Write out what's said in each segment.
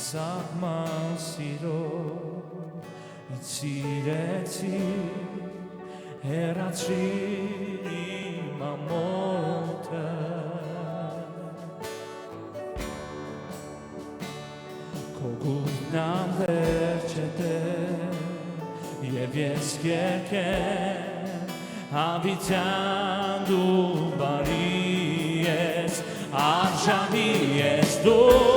անսահման սիրով ինձ սիրեցիր, հեռացրիր իմ ամոթը, քո գուհն անվերջ է Տեր, և ես կերկեմ հավիտյան դու բարի ես, արժանի ես դու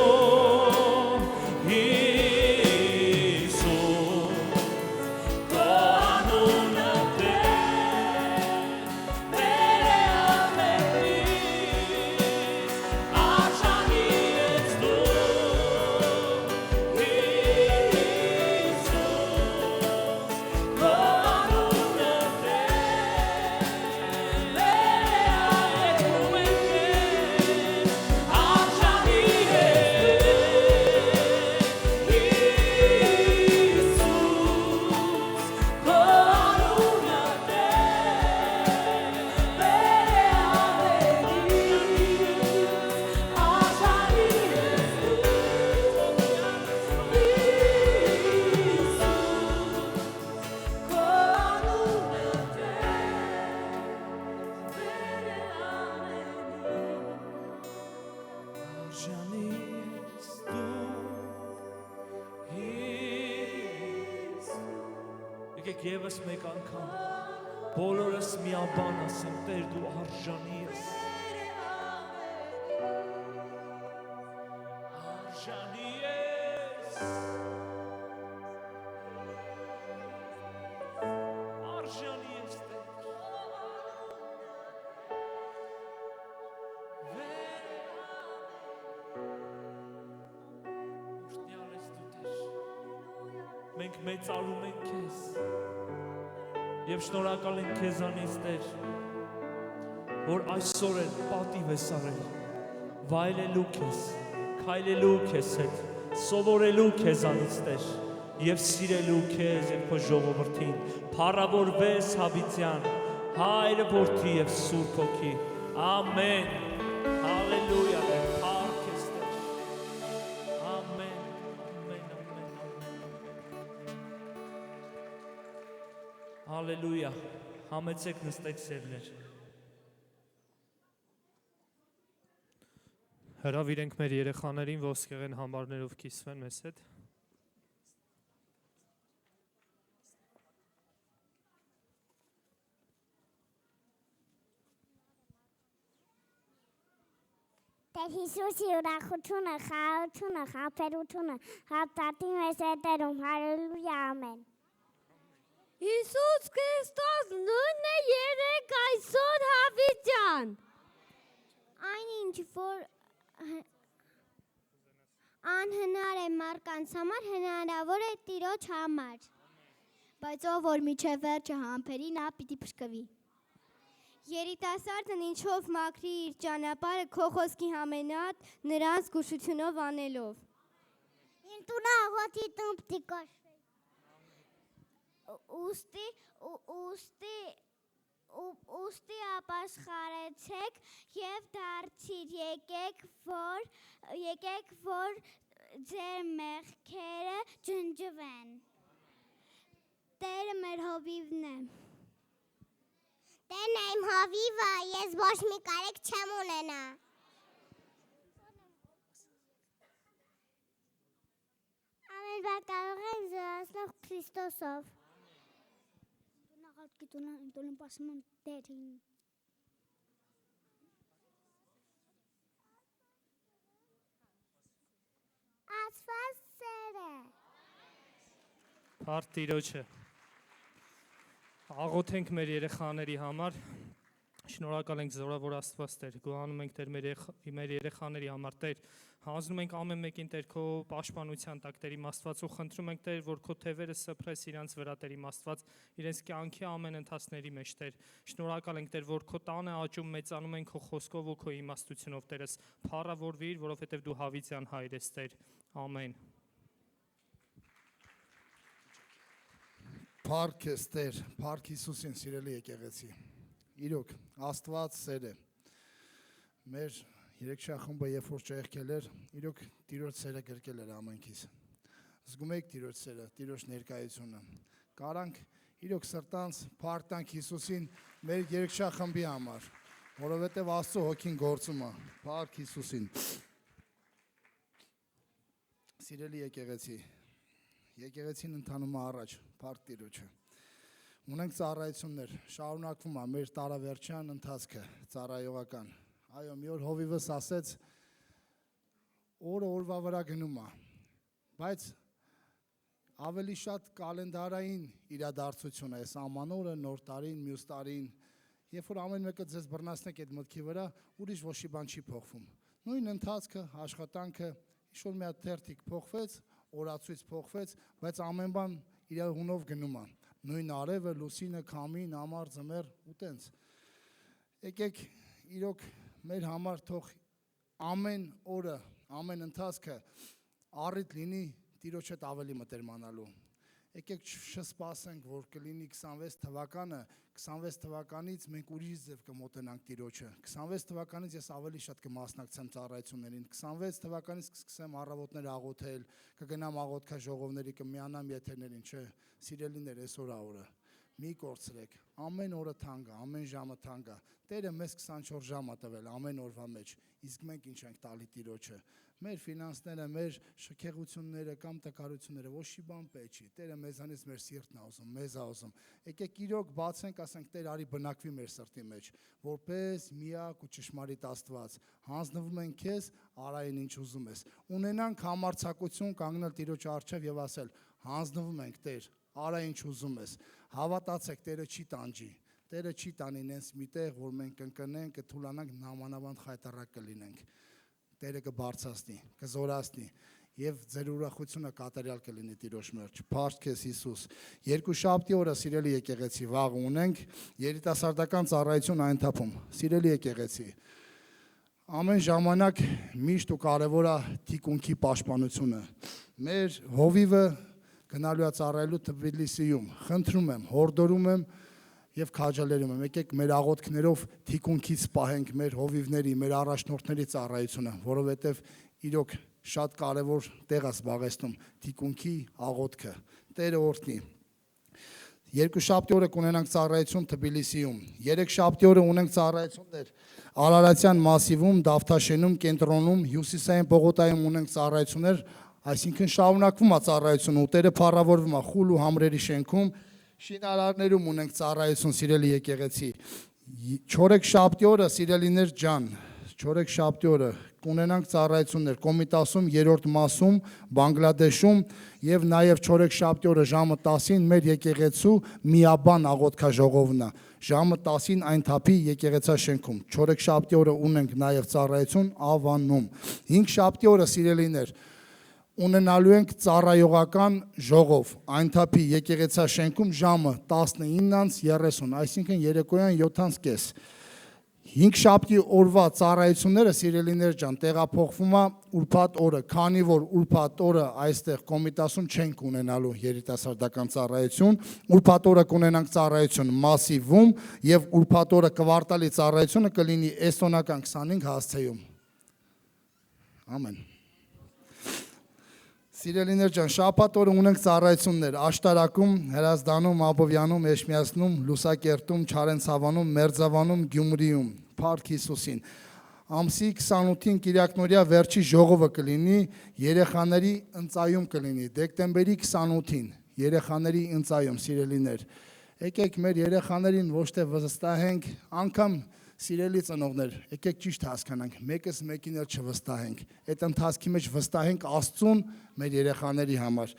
Եկեք ևս մեկ անգամ բոլորս միաբան ասենք Տեր դու արժանի ես, արժանի ես, արժանի ես Տեր, օրհնյալ ես դու Տեր, մենք մեծարում ենք քեզ և շնորհակալ ենք քեզանից Տեր, որ այսօր էլ պատիվ ես արել, վայելելու քեզ, քայլելու քեզ հետ, սովորելու քեզանից Տեր, և սիրելու քեզ և քո ժողովրդին, փառավորվես հավիտյան, Հայր, Որդի և Սուրբ Հոգի, ամեն, հալելույա, փառք ես Տեր, ամեն, ամեն, ամեն, հալելույա, համեցեք նստեք սերներ, հրավիրենք մեր երեխաներին ոսկեղեն համարներով կիսվեն մեզ հետ։ Տեր Հիսուսի ուրախությունը, խաղաղությունը, խաբերությունը, հապտատի մեզ հետերում, հալելույա, ամեն։ Հիսուս Քրիստոս նույնն է երեկ այսօր հավիտյան։ Այնինչ, որ անհնար է մարդկանց համար, հնարավոր է Տիրոջ համար։ Բայց ով որ միջև վերջը համբերի, նա պիտի փրկվի։ Երիտասարդն ինչով մաքրի իր ճանապարհը քո խոսքի համենատ նրանց զգուշությունով անելով։ Իմ տունը աղոթի տուն պիտի կոչվի։ Ուստի ապաշխարեցեք և դարձիր, եկեք որ ձեր մեղքերը ջնջվեն։ Տերը մեր հովիվն է։ Տերն է իմ հովիվը, ես ոչ մի կարիք չեմ ունենա։ Ամեն բան կարող եմ զորացնող Քրիստոսով։ Տունը պասում եմ Տերին։ Աստված սեր է։ Փառք Տիրոջը։ Աղոթենք մեր երեխաների համար, շնորհակալ ենք զորավոր Աստված Տեր, գոհանում ենք Տեր մեր երեխաների համար, Տեր, հանձնում ենք ամեն մեկին Տեր քո պաշտպանության տակ, Տեր իմ Աստված, ու խնդրում ենք Տեր, որ քո թևերը սփռես իրանց վրա, Տեր իմ Աստված, իրենց կյանքի ամեն ընթացների մեջ, Տեր, շնորհակալ ենք Տեր, որ քո տանը աճում մեծանում են քո խոսքով ու քո իմաստությունով, Տերս, փառավորվիր, որովհետև դու հավիտյան Հայր ես, Տեր, ամեն։ Փառք ես Տեր, փառք Հիսուսին սիրելի եկեղեցի։ Իրոք, Աստված սեր է։ Մեր Երեքշա խումբը երբ որ ճեղքել էր, իրոք Տիրոջ սերը գրկել էր ամենքիս։ Զգում եք Տիրոջ սերը, Տիրոջ ներկայությունը։ Կարանք իրոք սրտանց փառտանք Հիսուսին մեր երեքշա խմբի համար, որովհետև Աստծո հոգին գործում է։ Փառք Հիսուսին։ Սիրելի եկեղեցի, եկեղեցին ընթանում է առաջ, փառք Տիրոջը։ Ունենք ծառայություններ, շարունակվում է մեր տարավերջյան ընթացքը, ծառայողական։ Այո, մի օր հովիվս ասեց, օրը օրվա վրա գնում է, բայց ավելի շատ կալենդարային իրադարձություն է, այս ամանորը, նոր տարին, մյուս տարին, երբ որ ամեն մեկը ձեզ բռնացնեք այդ մտքի վրա, ուրիշ ոչի բան չի փոխվում։ Նույն ընթացքը, աշխատանքը, ինչ-որ մի հատ թերթիկ փոխվեց, օրացույց փոխվեց, բայց ամեն բան իր հունով գնում է։ Նույն արևը, լուսինը, քամին, ամառ, ձմեռ ու տենց։ Եկեք իրոք մեր համար թող ամեն օրը, ամեն ընթացքը առիթ լինի Տիրոջ հետ ավելի մտերմանալու։ Եկեք չսպասենք, որ կլինի 26 թվականը, 26 թվականից մենք ուրիշ ձև կմոտենանք Տիրոջը։ 26 թվականից ես ավելի շատ կմասնակցեմ ծառայություններին։ 26 թվականից կսկսեմ առավոտներ աղոթել, կգնամ աղոթքաժողովների, կմիանամ եթերներին, չէ, սիրելիներ, այսօր օրը։ Մի կորցրեք, ամեն օրը թանկ է, ամեն ժամը թանկ է։ Տերը մեզ 24 ժամ է տվել ամեն օրվա մեջ, իսկ մենք ինչ ենք տալի Տիրոջը։ Մեր ֆինանսները, մեր շքեղությունները կամ տկարությունները ոչի բան պետք չի։ Տերը մեզանից մեր սիրտն է ուզում, մեզ է ուզում։ Եկեք իրոք բացենք, ասենք Տեր արի բնակվի մեր սրտի մեջ, որպես միակ ու ճշմարիտ Աստված։ Հանձնվում ենք քեզ, արային ինչ ուզում ես։ Ունենանք համարձակություն կանգնել Տիրոջ առջև եւ ասել. հանձնվում ենք Տեր, արա ինչ ուզում ես։ Հավատացեք, Տերը չի տանջի։ Տերը չի տանի նենց միտեղ, որ մենք կընկնենք, կթուլանանք, նամանավանդ խայտարակ կլինենք։ Տերը կբարձրացնի, կզորացնի եւ ձեր ուրախությունը կատարյալ կլինի Տիրոջ մեջ։ Փառք քեզ Հիսուս։ Երկուշաբթի օրը սիրելի եկեղեցի վաղ ունենք երիտասարդական ծառայություն այն թափում։ Սիրելի եկեղեցի, ամեն ժամանակ միշտ ու կարևոր է թիկունքի պաշտպանությունը։ Մեր հովիվը գնալու է ծառայելու Թբիլիսիում։ Խնդրում եմ, հորդորում եմ եւ քաջալերում եմ, եկեք մեր աղոթքներով թիկունքից պահենք մեր հովիվների, մեր առաջնորդների ծառայությունը, որովհետեւ իրոք շատ կարևոր տեղ է զբաղեցնում թիկունքի աղոթքը։ Տերը օրհնի։ Երկուշաբթի օրը կունենանք ծառայություն Թբիլիսիում։ Երեքշաբթի օրը ունենք ծառայություններ Արարատյան մասիվում, Դավթաշենում, կենտրոնում, Հյուսիսային պողոտայում ունենք ծառայություններ, այսինքն շարունակվում է ծառայությունը, ուտերը փառավորվում է խուլ ու համրերի շենքում, շինարարներում ունենք ծառայություն, սիրելի եկեղեցի։ Չորեքշաբթի օրը, սիրելիներ ջան, չորեքշաբթի օրը կունենանք ծառայություններ Կոմիտասում, երրորդ մասում, Բանգլադեշում եւ նաեւ չորեքշաբթի օրը ժամը 10-ին մեր եկեղեցու միաբան աղոթքաժողովն է։ Ժամը 10-ին այն թափի եկեղեցաշենքում։ Չորեքշաբթի օրը ունենք նաեւ ծառայություն Ավանում։ Հինգշաբթի օրը, սիրելիներ, ունենալու ենք ծառայողական ժողով, այն թափի եկեղեցաշենքում ժամը 19:30, այսինքն երեկոյան 7:30։ Հինգշաբթի օրվա ծառայությունները, սիրելիներ ջան, տեղափոխվում է ուրբաթ օրը, քանի որ ուրբաթ օրը այստեղ Կոմիտասում չենք ունենալու երիտասարդական ծառայություն, ուրբաթ օրը կունենանք ծառայություն Մասիվում եւ ուրբաթ օրը կվարտալի ծառայությունը կլինի էստոնական 25 հասցեում։ Ամեն։ Սիրելիներ ջան, շաբաթ օրը ունենք ծառայություններ Աշտարակում, Հրազդանում, Աբովյանում, Էշմիածնում, Լուսակերտում, Չարենցավանում, Մերձավանում, Գյումրիում։ Փառք Հիսուսին։ Ամսի 28-ին Կիրակնորիա վերջի ժողովը կլինի, երեխաների ընծայում կլինի, դեկտեմբերի 28-ին երեխաների ընծայում, սիրելիներ։ Եկեք մեր երեխաներին ոչ թե վստահենք, անգամ սիրելի ծնողներ, եկեք ճիշտ հասկանանք, մեկս մեկին էլ չվստահենք, այդ ընթացքի մեջ վստահենք Աստծուն մեր երեխաների համար։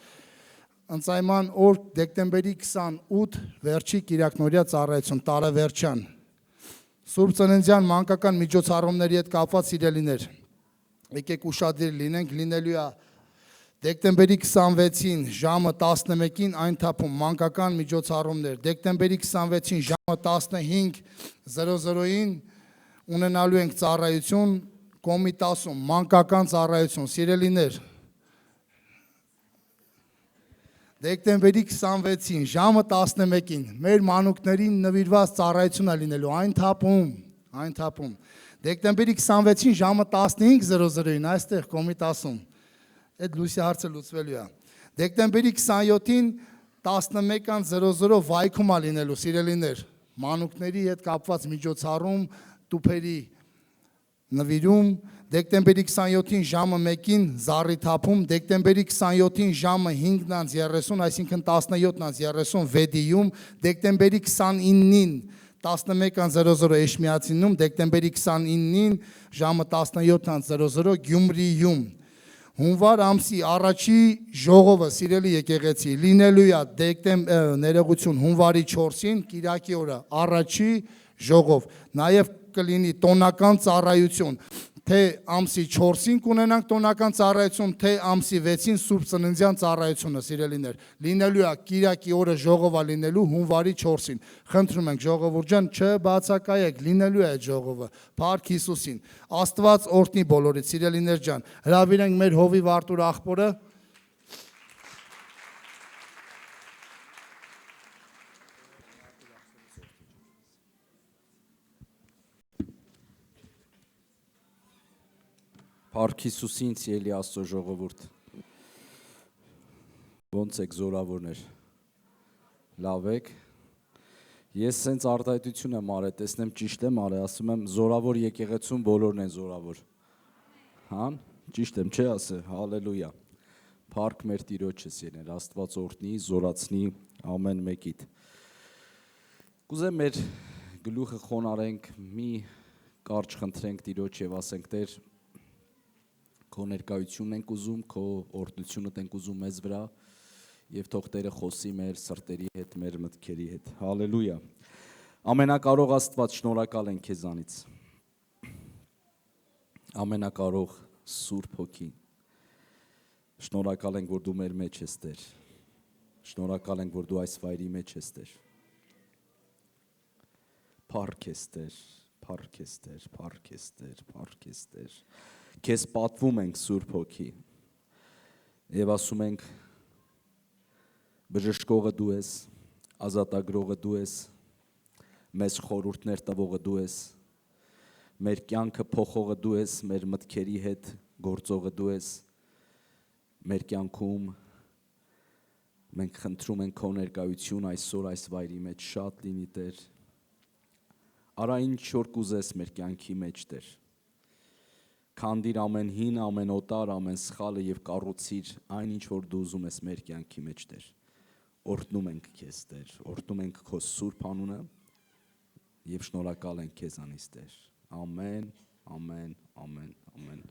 Ընծայման օր դեկտեմբերի 28 վերջի Կիրակնորիա ծառայություն, տարեվերջյան։ Սուրբ Ծննդյան մանկական միջոցառումների հետ կապված սիրելիներ, եկեք ուշադիր լինենք, լինելու է դեկտեմբերի 26-ին ժամը 11-ին այն թափում մանկական միջոցառումներ, դեկտեմբերի 26-ին ժամը 15:00-ին ունենալու ենք ծառայություն Կոմիտասում, մանկական ծառայություն, սիրելիներ։ Դեկտեմբերի 26-ին ժամը 11-ին մեր մանուկներին նվիրված ծառայություն է լինելու այն թափում։ Դեկտեմբերի 26-ին ժամը 15:00-ին այստեղ Կոմիտասում այդ լույսի հարցը լուծվելու է։ Դեկտեմբերի 27-ին 11:00 վայքում է լինելու սիրելիներ, մանուկների հետ կապված միջոցառում, տուփերի նվիրում, դեկտեմբերի 27-ին ժամը 1-ին Զառիթափում, դեկտեմբերի 27-ին ժամը 5:30, այսինքն 17:30 Վեդիում, դեկտեմբերի 29-ին 11:00 Էշմիածինում, դեկտեմբերի 29-ին ժամը 17:00 Գյումրիում։ Հունվար ամսի առաջի ժողովը, սիրելի եկեղեցի, լինելու է ներողություն հունվարի 4-ին, Կիրակի օրը առաջի ժողով, նաև կլինի տոնական ծառայություն, թե ամսի 4-ին կունենանք տոնական ծառայություն, թե ամսի 6-ին Սուրբ Ծննդյան ծառայությունը, սիրելիներ, լինելու է Կիրակի օրը ժողովը լինելու հունվարի 4-ին։ Խնդրում ենք ժողովուրդ ջան, չբացակայեք, լինելու է այդ ժողովը, Փառք Հիսուսին։ Աստված օրհնի բոլորիդ, սիրելիներ ջան, հրավիրենք մեր հովիվ Արտուր աղբորը։ Փառք Հիսուսին, սիրելի Աստծո ժողովուրդ։ Ոնց եք զորավորներ։ Լավ եք։ Ես սենց արտահայտություն եմ արել, տեսնեմ ճիշտ եմ արել, ասում եմ զորավոր եկեղեցում բոլորն են զորավոր։ Հան, ճիշտ եմ, չէ՞ ասը, հալելույա։ Փառք մեր Տիրոջը, սիրելիներ, Աստված օրհնի, զորացնի ամեն մեկիդ։ Կուզեմ մեր գլուխը խոնարհենք, մի կարճ խնդրենք Տիրոջ եւ ասենք Տեր, քո ներկայությունն ենք ուզում, քո օրհնությունդ ենք ուզում մեզ վրա եւ թող Տերը խոսի մեր սրտերի հետ, մեր մտքերի հետ։ Հալելույա։ Ամենակարող Աստված, շնորհակալ ենք քեզանից։ Ամենակարող Սուրբ Հոգի։ Շնորհակալ ենք, որ դու մեր մեջ ես, Տեր։ Շնորհակալ ենք, որ դու այս վայրի մեջ ես, Տեր։ Փառք ես, Տեր, փառք ես, Տեր, փառք ես, Տեր, փառք ես, Տեր։ Քեզ պատվում ենք Սուրբ Հոգի եւ ասում ենք բժշկողը դու ես, ազատագրողը դու ես, մեզ խորհուրդներ տվողը դու ես, մեր կյանքը փոխողը դու ես, մեր մտքերի հետ գործողը դու ես, մեր կյանքում մենք խնդրում ենք քո ներկայություն այսօր այս վայրի մեջ շատ լինի Տեր։ Արա ինչ որ կուզես մեր կյանքի մեջ Տեր։ Քանդիր ամեն հին, ամեն օտար, ամեն սխալը եւ կառուցիր այն ինչ որ դու ուզում ես մեր կյանքի մեջ Տեր։ Օրհնում ենք քեզ Տեր, օրհնում ենք քո սուրբ անունը եւ շնորհակալ ենք քեզանից Տեր։ Ամեն, ամեն, ամեն, ամեն։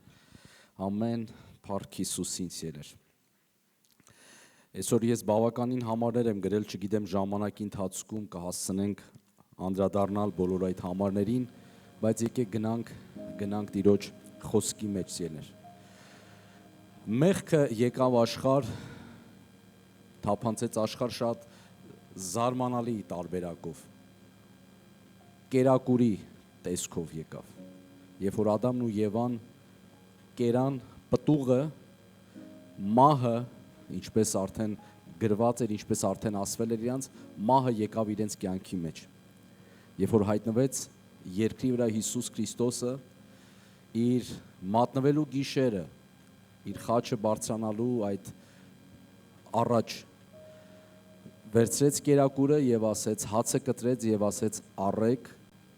Ամեն, Փառք Հիսուսին, սիրելիներ։ Այսօր ես բավականին համարներ եմ գրել, չգիտեմ ժամանակի ընթացքում կհասցնենք անդրադառնալ բոլոր այդ համարներին, բայց եկեք գնանք Տիրոջ խոսքի մեջ, սիրելիներ։ Մեղքը եկավ աշխարհ, թափանցեց աշխարհ շատ զարմանալի տարբերակով։ Կերակուրի տեսքով եկավ։ Երբ որ Ադամն ու Եվան կերան պտուղը, մահը, ինչպես արդեն գրված էր, ինչպես արդեն ասվել էր իրանց, մահը եկավ իրենց կյանքի մեջ։ Երբ որ հայտնվեց երկրի վրա Հիսուս Քրիստոսը, իր մատնվելու գիշերը, իր խաչը բարձրանալու այդ առաջ վերցրեց կերակուրը եւ ասեց, հացը կտրեց եւ ասեց առեք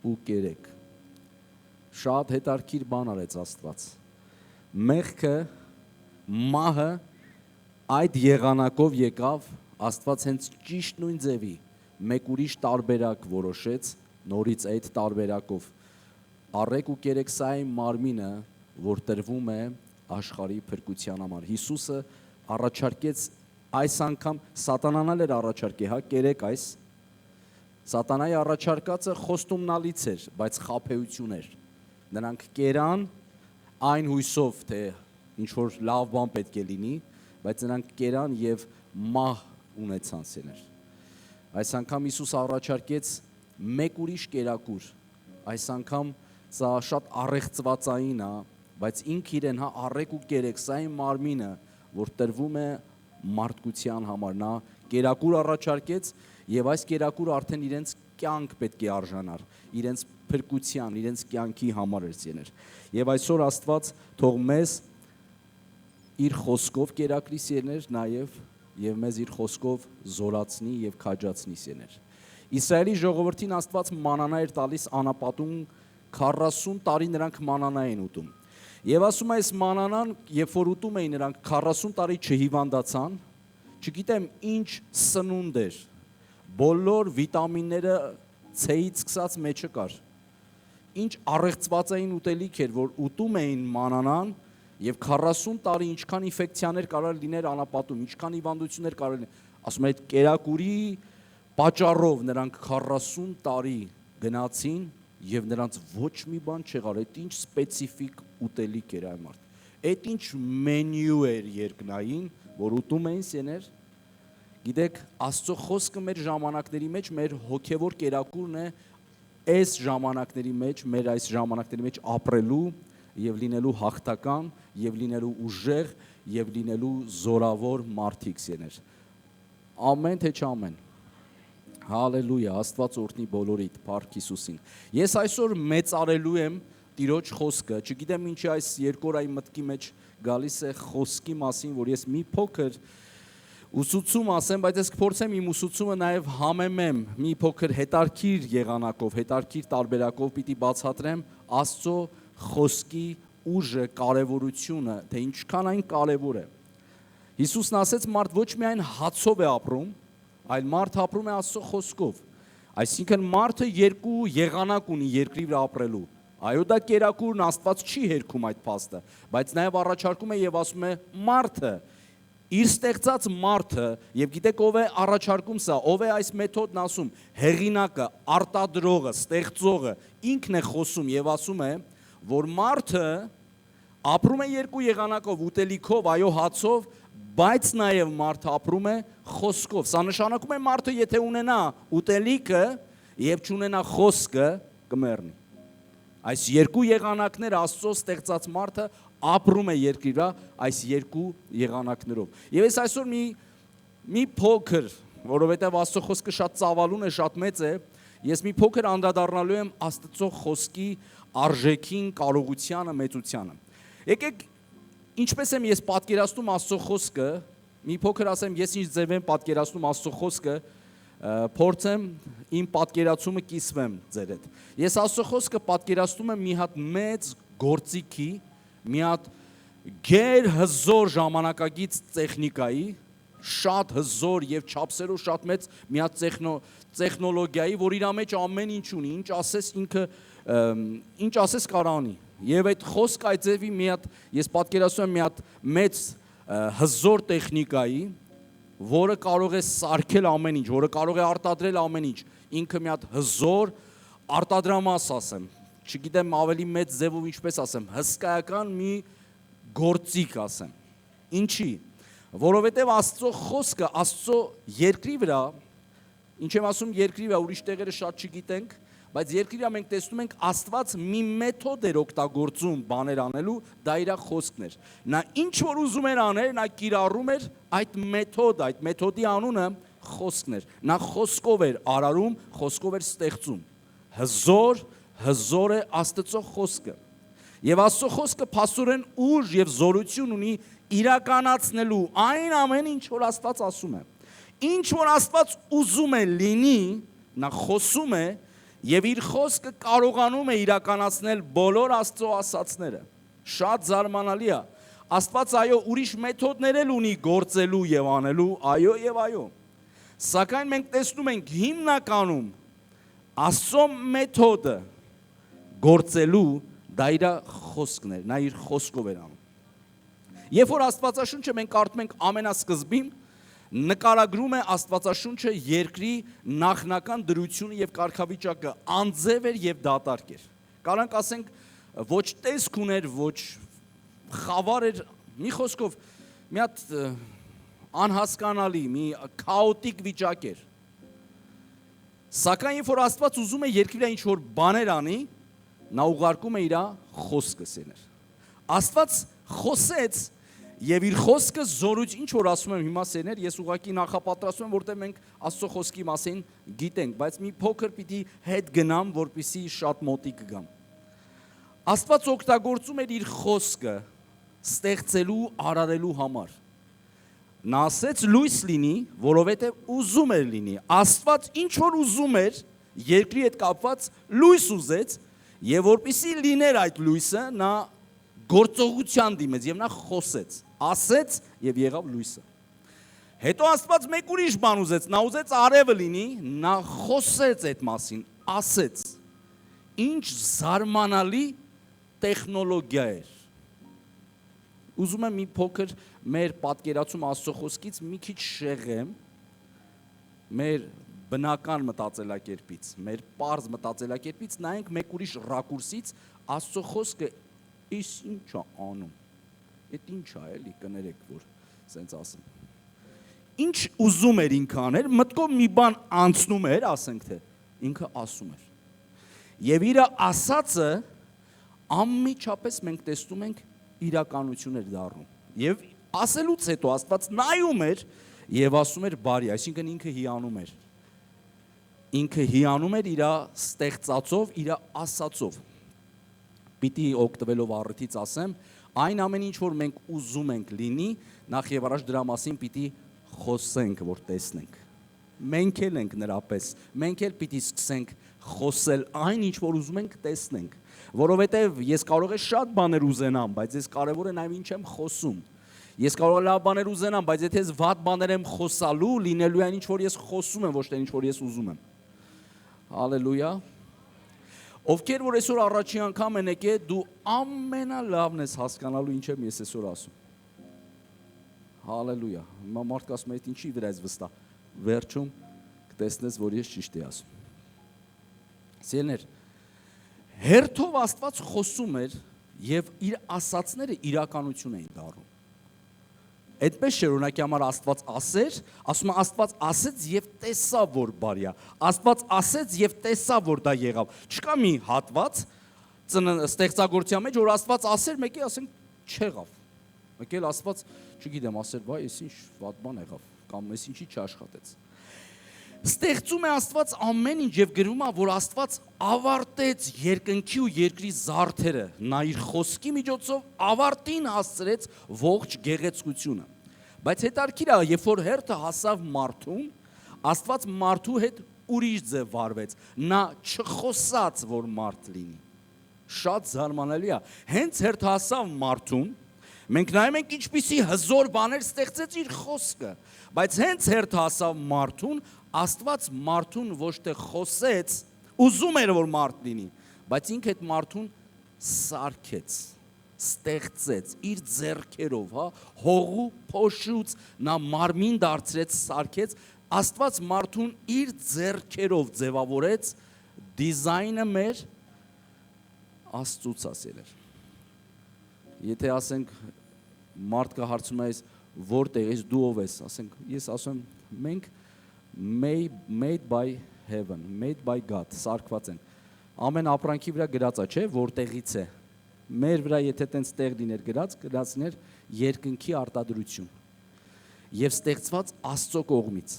ու կերեք։ Շատ հետարքիր բան արեց Աստված։ Մեղքը, մահը այդ եղանակով եկավ, Աստված հենց ճիշտ նույն ձևի մեկ ուրիշ տարբերակ որոշեց, նորից այդ տարբերակով առեք ու կերեք սա իմ մարմինը, որ տրվում է աշխարհի փրկության համար։ Հիսուսը առաջարկեց այս անգամ սատանան էլ էր առաջարկի, հա, կերեք այս։ Սատանայի առաջարկածը խոստումնալից էր, բայց խաբեություն էր։ Նրանք կերան այն հույսով, թե ինչ որ լավ բան պետք է լինի, բայց նրանք կերան եւ մահ ունեցան սեներ։ Այս անգամ Հիսուս առաջարկեց մեկ ուրիշ կերակուր։ Այս անգամ սա շատ առեղծվածային է, բայց ինք իրեն հա առեք ու կերեք, սա իմ մարմինը, որ տրվում է մարդկության համար, նա կերակուր առաջարկեց եւ այս կերակուրը արդեն իրենց կյանք պետք է արժանար, իրենց փրկության, իրենց կյանքի համար էր ցեներ։ Եվ այսօր Աստված թող մեզ իր խոսքով կերակրի ցեներ, եւ մեզ իր խոսքով զորացնի եւ քաջացնի ցեներ։ Իսրայելի ժողովրդին Աստված մանանա էր տալիս անապատում 40 տարի նրանք մանանա են ուտում։ Եվ ասում է այս մանանան, երբ որ ուտում էին նրանք 40 տարի չհիվանդացան, չգիտեմ ինչ սնունդ էր, բոլոր վիտամինները C-ից սկսած մեջը կար։ Ինչ առեղծվածային ուտելիք էր, որ ուտում էին մանանան, եւ 40 տարի ինչքան ինֆեկցիաներ կարող լիներ անապատում, ինչքան հիվանդություններ կարող լիներ։ Ասում է այդ կերակուրի պատճառով նրանք 40 տարի գնացին եւ նրանց ոչ մի բան չեղար, այդ ինչ սպეციფիկ ուտելիք էր այն մարդ։ Այդ ինչ մենյու էր երկնային, որ ուտում էին սեներ։ Գիտեք, Աստծո խոսքը մեր ժամանակների մեջ, մեր հոգևոր կերակուրն է այս ժամանակների մեջ, մեր այս ժամանակների մեջ ապրելու եւ լինելու հաղթական, եւ լինելու ուժեղ, եւ լինելու զորավոր մարդիկ սեներ։ Ամեն թե չամեն։ Հալելույա, Աստված օրհնի բոլորիդ, Փառք Հիսուսին։ Ես այսօր մեծարելու եմ Տիրոջ խոսքը, չգիտեմ ինչի այս երկու օրայի մտքի մեջ գալիս է խոսքի մասին, որ ես մի փոքր ուսուցում ասեմ, բայց ես կփորձեմ իմ ուսուցումը նաև համեմեմ մի փոքր հետարքիր եղանակով, հետարքիր տարբերակով պիտի բացատրեմ Աստծո խոսքի ուժը, կարևորությունը, թե ինչքան այն կարևոր է։ Հիսուսն ասեց, մարդ ոչ միայն հացով է ապրում, այլ մարդ ապրում է Աստծո խոսքով։ Այսինքն մարդը երկու եղանակ ունի երկրի վրա ապրելու։ Այո, դա կերակուրն Աստված չի հերքում այդ փաստը, բայց նաև առաջարկում է եւ ասում է մարդը, իր ստեղծած մարդը, եւ գիտեք ով է առաջարկում սա, ով է այս մեթոդն ասում, հեղինակը, արտադրողը, ստեղծողը, ինքն է խոսում եւ ասում է, որ մարդը ապրում է երկու եղանակով, ուտելիքով, այո, հացով, բայց նաև մարդը ապրում է խոսքով։ Սա նշանակում է մարդը եթե ունենա ուտելիքը եւ չունենա խոսքը, կմեռնի։ Այս երկու եղանակներ Աստծո ստեղծած մարդը ապրում է երկրի վրա այս երկու եղանակներով։ Եվ ես այսօր մի փոքր, որովհետև Աստծո խոսքը շատ ծավալուն է, շատ մեծ է, ես մի փոքր անդրադառնալու եմ Աստծո խոսքի արժեքին, կարողությանը, մեծությանը։ Եկեք, ինչպես եմ ես պատկերացնում Աստծո խոսքը, մի փոքր ասեմ, ես ինչ ձև եմ պատկերացնում Աստծո խոսքը, փորձեմ իմ պատկերացումը կիսվեմ ձեր հետ։ Ես Աստծո խոսքը պատկերացնում եմ մի հատ մեծ գործիքի, մի հատ գեր հզոր ժամանակագից տեխնիկայի, շատ հզոր եւ չափսերով շատ մեծ մի հատ տեխնոլոգիայի, որ իր մեջ ամեն ինչ ունի, ինչ ասես ինքը, ինչ ասես կարանի։ Եվ այդ խոսքը այդ ձևի մի հատ, ես պատկերացնում եմ մի հատ մեծ հզոր տեխնիկայի, որը կարող է սարքել ամեն ինչ, որը կարող է արտադրել ամեն ինչ, ինքը մի հատ հզոր արտադրամաս ասեմ, չգիտեմ ավելի մեծ ձևով ինչպես ասեմ, հսկայական մի գործիք ասեմ։ Ինչի? Որովհետև Աստծո խոսքը, Աստծո երկրի վրա, ինչ եմ ասում երկրի վրա, ուրիշ տեղերը շատ չգիտենք, բայց երկրի վրա մենք տեսնում ենք Աստված մի մեթոդ էր օգտագործում բաներ անելու, դա իր խոսքն էր։ Նա ինչ որ ուզում էր անել, նա կիրառում էր այդ մեթոդի անունը խոսքն էր։ Նա խոսքով էր արարում, խոսքով էր ստեղծում։ Հզոր է Աստծո խոսքը։ Եվ Աստծո խոսքը փաստորեն ուժ եւ զորություն ունի իրականացնելու այն ամեն ինչ որ Աստված ասում է։ Ինչ որ Աստված ուզում է լինի, նա խոսում է եւ իր խոսքը կարողանում է իրականացնել բոլոր Աստծո ասածները։ Շատ զարմանալի է։ Աստված այո ուրիշ մեթոդներ էլ ունի գործելու եւ անելու, այո եւ այո։ Սակայն մենք տեսնում ենք հիմնականում Աստծո մեթոդը գործելու դա իր խոսքն էր, նա իր խոսքով էր անում։ Երբ որ Աստվածաշունչը մենք կարդում ենք ամենասկզբին, նկարագրում է Աստվածաշունչը երկրի նախնական դրությունը եւ կարգավիճակը անձև էր եւ դատարկ էր։ Կարանք ասենք ոչ տեսք ուներ, ոչ խավար էր, մի խոսքով մի հատ անհասկանալի, մի քաոտիկ վիճակ էր։ Սակայն երբ որ Աստված ուզում է երկրի վրա ինչ որ բաներ անի, նա ուղարկում է իր խոսքը սեներ։ Աստված խոսեց Եվ իր խոսքը զորույց, ինչ որ ասում եմ հիմա սերներ, ես ուղղակի նախապատրաստում եմ, որտեղ մենք Աստծո խոսքի մասին գիտենք, բայց մի փոքր պիտի հետ գնամ, որպեսզի շատ մոտիկ գամ։ Աստված օգտագործում էր իր խոսքը ստեղծելու, արարելու համար։ Նա ասեց լույս լինի, որովհետև ուզում էր լինի։ Աստված ինչ որ ուզում էր, երկրի հետ կապված լույս ուզեց, եւ որպեսզի լիներ այդ լույսը, նա գործողության դիմեց եւ նա խոսեց, ասեց եւ եղավ լույսը։ Հետո Աստված մեկ ուրիշ բան ուզեց, նա ուզեց արևը լինի, նա խոսեց այդ մասին, ասեց։ Ինչ զարմանալի տեխնոլոգիա էր։ Ուզում եմ մի փոքր մեր պատկերացում Աստծո խոսքից մի քիչ շեղեմ մեր բնական մտածելակերպից, մեր պարզ մտածելակերպից, նայենք մեկ ուրիշ ռակուրսից Աստծո խոսքը իս ինչ է անում։ Այդ ինչ է էլի, կներեք, որ սենց ասեմ։ Ինչ ուզում էր ինքը անել, մտքով մի բան անցնում էր, ասենք թե, ինքը ասում էր։ Եվ իր ասածը անմիջապես մենք տեսնում ենք իրականություն էր դառնում։ Եվ ասելուց հետո Աստված նայում էր եւ ասում էր բարի, այսինքն ինքը հիանում էր։ Ինքը հիանում էր իր ստեղծածով, իր ասածով։ Պիտի օգտվելով առիթից ասեմ, այն ամեն ինչ որ մենք ուզում ենք լինի, նախ եւ առաջ դրա մասին պիտի խոսենք, որ տեսնենք։ Մենք էլ ենք նրա պես, մենք էլ պիտի սկսենք խոսել այն ինչ որ ուզում ենք տեսնենք, որովհետեւ ես կարող եմ շատ բաներ ուզենամ, բայց ես կարևոր է նաեւ ինչ եմ խոսում։ Ես կարող եմ լավ բաներ ուզենամ, բայց եթե ես վատ բաներ եմ խոսալու, լինելու է այն ինչ որ ես խոսում եմ, ոչ թե ինչ որ ես ուզում եմ։ Հալելույա։ Ովքեր որ այսօր առաջի անգամ են եկել, դու ամենալավն ես հասկանալու ինչ եմ ես այսօր ասում։ Հալելույա։ Հիմա մարդիկ ասում են, ինչի վրա ես վստահ։ Վերջում կտեսնես, որ ես ճիշտ եմ ասում։ Սիրելիներ, հերթով Աստված խոսում էր եւ իր ասածները իրականություն էին դառնում։ Այդպես շարունակի համար Աստված ասեր, ասում է Աստված ասեց եւ տեսավ որ բարի է։ Աստված ասեց եւ տեսավ որ դա եղավ։ Չկա մի հատված ստեղծագործության մեջ որ Աստված ասեր, մեկի ասենք չեղավ։ Մեկ էլ Աստված, չգիտեմ, ասեր, բայ էս ինչ վատ բան եղավ կամ էս ինչի չաշխատեց։ Ստեղծում է Աստված ամեն ինչ եւ գրում է որ Աստված ավարտեց երկնքի ու երկրի զարդերը, նա իր խոսքի միջոցով ավարտին հասցրեց ողջ գեղեցկությունը։ Բայց հետարքիր է, երբ որ հերթը հասավ մարդուն, Աստված մարդու հետ ուրիշ ձև վարվեց, նա չխոսաց որ մարդ լինի։ Շատ զարմանալի է։ Հենց հերթը հասավ մարդուն, մենք նայում ենք ինչպիսի հզոր բաներ ստեղծեց իր խոսքը, բայց հենց հերթը հասավ մարդուն, Աստված մարդուն ոչ թե խոսեց, ուզում էր որ մարդ լինի, բայց ինքը այդ մարդուն սարքեց, ստեղծեց իր ձեռքերով, հա, հողու փոշուց նա մարմին դարձրեց, սարքեց, Աստված մարդուն իր ձեռքերով ձևավորեց, դիզայնը մեր Աստծուց ասել։ Եթե ասենք մարդ կա հարցում է որտեղ ես դու ով ես, ասենք ես ասում եմ մենք made by heaven, made by God, սարքված են։ Ամեն ապրանքի վրա գրած է, չէ, որտեղից է։ Մեր վրա եթե տենց տեղ լիներ գրած, գրածներ երկնքի արտադրություն։ Եվ ստեղծված Աստծո կողմից։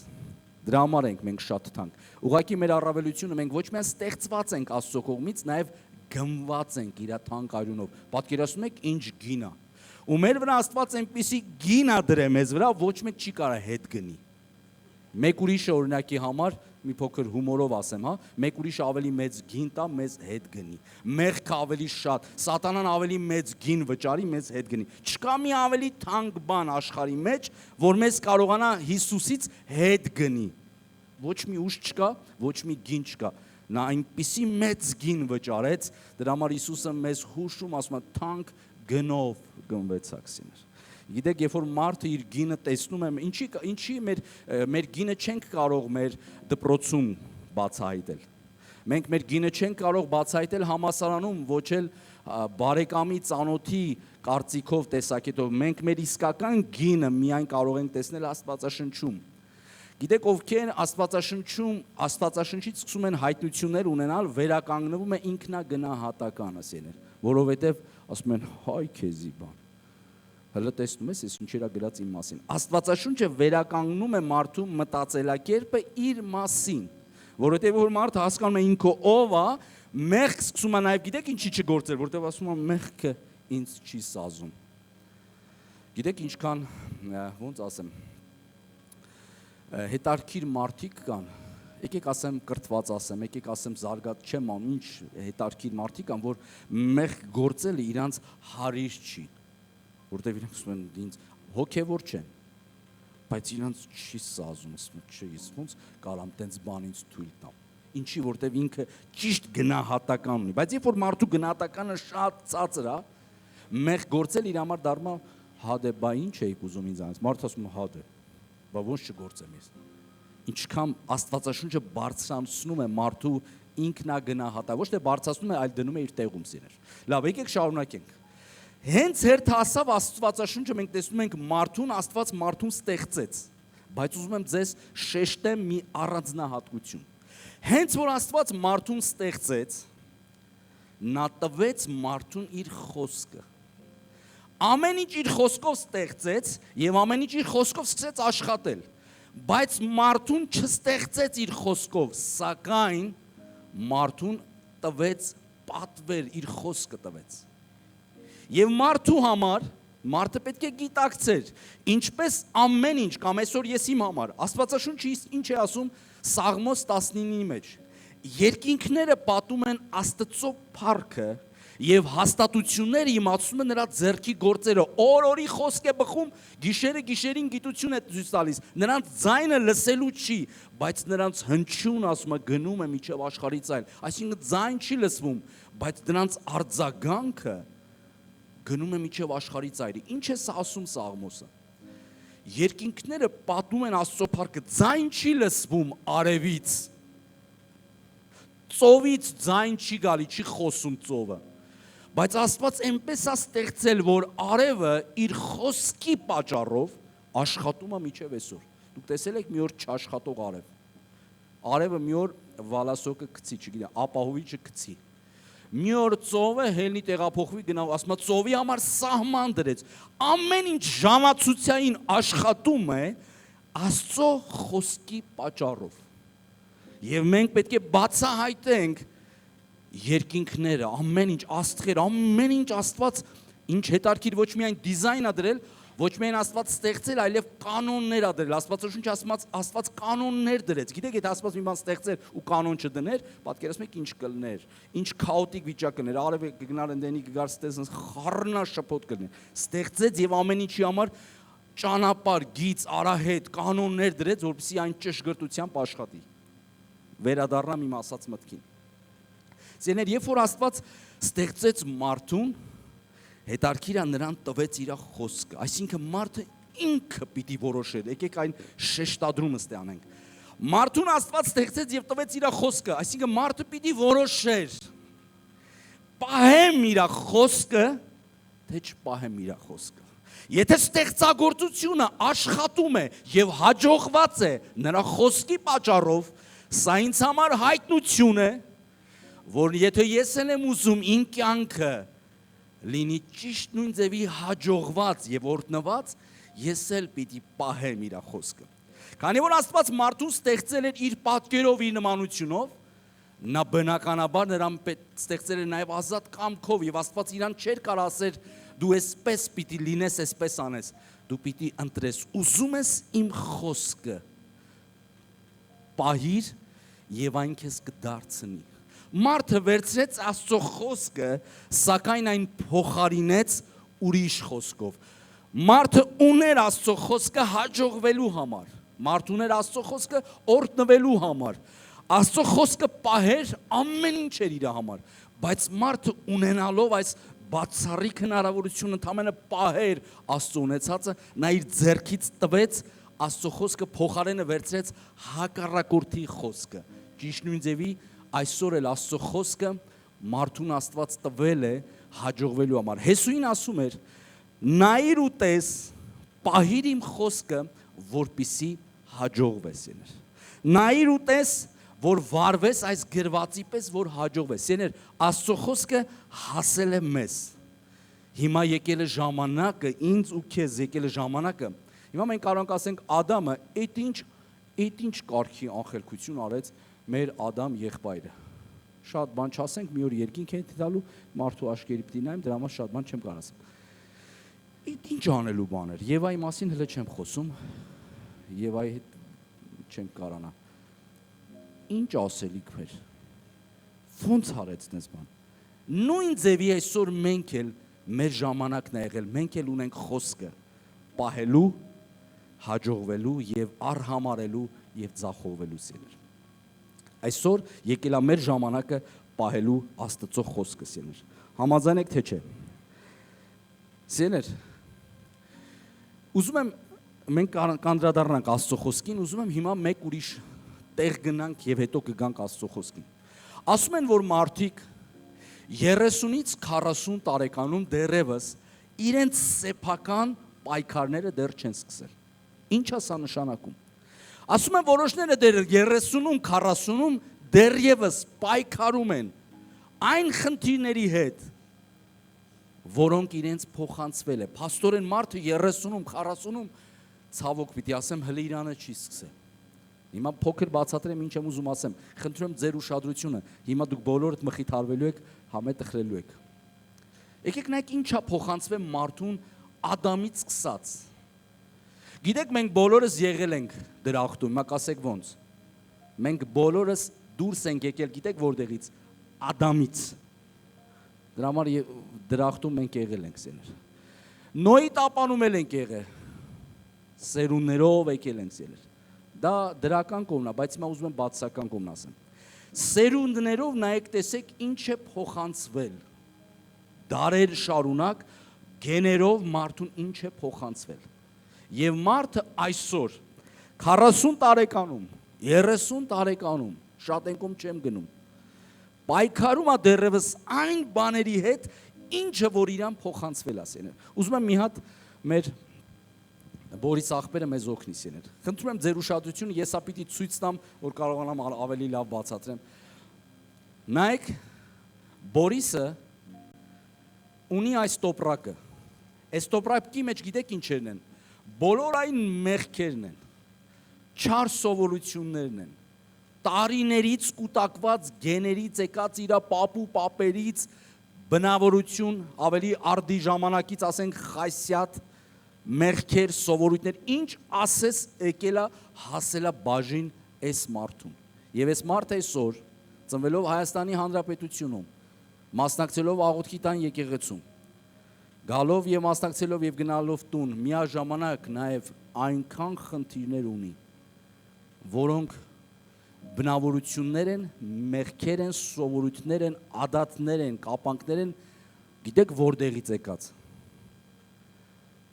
Դրա համար ենք մենք շատ թանկ։ Ուղղակի մեր առավելությունը մենք ոչ միայն ստեղծված ենք Աստծո կողմից, նաև գնված ենք իր թանկ արյունով։ Պատկերացնում եք ինչ գին է։ Ու մեր վրա Աստված այնպիսի գին է դրե մեզ վրա, ոչ մեկ չի կարա հետ գնի։ Մեկ ուրիշը օրինակի համար մի փոքր հումորով ասեմ, հա, մեկ ուրիշը ավելի մեծ գին տա, մեզ հետ գնի։ Մեղքը ավելի շատ, սատանան ավելի մեծ գին վճարի, մեզ հետ գնի։ Չկա մի ավելի թանկ բան աշխարհի մեջ, որ մեզ կարողանա Հիսուսից հետ գնի։ Ոչ մի ուժ չկա, ոչ մի գին չկա։ Նա այնպիսի մեծ գին վճարեց, դրա համար Հիսուսը մեզ հուշում, ասում է թանկ գնով գնվեցաք սիներ։ Գիտեք, երբ որ մարդը իր գինը տեսնում է, ինչի մեր գինը չենք կարող մեր դպրոցում բացահայտել։ Մենք մեր գինը չենք կարող բացահայտել համալսարանում, ոչ էլ բարեկամի ծանոթի կարծիքով, տեսակետով։ Մենք մեր իսկական գինը միայն կարող ենք տեսնել Աստվածաշնչում։ Գիտեք, ովքեր Աստվածաշնչից սկսում են հայտնություններ ունենալ, վերականգնվում է ինքնագնահատականը, որովհետև ասում են հայ քեզի բան։ Հələ տեսնում ես, ես ինչերա գրած իմ մասին։ Աստվածաշունչը վերականգնում է մարդու մտածելակերպը իր մասին, որովհետև որ մարդը հասկանում է ինքը ով է, մեղք սկսում է նաև գիտեք ինչի չգործել, որովհետև ասում է մեղքը ինձ չի սազում։ Գիտեք ինչքան, ոնց ասեմ, հետարքիր մարդիկ կան, եկեք ասեմ կրթված ասեմ, եկեք ասեմ զարգատ չեմ անում, ինչ հետարքիր մարդիկ կան, որ մեղք գործելը իրանց հարիր չի, որովհետև իրանք ասում են ինձ հոգևոր չեն, բայց իրանց չի սազում, ասում են չէ, ես ոնց կարամ տենց բան ինձ թույլ տամ, ինչի որովհետև ինքը ճիշտ գնահատական ունի, բայց երբ որ մարդու գնահատականը շատ ծածր է, մեղք գործել իր համար դառնում է հադե, բա ինչ էիք ուզում ինձանից, մարդը ասում է հադե, բա ոնց չգործեմ ես, ինչքան Աստվածաշունչը բարձրացնում է մարդու ինքնագնահատա, ոչ թե բարձրացնում է, այլ դնում է իր տեղում սիրեր։ Լավ, եկեք շարունակենք։ Հենց հերթը ասավ Աստվածաշունչը մենք տեսնում ենք մարդուն, Աստված մարդուն ստեղծեց, բայց ուզում եմ ձեզ շեշտեմ մի առանձնահատկություն։ Հենց որ Աստված մարդուն ստեղծեց, նա տվեց մարդուն իր խոսքը։ Ամեն ինչ իր խոսքով ստեղծեց եւ ամեն ինչ իր խոսքով սկսեց աշխատել, բայց մարդուն չստեղծեց իր խոսքով, սակայն մարդուն տվեց պատվեր, իր խոսքը տվեց։ Եվ մարդու համար մարդը պետք է գիտակցեր, ինչպես ամեն ինչ, կամ այսօր ես իմ համար, Աստվածաշունչը ինչ է ասում Սաղմոս 19-ի մեջ, երկինքները պատում են Աստծո փառքը եւ հաստատությունները իմացում են նրա ձեռքի գործերը, օր-օրի խոսք է բխում, գիշերը գիշերին գիտություն է ցույց տալիս, նրանց ձայնը լսելու չի, բայց նրանց հնչյուն ասում է գնում է միջև աշխարհի ձայն, այսինքն ձայն չի լսվում, բայց նրանց արձագանքը գնում է միջև աշխարհի ծայրի։ Ինչ է սա ասում Սաղմոսը։ Երկինքները պատում են Աստծո փառքը, ձայն չի լսվում արևից, ծովից ձայն չի գալի, չի խոսում ծովը, բայց Աստված այնպես է ստեղծել, որ արևը իր խոսքի պատճառով աշխատում է միջև այսօր։ Դուք տեսել եք մի օր չաշխատող արև։ Արևը մի օր վալասոկը գցի, չգիտեմ, ապահովիչը գցի։ Մի օր ծովը հելնի տեղափոխվի գնա, ասում է ծովի համար սահման դրեց։ Ամեն ինչ ժամացուցային աշխատում է Աստծո խոսքի պատճառով։ Եվ մենք պետք է բացահայտենք երկինքները, ամեն ինչ աստղեր, ամեն ինչ Աստված ինչ հետարքիր ոչ միայն դիզայն է դրել, ոչ միայն Աստված ստեղծել, այլև կանոններ ա դրել։ Աստվածաշունչը Աստված կանոններ դրեց։ Գիտեք, եթե Աստված մի բան ստեղծեր ու կանոն չդներ, պատկերացնում եք ինչ կլներ, ինչ քաոտիկ վիճակ կներ, արևը կգնար ընդենի կգար ստես խառնաշփոթ կլներ։ Ստեղծեց եւ ամեն ինչի համար ճանապարհ, գիծ, արահետ, կանոններ դրեց, որպեսզի այն ճշգրտությամբ աշխատի։ Վերադառնամ իմ ասած մտքին։ Սերներ, երբ որ Աստված ստեղծեց մարդուն, հետարքիրա նրան տվեց իր խոսքը, այսինքն մարդը ինքը պիտի որոշեր, եկեք այն շեշտադրումը ստե անենք։ Մարդուն Աստված ստեղծեց եւ տվեց իր խոսքը, այսինքն մարդը պիտի որոշեր, պահեմ իր խոսքը, թե չպահեմ իր խոսքը։ Եթե ստեղծագործությունը աշխատում է եւ հաջողված է նրա խոսքի պատճառով, սա ինձ համար հայտնություն է, որ եթե ես եմ ուզում իմ կյանքը լինի ճիշտ նույն ձևի հաջողված եւ օրհնված, ես էլ պիտի պահեմ իր խոսքը։ Քանի որ Աստված մարդուն ստեղծել էր իր պատկերով, իր նմանությունով, նա բնականաբար նրան ստեղծել էր նաեւ ազատ կամքով եւ Աստված իրան չէր կարող ասել դու էսպես պիտի լինես, էսպես անես, դու պիտի ընտրես, ուզում ես իմ խոսքը պահիր եւ այն քեզ կդարձնի։ Մարդը վերցրեց Աստծո խոսքը, սակայն այն փոխարինեց ուրիշ խոսքով։ Մարդը ուներ Աստծո խոսքը հաջողվելու համար, մարդը ուներ Աստծո խոսքը օրհնվելու համար։ Աստծո խոսքը պահեր ամեն ինչ էր իր համար, բայց մարդը ունենալով այս բացառիկ հնարավորությունը ընդամենը պահեր Աստծո ունեցածը, նա իր ձեռքից տվեց Աստծո խոսքը փոխարենը վերցրեց հակառակորդի խոսքը։ Ճիշտ նույն ձևի այսօր էլ Աստծո խոսքը մարդուն Աստված տվել է հաջողվելու համար։ Հեսուին ասում էր. նայիր ու տես, պահիր իմ խոսքը, որպիսի հաջողվես։ Նայիր ու տես, որ վարվես այս գրվածի պես, որ հաջողվես։ Աստծո խոսքը հասել է մեզ։ Հիմա եկել է ժամանակը, ինձ ու քեզ եկել է ժամանակը։ Հիմա մենք կարող ենք ասենք Ադամը այդ ինչ կարգի անխելքություն արեց մեր Ադամ եղբայրը։ Շատ բան չասենք, մի օր երկինք են տալու, մարդու աշկերի պիտի նայեմ, դրա համար շատ բան չեմ կարող ասեմ։ Այդ ինչ անելու բան էր։ Եվայի մասին հələ չեմ խոսում։ Եվայի հետ չեմ կարողանա։ Ինչ ասելիք էր։ Ոնց արեց դες բան։ Նույն ձևի այսօր մենք էլ մեր ժամանակն է եղել, մենք էլ ունենք խոսքը պահելու, հաջողվելու եւ արհամարելու եւ ձախողվելու սիրեր։ Այսօր եկել է մեր ժամանակը պահելու Աստծո խոսքը սիրեր։ Համաձայն եք թե չէ։ Սիրեր, ուզում եմ մենք կանդրադառնանք Աստծո խոսքին, ուզում եմ հիմա մեկ ուրիշ տեղ գնանք եւ հետո կգանք Աստծո խոսքին։ Ասում են, որ մարդիկ 30-ից 40 տարեկանում դեռևս իրենց սեփական պայքարները դեռ չեն սկսել։ Ինչ է սա նշանակում։ Ասում են որոշները դեռ 30-ում, 40-ում դեռևս պայքարում են այն խնդիրների հետ, որոնք իրենց փոխանցվել է։ Փաստորեն մարդը 30-ում, 40-ում ցավոք պիտի ասեմ հələ իրանը չի սկսել։ Հիմա փոքր բացատրեմ ինչ եմ ուզում ասեմ։ Խնդրում եմ ձեր ուշադրությունը։ Հիմա դուք բոլորդ մխիթարվելու եք, համետը խլելու եք։ Եկեք նայեք ինչա փոխանցվել մարդուն Ադամից սկսած։ Գիտեք մենք բոլորս եղել ենք դրախտում, հիմա կասեք ոնց։ Մենք բոլորս դուրս ենք եկել, գիտեք որտեղից։ Ադամից։ Դրա համար դրախտում մենք եղել ենք սեներ։ Նոյի տապանում էլ ենք եղել։ Սերունդներով եկել ենք սեներ։ Դա դրական կողմն է, բայց հիմա ուզում եմ բացասական կողմն ասեմ։ Սերունդներով նայեք տեսեք ինչ է փոխանցվել։ Դարեր շարունակ գեներով մարդուն ինչ է փոխանցվել։ Եվ մարդը այսօր 40 տարեկանում, 30 տարեկանում, շատ ենքում չեմ գնում, պայքարում է դեռևս այն բաների հետ, ինչը որ իրան փոխանցվել է։ Ուզում եմ մի հատ մեր Բորիս աղբերը մեզ օգնի սեներ։ Խնդրում եմ ձեր ուշադրությունը, ես ա պիտի ցույց տամ, որ կարողանամ ավելի լավ բացատրեմ։ Նայեք, Բորիսը ունի այս տոպրակը։ Այս տոպրակի մեջ գիտեք ինչերն են։ Բոլոր այն մեղքերն են։ Չար սովորություններն են։ Տարիներից կուտակված գեներից եկած իր պապու պապերից բնավորություն, ավելի արդի ժամանակից ասենք խայսյատ մեղքեր, սովորույթներ, ինչ ասես եկելա հասելա բաժին այս մարդուն։ Եվ այս մարդը այսօր ծնվելով Հայաստանի Հանրապետությունում, մասնակցելով աղոթքի տան եկեղեցում, գալով եւ մասնակցելով եւ գնալով տուն, միաժամանակ նաեւ այնքան խնդիրներ ունի, որոնք բնավորություններ են, մեղքեր են, սովորույթներ են, ադատներ են, կապանքներ են, գիտեք որտեղից եկած։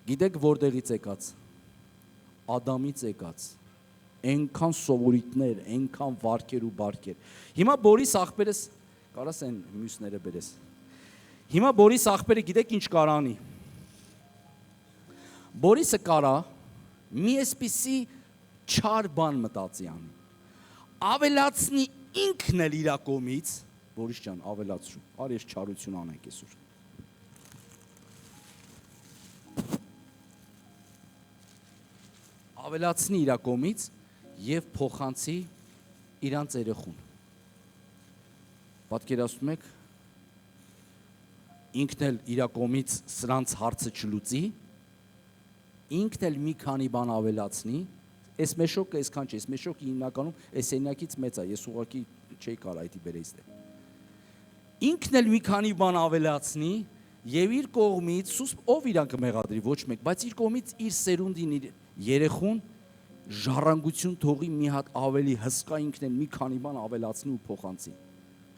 Գիտեք որտեղից եկած, Ադամից եկած, այնքան սովորույթներ, այնքան վարքեր ու բարգեր։ Հիմա Բորիս աղբերս, կարաս են մյուսները բերես։ Հիմա Բորիս աղբերը գիտեք ինչ կարա անի։ Բորիսը կարա մի այսպիսի չար բան մտածի անի։ Ավելացնի ինքն էլ իր կողմից, Բորիս ջան, ավելացրու, արի ես չարություն անենք այսօր։ Ավելացնի իր կողմից եւ փոխանցի իրանց երեխուն։ Պատկերացնում եք ինքն էլ իր կողմից սրանց հարցը չլուծի, ինքն էլ մի քանի բան ավելացնի, այս մեշոկը այսքան չէ, այս մեշոկը հիմնականում այս սենյակից մեծ է, ես ուղղակի չէի կարող այդի բերեից դե։ Ինքն էլ մի քանի բան ավելացնի եւ իր կողմից ով իրան կմեղադրի ոչ մեկ, բայց իր կողմից իր սերունդին իր երեխուն ժառանգություն թողի մի հատ ավելի հսկա ինքն են մի քանի բան ավելացնի ու փոխանցի։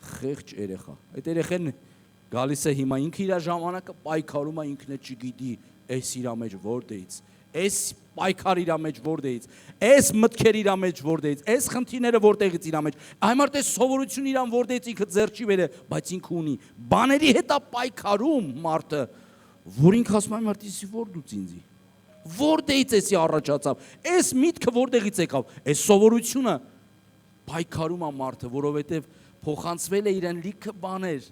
Խեղճ երեխա։ Այդ երեխեն գալիս է հիմա ինքը իր ժամանակը պայքարում է ինքն է չգիտի այս իր մեջ որտեղից, այս պայքար իր մեջ որտեղից, այս մտքեր իր մեջ որտեղից, այս խնդիրները որտեղից իր մեջ։ Այմարտ այս սովորություն իրան որտեղից ինքը ձեռ չի բերել, բայց ինքը ունի։ Բաների հետ է պայքարում մարդը, որ ինքը ասում է այմարտ իսի որ դուց ինձի։ Որտեղից էսի առաջացավ, այս միտքը որտեղից եկավ, այս սովորությունը պայքարում է մարդը, որովհետև փոխանցվել է իրեն լիքը բաներ։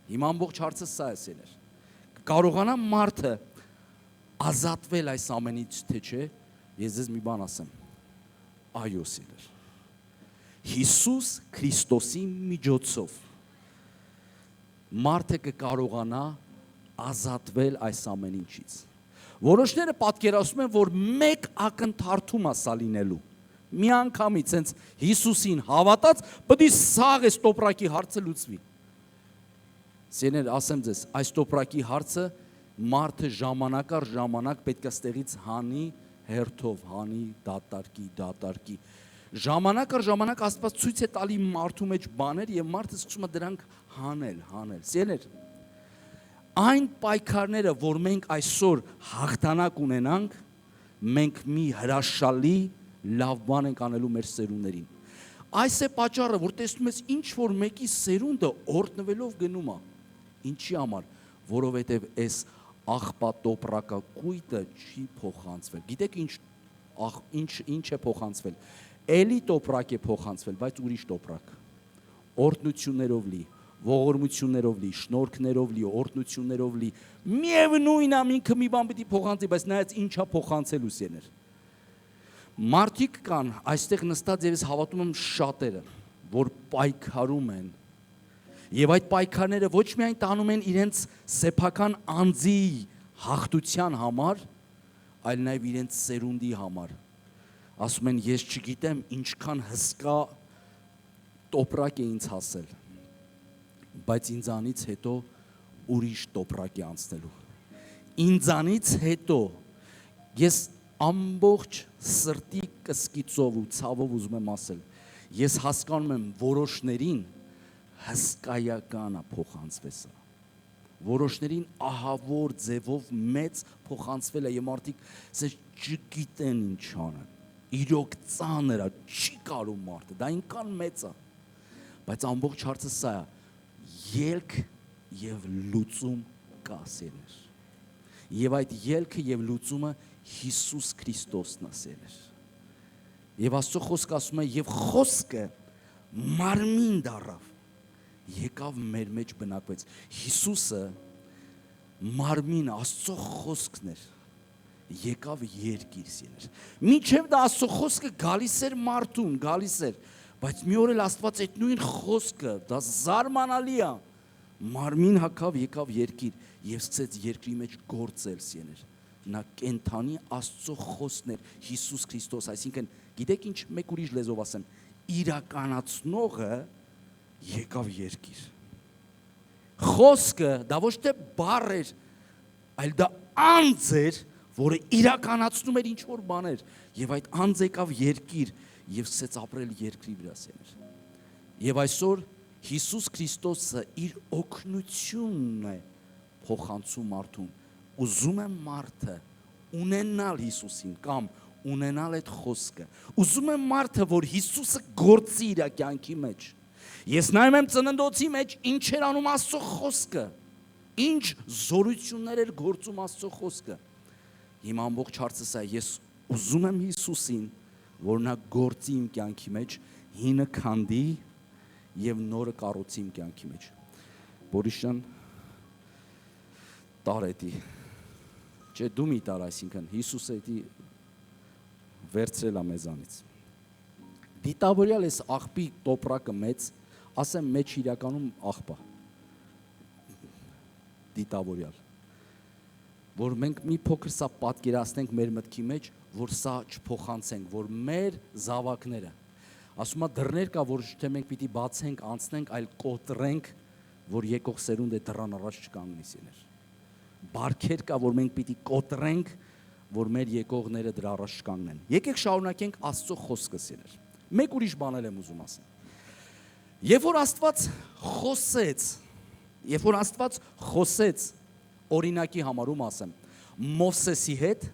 Հիմա ամբողջ հարցը սա է սեներ։ Կարողանա մարդը ազատվել այս ամենից, թե չէ, ես ձեզ մի բան ասեմ։ Այո, սիրել։ Հիսուս Քրիստոսի միջոցով մարդը կկարողանա ազատվել այս ամեն ինչից։ Որոշները պատկերացնում են, որ մեկ ակնթարթում է սա լինելու։ Մի անգամից հենց Հիսուսին հավատած, պետք է սաղ այս տոպրակի հարցը լուծվի։ Սիրելիներ, ասեմ ձեզ, այս տոպրակի հարցը մարդը ժամանակ առ ժամանակ պետք է ստեղից հանի հերթով, հանի դատարկի։ Ժամանակ առ ժամանակ Աստված ցույց է տալի մարդու մեջ բաներ եւ մարդը սկսում է դրանք հանել։ Սիրելիներ, այն պայքարները, որ մենք այսօր հաղթանակ ունենանք, մենք մի հրաշալի լավ բան ենք անելու մեր սերունդներին։ Այս է պատճառը, որ տեսնում ես ինչ որ մեկի սերունդը օրտնվելով գնում է։ Ինչի համար, որովհետև այս աղբատոպրակակույտը չի փոխանցվել։ Գիտեք ինչ է փոխանցվել։ Էլի տոպրակ է փոխանցվել, բայց ուրիշ տոպրակ։ Օրհնություններով լի, ողորմություններով լի, շնորհքներով լի, օրհնություններով լի։ Միևնույն է, ինքը մի բան պիտի փոխանցի, բայց նայած ինչա փոխանցելու սերներ։ Մարդիկ կան, այստեղ նստած եւ ես հավատում եմ շատերը, որ պայքարում են։ Եվ այդ պայքարները ոչ միայն տանում են իրենց սեփական անձի հաղթության համար, այլ նաև իրենց սերունդի համար։ Ասում են, ես չգիտեմ ինչքան հսկա տոպրակ է ինձ հասել, բայց ինձանից հետո ուրիշ տոպրակ է անցնելու։ Ինձանից հետո ես ամբողջ սրտի կսկիծով ու ցավով ուզում եմ ասել, ես հասկանում եմ որոշներին հսկայական է փոխանցվեսը։ Որոշներին ահավոր ձևով մեծ փոխանցվել է եւ մարդիկ ասես չգիտեն ինչ անեն։ Իրոք ծանր է, չի կարող մարդը, դա ինքան մեծ է։ Բայց ամբողջ հարցը սա է, ելք եւ լուծում կա սերներ։ Եվ այդ ելքը եւ լուծումը Հիսուս Քրիստոսն է սերներ։ Եվ Աստծո խոսքը ասում է, եւ խոսքը մարմին դառավ, եկավ մեր մեջ բնակվեց։ Հիսուսը մարմին Աստծո խոսքն էր, եկավ երկիր սիրներ։ Մինչև դա Աստծո խոսքը գալիս էր մարդուն, գալիս էր, բայց մի օր էլ Աստված այդ նույն խոսքը, դա զարմանալի է, մարմին հագավ, եկավ երկիր եւ սկսեց երկրի մեջ գործել սիրներ։ Նա կենթանի Աստծո խոսքն էր, Հիսուս Քրիստոս, այսինքն գիտեք ինչ մեկ ուրիշ լեզվով ասեմ, իրականացնողը եկավ երկիր։ Խոսքը դա ոչ թե բառ էր, այլ դա անձ էր, որը իրականացնում էր ինչ որ բաներ, եւ այդ անձը եկավ երկիր եւ սկսեց ապրել երկրի վրա սեներ։ Եվ այսօր Հիսուս Քրիստոսը իր օգնությունն է փոխանցում մարդուն։ Ուզում եմ մարդը ունենալ Հիսուսին կամ ունենալ այդ խոսքը։ Ուզում եմ մարդը, որ Հիսուսը գործի իր կյանքի մեջ։ Ես նայում եմ ծննդոցի մեջ ինչ էր անում Աստծո խոսքը, ինչ զորություններ էր գործում Աստծո խոսքը։ Հիմա ամբողջ հարցը սա է, ես ուզում եմ Հիսուսին, որ նա գործի իմ կյանքի մեջ, հինը քանդի եւ նորը կառուցի իմ կյանքի մեջ։ Բորիշյան տարետի Չէ, դու մի տար, այսինքն Հիսուսը էդի վերցրել է մեզանից։ Դիտավորյալ ես աղբի տոպրակը մեծ, ասեմ մեջ իրականում աղբա։ Դիտավորյալ։ Որ մենք մի փոքր սա պատկերացնենք մեր մտքի մեջ, որ սա չփոխանցենք, որ մեր զավակները, ասում է դռներ կա, որ թե մենք պիտի բացենք, անցնենք, այլ կոտրենք, որ եկող սերունդը դռան առաջ չկանգնի սիրներ։ Բարքեր կա, որ մենք պիտի կոտրենք, որ մեր եկողները դրա առաջ կանգնեն։ Եկեք շարունակենք Աստծո խոսքը սիրներ։ Մեկ ուրիշ բան եմ ուզում ասել։ Երբ որ Աստված խոսեց, օրինակի համարում ասեմ, Մովսեսի հետ,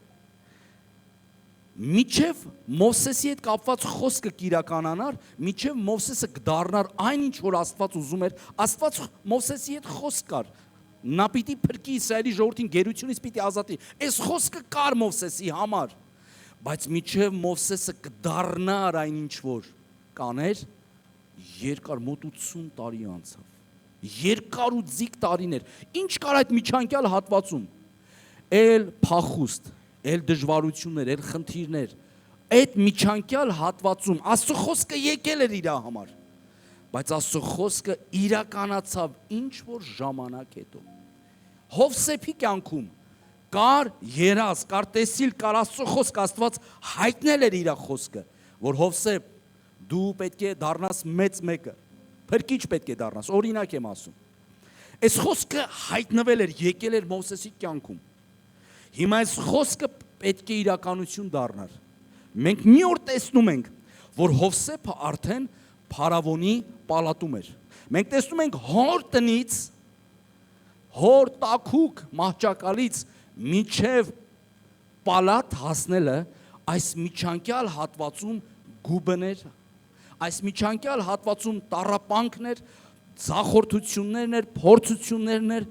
միջև Մովսեսի հետ կապված խոսքը կիրականանար, միջև Մովսեսը կդառնար այն ինչ որ Աստված ուզում էր, Աստված Մովսեսի հետ խոսք կար։ Նա պիտի փրկի Իսրայելի ժողովրդին գերությունից պիտի ազատի։ Այս խոսքը կար Մովսեսի համար, բայց միջև Մովսեսը կդառնար այն ինչ որ կաներ, երկար մոտ 80 տարի անցավ։ երկար ու ձիգ տարիներ։ Ինչ կար այդ միջանկյալ հատվածում։ Էլ փախուստ, էլ դժվարություններ, էլ խնդիրներ։ Այդ միջանկյալ հատվածում Աստծո խոսքը եկել էր իր համար։ Բայց Աստծո խոսքը իրականացավ ինչ որ ժամանակ հետո։ Հովսեփի կյանքում կար երազ, կար տեսիլ, կար Աստծո խոսք, Աստված հայտնել էր իր խոսքը, որ Հովսեփ դու պետք է դառնաս մեծ մեկը, փրկիչ պետք է դառնաս, օրինակ եմ ասում։ Այս խոսքը հայտնվել էր, եկել էր Մովսեսի կյանքում։ Հիմա այս խոսքը պետք է իրականություն դառնար։ Մենք մի օր տեսնում ենք, որ Հովսեփը արդեն փարավոնի պալատում էր։ Մենք տեսնում ենք հոր տնից, հոր տաքուկ մահճակալից միջև պալատ հասնելը այս միջանկյալ հատվածում գուբներ, այս միջանկյալ հատվածում տառապանքներ, ձախորդություններն էր, փորձություններն էր,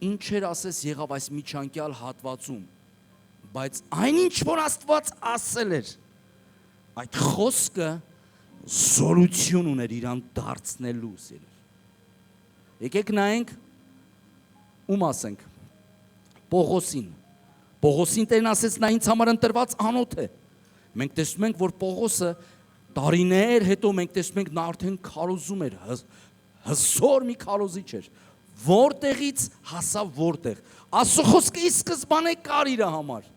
ինչ էր ասես եղավ այս միջանկյալ հատվածում, բայց այնինչ որ Աստված ասել էր, այդ խոսքը զորություն ուներ իրան դարձնելու սիրեր։ Եկեք նայենք ում ասենք Պողոսին։ Պողոսին Տերն ասեց նա ինձ համար ընտրված անոթ է։ Մենք տեսնում ենք, որ Պողոսը տարիներ հետո մենք տեսնում ենք նա արդեն քարոզում էր, հզոր մի քարոզիչ էր։ Որտեղից հասավ որտեղ։ Աստծո խոսքը ի սկզբանե կար իր համար,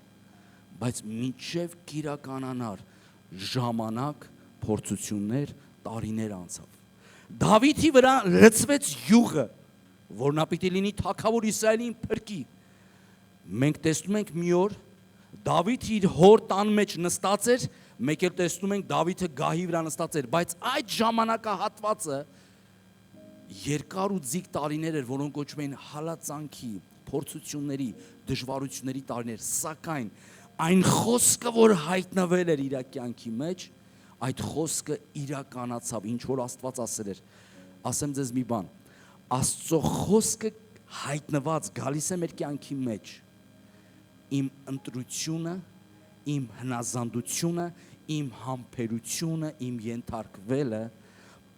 բայց մինչև կիրականանար ժամանակ, փորձություններ, տարիներ անցավ։ Դավիթի վրա լցվեց յուղը, որ նա պիտի լինի թագավոր Իսրայելին փրկի։ Մենք տեսնում ենք մի օր Դավիթ իր հոր տան մեջ նստած էր, մեկ էլ տեսնում ենք Դավիթը գահի վրա նստած էր, բայց այդ ժամանակահատվածը երկար ու ձիգ տարիներ էր, որոնք կոչվում էին հալածանքի, փորձությունների, դժվարությունների տարիներ, սակայն այն խոսքը, որ հայտնվել էր իր կյանքի մեջ, այդ խոսքը իրականացավ, ինչ որ Աստված ասել էր։ Ասեմ ձեզ մի բան, Աստծո խոսքը հայտնված գալիս է մեր կյանքի մեջ, իմ ընտրությունը, իմ հնազանդությունը, իմ համբերությունը, իմ ենթարկվելը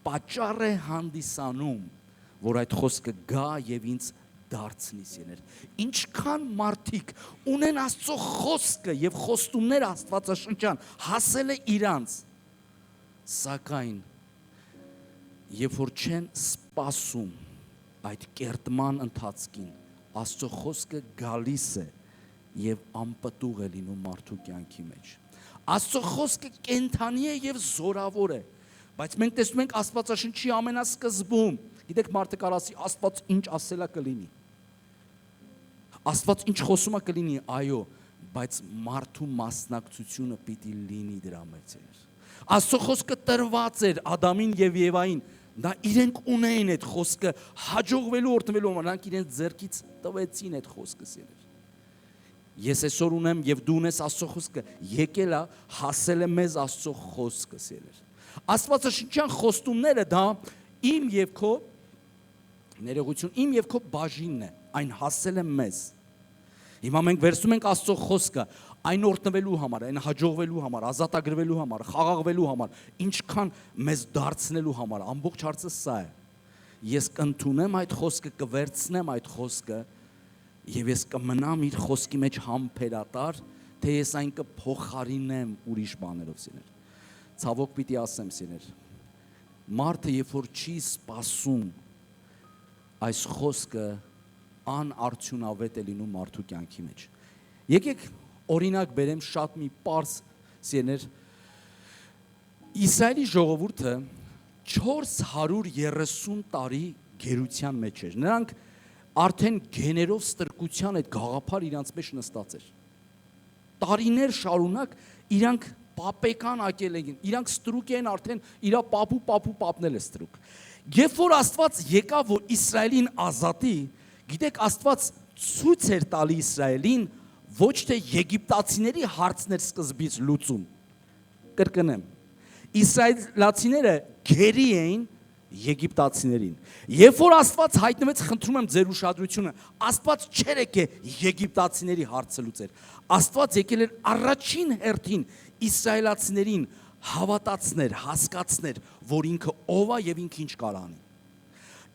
պատճառ է հանդիսանում, որ այդ խոսքը գա եւ ինձ դարձնի սիրներ։ Ինչքան մարդիկ ունեն Աստծո խոսքը եւ խոստումներ Աստվածաշնչյան հասել է իրանց, սակայն երբ որ չեն սպասում այդ կերտման ընթացքին, Աստծո խոսքը գալիս է եւ անպտուղ է լինում մարդու կյանքի մեջ։ Աստծո խոսքը կենդանի է եւ զորավոր է, բայց մենք տեսնում ենք Աստվածաշնչի ամենասկզբում, գիտեք մարդը կարող ասի Աստված ինչ ասելա կլինի։ Աստված ինչ խոսում է կլինի, այո, բայց մարդու մասնակցությունը պիտի լինի դրա մեջ։ Աստծո խոսքը տրված էր Ադամին եւ Եվային, դա իրենք ունեին այդ խոսքը հաջողվելու օրտնվելու համար, նրանք իրենց ձեռքից տվեցին այդ խոսքը սիրել։ Ես այսօր ունեմ եւ դու ունես Աստծո խոսքը, եկել է, հասել է մեզ Աստծո խոսքը սիրել։ Աստվածաշնչյան խոստումները դա իմ եւ քո ներողություն, իմ եւ քո բաժինն է, այն հասել է մեզ։ Հիմա մենք վերցնում ենք Աստծո խոսքը, այն օրտնվելու համար, այն հաջողվելու համար, ազատագրվելու համար, խաղաղվելու համար, ինչքան մեզ դարձնելու համար, ամբողջ հարցը սա է։ Ես կընդունեմ այդ խոսքը, կվերցնեմ այդ խոսքը եւ ես կմնամ իր խոսքի մեջ համբերատար, թե ես այն կփոխարինեմ ուրիշ բաներով սիրել։ Ցավոք պիտի ասեմ սիրել։ Մարդը երբ որ չի սպասում այս խոսքը անարդյունավետ է լինում մարդու կյանքի մեջ։ Եկեք օրինակ բերեմ շատ մի պարզ սիրներ։ Իսրայելի ժողովուրդը 430 տարի գերության մեջ էր։ Նրանք արդեն գեներով ստրկության այդ գաղափար իրանց մեջ նստած էր։ Տարիներ շարունակ իրանք պապեկան ակել էին, իրանք ստրուկ են արդեն իրա պապնել է ստրուկ։ Երբ որ Աստված եկավ որ Իսրայելին ազատի, գիտեք Աստված ցույց էր տալի Իսրայելին ոչ թե եգիպտացիների հարցներ սկզբից լուծում։ Կրկնեմ, իսրայելացիները գերի էին եգիպտացիներին։ Երբ որ Աստված հայտնվեց, խնդրում եմ ձեր ուշադրությունը, Աստված չէր եկել եգիպտացիների հարցը լուծել։ Աստված եկել էր առաջին հերթին իսրայելացիներին հավատացներ, հասկացներ, որ ինքը ով է եւ ինքը ինչ կարող անի։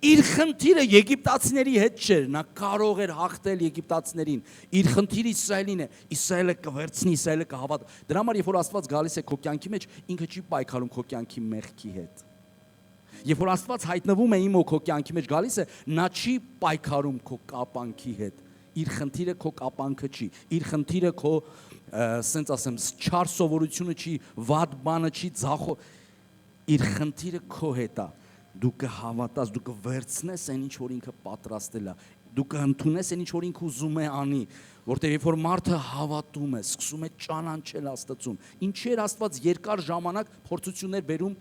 Իր խնդիրը եգիպտացիների հետ չէր, նա կարող էր հաղթել եգիպտացիներին։ Իր խնդիրը Իսրայելին է, Իսրայելը կվերցնի, Իսրայելը կհավատա։ Դրա համար երբ որ Աստված գալիս է քո կյանքի մեջ, ինքը չի պայքարում քո կյանքի մեղքի հետ։ Երբ որ Աստված հայտնվում է իմ ու քո կյանքի մեջ գալիս է, նա չի պայքարում քո կապանքի հետ։ Իր խնդիրը քո կապանքը չի, իր խնդիրը քո, ասենց ասեմ, չար սովորությունը չի, վատ բանը չի, ձախո, իր խնդիրը քո հետ է։ Դու կհավատաս, դու կվերցնես այն ինչ որ ինքը պատրաստել է, դու կընդունես այն ինչ որ ինքը ուզում է անի, որտեղ երբ որ մարդը հավատում է, սկսում է ճանաչել Աստծուն, ինչի էր Աստված երկար ժամանակ փորձություններ բերում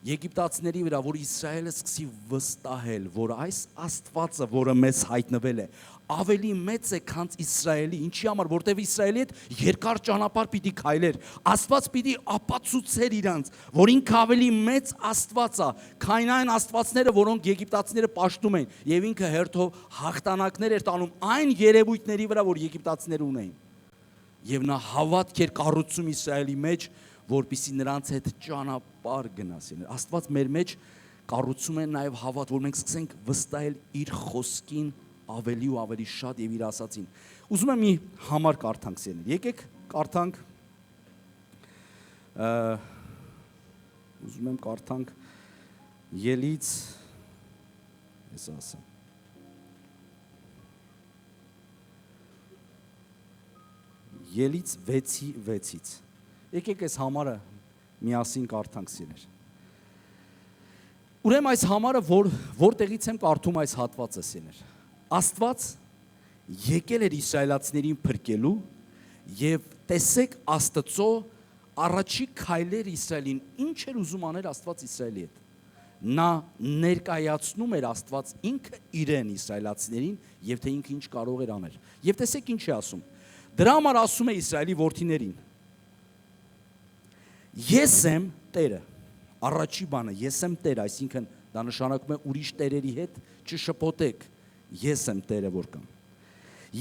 եգիպտացիների վրա, որ Իսրայելը սկսի վստահել, որ այս Աստվածը, որը մեզ հայտնվել է, ավելի մեծ է, քան Իսրայելի, ինչի համար, որտեղ Իսրայելի հետ երկար ճանապարհ պիտի քայլեր, Աստված պիտի ապացուցեր իրանց, որ ինքը ավելի մեծ Աստված է, քան այն աստվածները, որոնք եգիպտացիները պաշտում էին, եւ ինքը հերթով հաղթանակներ էր տանում այն երևույթների վրա, որ եգիպտացիները ունեին։ Եվ նա հավատք էր կառուցում Իսրայելի մեջ, որպեսզի նրանց հետ ճանապարհ գնասին։ Աստված մեր մեջ կառուցում է նաև հավատ, որ մենք սկսենք վստահել իր խոսքին ավելի ու ավելի շատ եւ իր ասածին։ Ուզում եմ մի համար կարդանք սերներ։ Եկեք կարդանք ուզում եմ կարդանք Ելից ես ասեմ Ելից 6:6-ից Եկեք այս համարը միասին կարդանք սիրեր։ Ուրեմն այս համարը որտեղից եմ կարդում այս հատվածը սիրեր։ Աստված եկել էր իսրայելացիներին փրկելու եւ տեսեք Աստծո առաջի քայլեր Իսրայելին ինչ էր ուզում անել Աստված Իսրայելի հետ։ Նա ներկայացնում էր Աստված ինքը իրեն իսրայելացիներին եւ թե ինքը ինչ կարող էր անել։ Եվ տեսեք ինչ է ասում։ Դրա համար ասում է Իսրայելի որդիներին. Ես եմ Տերը, առաջի բանը, ես եմ Տերը, այսինքն դա նշանակում է ուրիշ տերերի հետ չշփոթեք, ես եմ Տերը որ կամ։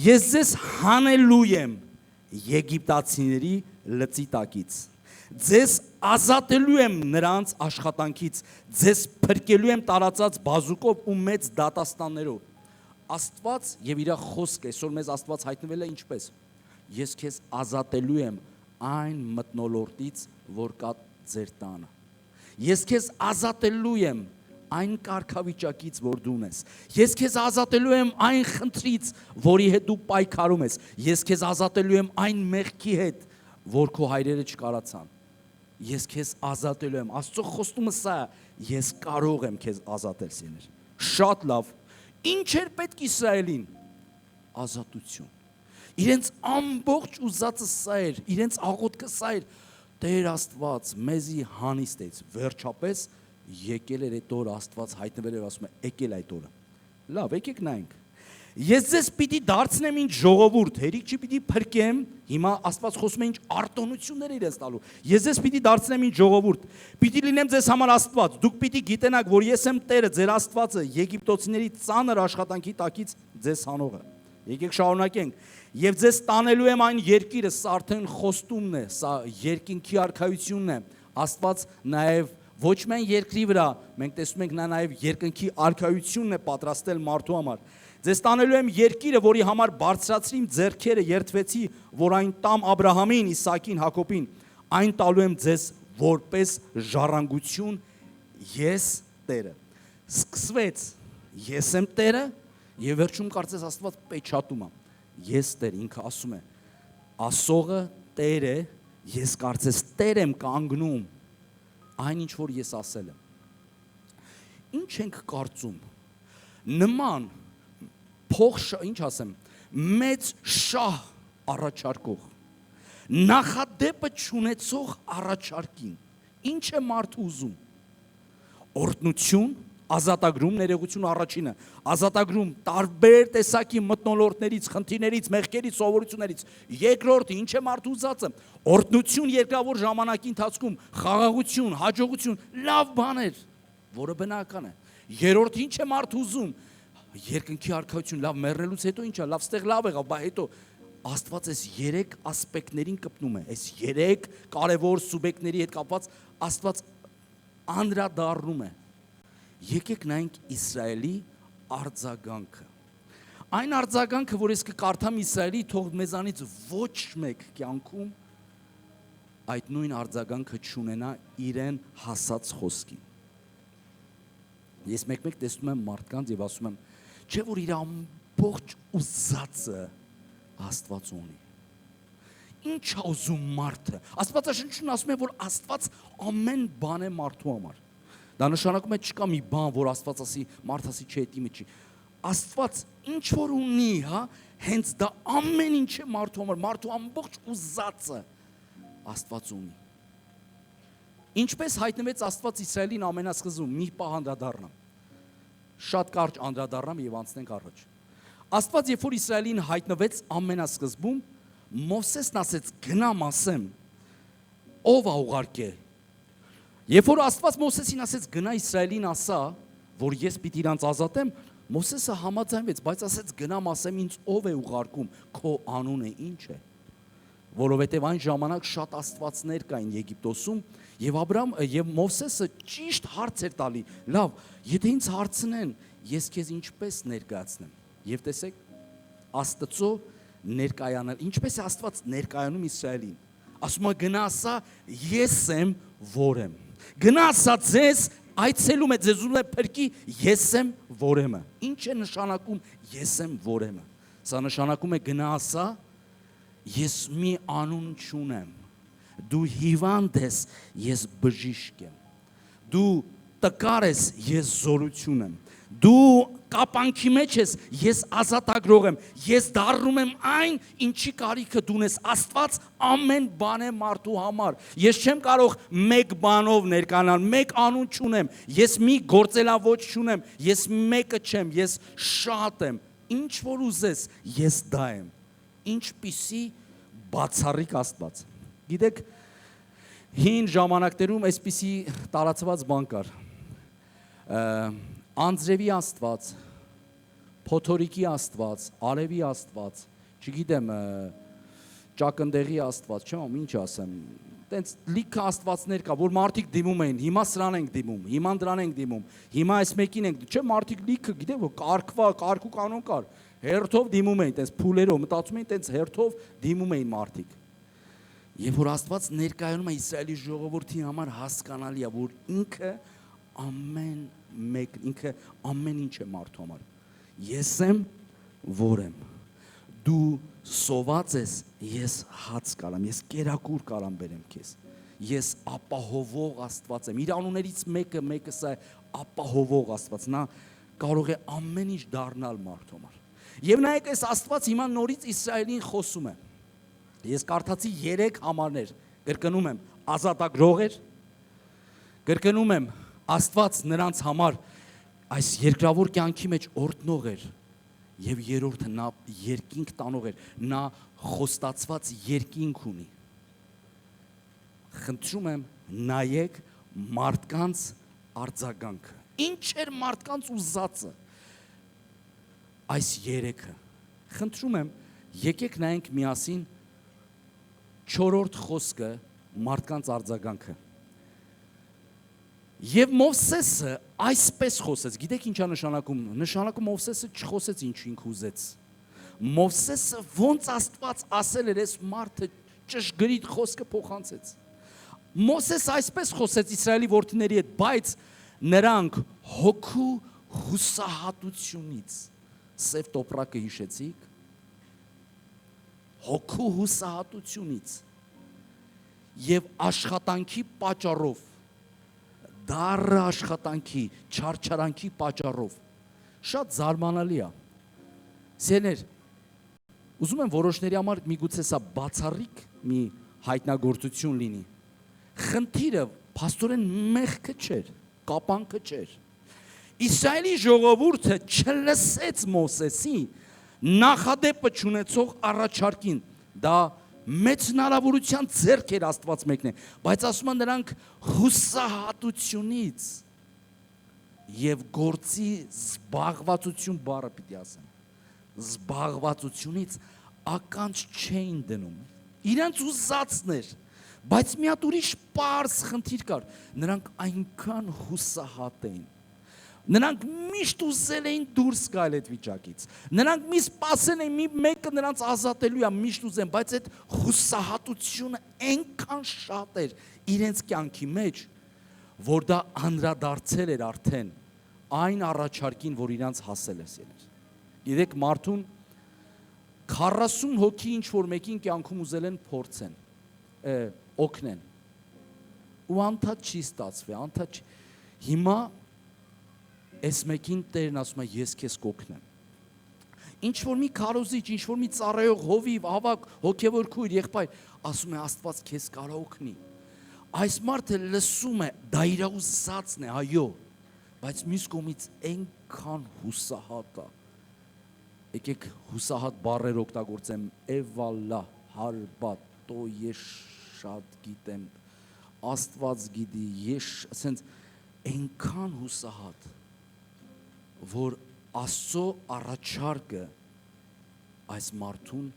Ես ձեզ հանելու եմ եգիպտացիների լծի տակից, ձեզ ազատելու եմ նրանց աշխատանքից, ձեզ փրկելու եմ տարածած բազուկով ու մեծ դատաստաններով։ Աստված եւ իր խոսքը, այսօր մեզ Աստված հայտնվել է ինչպես։ Ես քեզ ազատելու եմ այն մթնոլորտից, որ կա ձեր տանը։ Ես քեզ ազատելու եմ այն կարգավիճակից, որ դու ունես։ Ես քեզ ազատելու եմ այն խնդրից, որի հետ դու պայքարում ես։ Ես քեզ ազատելու եմ այն մեղքի հետ, որ քո հայրերը չկարացան։ Ես քեզ ազատելու եմ։ Աստծո խոստումը սա է, ես կարող եմ քեզ ազատել սիրներ։ Շատ լավ։ Ինչ էր պետք Իսրայելին։ Ազատություն։ Իրենց ամբողջ ուզածը սա էր, իրենց աղոթքը սա էր։ Տեր Աստված մեզի հանիստեց, վերջապես եկել էր այդ օրը, Աստված հայտնվել էր, ասում է, եկել այդ օրը։ Լավ, եկեք նայենք։ Ես ձեզ պիտի դարձնեմ ինչ ժողովուրդ, հերիք չի պիտի փրկեմ, հիմա Աստված խոսում է ինչ արտոնություններ իրենց տալու։ Ես ձեզ պիտի դարձնեմ ինչ ժողովուրդ, պիտի լինեմ ձեզ համար Աստված, դուք պիտի գիտենաք, որ ես եմ Տերը, ձեր Աստվածը, Եգիպտոցիների ծանր աշխատանքի տակից ձեզ հանողը։ Եկեք շարունակենք։ Եվ ձեզ տանելու եմ այն երկիրը, սա արդեն խոստումն է, սա երկինքի արքայությունն է։ Աստված նաև ոչ միայն երկրի վրա, մենք տեսնում ենք նա նաև երկնքի արքայությունն է պատրաստել մարդու համար։ Ձեզ տանելու եմ երկիրը, որի համար բարձրացրի իմ ձեռքերը, երդվեցի, որ այն տամ Աբրահամին, Իսահակին, Հակոբին, այն տալու եմ ձեզ որպես ժառանգություն, ես Տերը։ Սկսվեց, ես եմ Տերը, եւ վերջում կարծես Աստված պեչատում է։ Ես Տեր, ինքը ասում է, ասողը Տեր է, ես կարծես Տեր եմ կանգնում, այն ինչ որ ես ասել եմ։ Ինչ ենք կարծում։ Նման ինչ ասեմ, մեծ շահ առաջարկող, նախադեպը չունեցող առաջարկին, ինչ է մարդ ուզում։ Օրհնություն, ազատագրում, ներողություն առաջինը, ազատագրում տարբեր տեսակի մթնոլորտներից, խնդիրներից, մեղքերից, սովորություններից։ Երկրորդը ինչ է մարդ ուզածը։ Օրհնություն երկրավոր ժամանակի ընթացքում, խաղաղություն, հաջողություն, լավ բաներ, որը բնական է։ Երրորդը ինչ է մարդ ուզում։ Երկնքի արքայություն, լավ մեռնելուց հետո ինչ է, լավ ստեղ լավ եղավ, բա հետո Աստված այս 3 ասպեկտներին կպնում է, այս 3 կարևոր սուբյեկտների հետ կապված Աստված անդրադառնում է։ Եկեք նայենք Իսրայելի արձագանքը։ Այն արձագանքը, որ ես կկարդամ Իսրայելի, թող մեզանից ոչ մեկ կյանքում այդ նույն արձագանքը չունենա իրեն հասած խոսքին։ Ես մեկ-մեկ տեսնում եմ մարդկանց եւ ասում եմ, չէ՞ որ իր ամբողջ ուզածը Աստված ունի։ Ինչ է ուզում մարդը։ Աստվածաշնչն ասում է, որ Աստված ամեն բան է մարդու համար։ Դա նշանակում է չկա մի բան, որ Աստված ասի, մարդ ասի, չէ, դա չի։ Աստված ինչ որ ունի, հա, հենց դա ամեն ինչ է մարդու համար, մարդու ամբողջ ուզածը Աստված ունի։ Ինչպես հայտնվեց Աստված Իսրայելին ամենասկզբում, մի պահ անդրադառնամ։ Շատ կարճ անդրադառնամ եւ անցնենք առաջ։ Աստված երբ որ Իսրայելին հայտնվեց ամենասկզբում, Մովսեսն ասեց գնամ ասեմ, ով է ուղարկե։ Երբ որ Աստված Մովսեսին ասեց գնա Իսրայելին ասա, որ ես պիտի իրանց ազատեմ, Մովսեսը համաձայնվեց, բայց ասեց գնամ ասեմ ինձ ով է ուղարկում, քո անունը ինչ է։ Որովհետև այն ժամանակ շատ աստվածներ կային Եգիպտոսում եւ Մովսեսը ճիշտ հարց էր տալի. լավ, եթե ինձ հարցնեն, ես քեզ ինչպես ներկայացնեմ։ Եվ տեսեք, Աստծո ներկայանալ, ինչպես է Աստված ներկայանում Իսրայելին։ Ասում է գնա ասա, ես եմ, որ եմ։ Գնա ասա ձեզ, այցելում է ձեզ ուզում է փրկի, ես եմ, որ եմ։ Ինչ է նշանակում ես եմ, որ եմ։ Սա նշանակում է գնա ասա, ես մի անուն չունեմ, դու հիվանդ ես, ես բժիշկ եմ, դու տկար ես, ես զորություն եմ, դու կապանքի մեջ ես, ես ազատագրող եմ, ես դառնում եմ այն, ինչի կարիքը դու ունես, Աստված ամեն բան է մարդու համար, ես չեմ կարող մեկ բանով ներկանալ, մեկ անուն չունեմ, ես մի գործելավոճ չունեմ, ես մեկը չեմ, ես շատ եմ, ինչ որ ուզես, ես դա եմ, ինչպիսի բացառիկ Աստված։ Գիտեք, հին ժամանակներում այսպիսի տարածված բան կար։ Անձրևի Աստված, փոթորիկի Աստված, արևի Աստված, չգիտեմ, ճակնդեղի Աստված, չեմ ինչ ասեմ, տենց լիքը աստվածներ կա, որ մարդիկ դիմում էին, հիմա սրան ենք դիմում, հիմա դրան ենք դիմում, հիմա այս մեկին ենք, չէ, մարդիկ լիքը, գիտեք, որ կարգու կանոն կար, հերթով դիմում էին, տենց փուլերով, մտածում էին, տենց հերթով դիմում էին մարդիկ։ Եվ որ Աստված ներկայանում է Իսրայելի ժողովրդի համար հասկանալի է, որ ինքը ամեն ինչ է մարդու համար։ Ես եմ, որ եմ։ Դու սոված ես, ես հաց կարամ, ես կերակուր կարամ բերեմ քեզ։ Ես ապահովող Աստված եմ։ Իր անուններից մեկը սա է ապահովող Աստված։ Նա կարող է ամեն ինչ դառնալ մարդու համար։ Եվ նայեք, այս Աստված հիմա նորից Իսրայելին խոսում է։ Ես կարդացի 3 համարներ, կրկնում եմ, ազատագրող էր, կրկնում եմ, Աստված նրանց համար այս երկրավոր կյանքի մեջ օրհնող էր, եւ երրորդը նա երկինք տանող էր, նա խոստացված երկինք ունի։ Խնդրում եմ, նայեք մարդկանց արձագանքը։ Ինչ էր մարդկանց ուզածը։ Այս 3-ը։ Խնդրում եմ, եկեք նայենք միասին 4-րդ խոսքը մարդկանց արձագանքը։ Եվ Մովսեսը այսպես խոսեց, գիտեք ինչ է նշանակում։ Նշանակում Մովսեսը չխոսեց ինչ ինքը ուզեց։ Մովսեսը ոնց Աստված ասել էր, այս մարդը ճշգրիտ խոսքը փոխանցեց։ Մովսեսը այսպես խոսեց Իսրայելի որդիների հետ, բայց նրանք հոգու հուսահատությունից, սև տոպրակը հիշեցիք, հոգու հուսահատությունից եւ աշխատանքի պատճառով, դառը աշխատանքի, չարչարանքի պատճառով, շատ զարմանալի է։ Սերներ, ուզում եմ որոշների համար միգուցե սա բացառիկ մի հայտնագործություն լինի։ Խնդիրը փաստորեն մեղքը չէր, կապանքը չէր։ Իսրայելի ժողովուրդը չլսեց Մովսեսի նախադեպը չունեցող առաջարկին, դա մեծ հնարավորության ձեռք էր Աստված մեկն է, բայց ասում են նրանք հուսահատությունից եւ գործի զբաղվածություն բառը պիտի ասեմ, զբաղվածությունից ականջ չէին դնում, իրենց ուզածն էր, բայց մի հատ ուրիշ պարզ խնդիր կար, նրանք այնքան հուսահատ էին, Նրանք միշտ ուզել էին դուրս գալ այդ վիճակից։ Նրանք մի սպասել էին, մի մեկը նրանց ազատելու է, միշտ ուզեն, բայց այդ խուսահատությունը այնքան շատ էր իրենց կյանքի մեջ, որ դա անդրադարձել էր արդեն այն առաջարկին, որ իրանց հասել էր սիրել։ Գիտեք, մարդուն 40 հոգի ինչ որ մեկին կյանքում ուզել են փորձեն, օգնեն։ Ու անդադ չի ստացվի, անդադ չի։ Հիմա այս մեկին Տերն ասում է ես քեզ կօգնեմ։ Ինչ որ մի քարոզիչ, ինչ որ մի ծառայող հովիվ, ավակ, հոգևոր քույր, եղբայր, ասում է Աստված քեզ կարող օգնի։ Այս մարդը լսում է, դա իր ուզածն է, այո, բայց մյուս կողմից այնքան հուսահատ է։ Եկեք հուսահատ բառեր օգտագործեմ, Էվալա, հարբատ, տո ես շատ գիտեմ, Աստված գիտի, ես ասենց այնքան հուսահատ, որ Աստծո առաջարկը այս մարդուն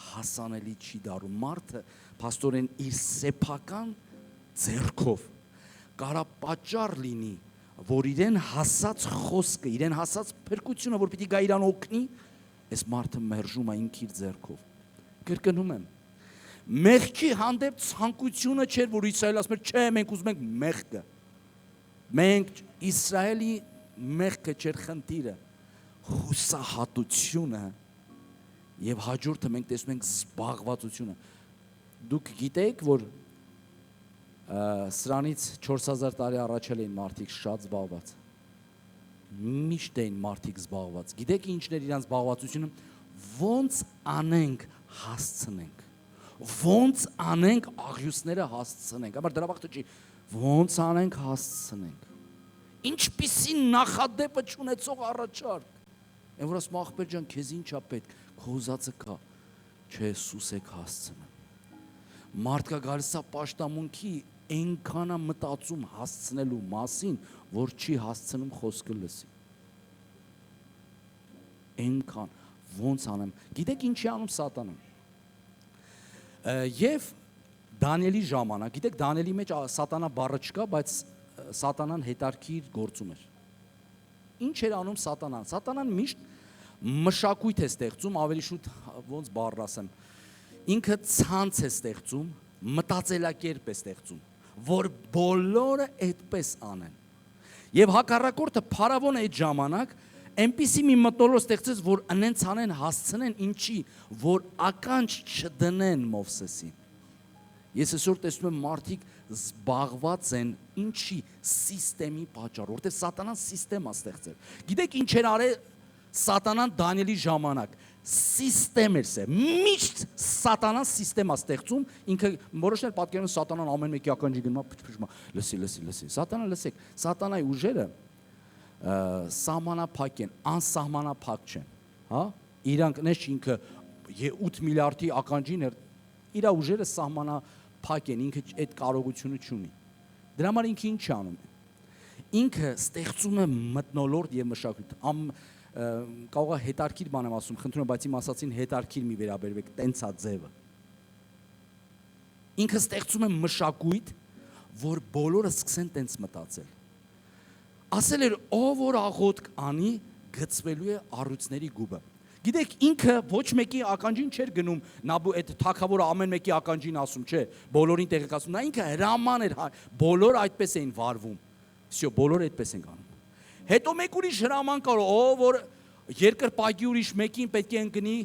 հասանելի չի դառնում։ Մարդը փաստորեն իր սեփական ձեռքով կարա պատճառ լինի, որ իրեն հասած խոսքը, իրեն հասած փրկությունը, որ պիտի գա իրան օգնի, այս մարդը մերժում է ինքն իր ձեռքով։ Կրկնում եմ, մեղքի հանդեպ ցանկությունը չէր, որ Իսրայելը ասում էր, չէ, մենք ուզում ենք մեղքը։ Մենք Իսրայելի մեղքը չէր խնդիրը, հուսահատությունը եւ հաջորդը մենք տեսնում ենք զբաղվածությունը։ Դուք գիտեք, որ սրանից 4000 տարի առաջ էին մարդիկ շատ զբաղված։ Միշտ էին մարդիկ զբաղված։ Գիտեք ինչն էր իրանց զբաղվածությունը, ոնց անենք հասցնենք։ Ոնց անենք աղյուսները հասցնենք։ Ամար դրա բախտը չի, ոնց անենք հասցնենք։ Ինչպիսի նախադեպը չունեցող առաջարկ։ Այն որ ասում ախպեր ջան, քեզ ինչա պետք, քո ուզածը կա, չէ, Սուսեք հասցնեմ։ Մարդկա գալիս է պաշտամունքի այնքան է մտածում հասցնելու մասին, որ չի հասցնում խոսքը լսի։ Այնքան, ոնց անեմ։ Գիտեք ինչի անում Սատանան։ Եվ Դանիելի ժամանակ, գիտեք Դանիելի մեջ Սատանա բառը չկա, բայց Սատանան հետարքիր գործում էր։ Ինչ էր անում Սատանան։ Սատանան միշտ մշակույթ է ստեղծում, ավելի շուտ ոնց բառ ասեմ։ Ինքը ցանց է ստեղծում, մտածելակերպ է ստեղծում, որ բոլորը այդպես անեն։ Եվ հակառակորդը փարավոնը այդ ժամանակ այնպիսի մի մտորով ստեղծեց, որ անենց անեն հասցնեն ինչի, որ ականջ չդնեն Մովսեսին։ Ես այսօր տեսնում եմ մարդիկ զբաղված են ինչի սիստեմի պատճառով, որտեղ Սատանան սիստեմ է ստեղծել։ Գիտեք ինչ էր արել Սատանան Դանիելի ժամանակ։ Սիստեմ էր սա։ Միշտ Սատանան սիստեմ է ստեղծում, ինքը որոշներ պատկերում Սատանան ամեն մեկի ականջի գնում, փչփչում, լսի։ Սատանան լսեք, Սատանայի ուժերը սահմանափակ են, անսահմանափակ չեն, հա? Իրանք նես ինքը 8 միլիարդի ականջին էր, իր ուժերը սահմանափակ են, ինքը այդ կարողությունը չունի։ Դրա համար ինքը ինչ անում է։ Ինքը ստեղծում է մթնոլորտ եւ մշակույթ։ Կարող է հետարքիր բան եմ ասում, խնդրում եմ, բայց իմ ասացին հետարքիր մի վերաբերվեք, տենցա ձևը։ Ինքը ստեղծում է մշակույթ, որ բոլորը սկսեն տենց մտածել։ Ասել էր, ով որ աղոթք անի, գծվելու է առույցների գուբը։ Գիտեք, ինքը ոչ մեկի ականջին չէր գնում, այդ թագավորը ամեն մեկի ականջին ասում, չէ, բոլորին տեղեկացնում, նա ինքը հրաման էր, բոլորը այդպես էին վարվում։ Всё, բոլորը այդպես են անում։ Հետո մեկ ուրիշ հրաման կար, ով որ երկրպագի ուրիշ մեկին պետք է ընկնի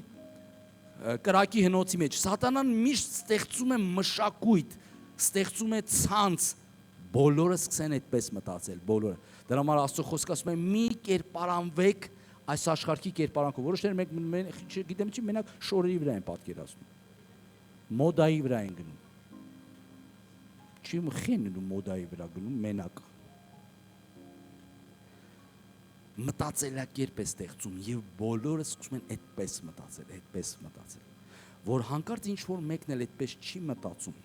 կրակի հնոցի մեջ։ Սատանան միշտ ստեղծում է մշակույթ, ստեղծում է ցանց, բոլորը սկսեն այդպես մտածել, բոլորը։ Դրա համար Աստծո խոսքը ասում է՝ մի կերպարանվեք այս աշխարհի կերպարանքով։ Որոշները մենք գիտեմ չի մենակ շորերի վրա են պատկերացնում։ Մոդայի վրա են գնում։ Չի մխին մոդայի վրա գնում մենակ։ Մտածելակերպ է ստեղծում եւ բոլորը սկսում են այդպես մտածել, որ հանկարծ ինչ որ մեկն էլ այդպես չի մտածում,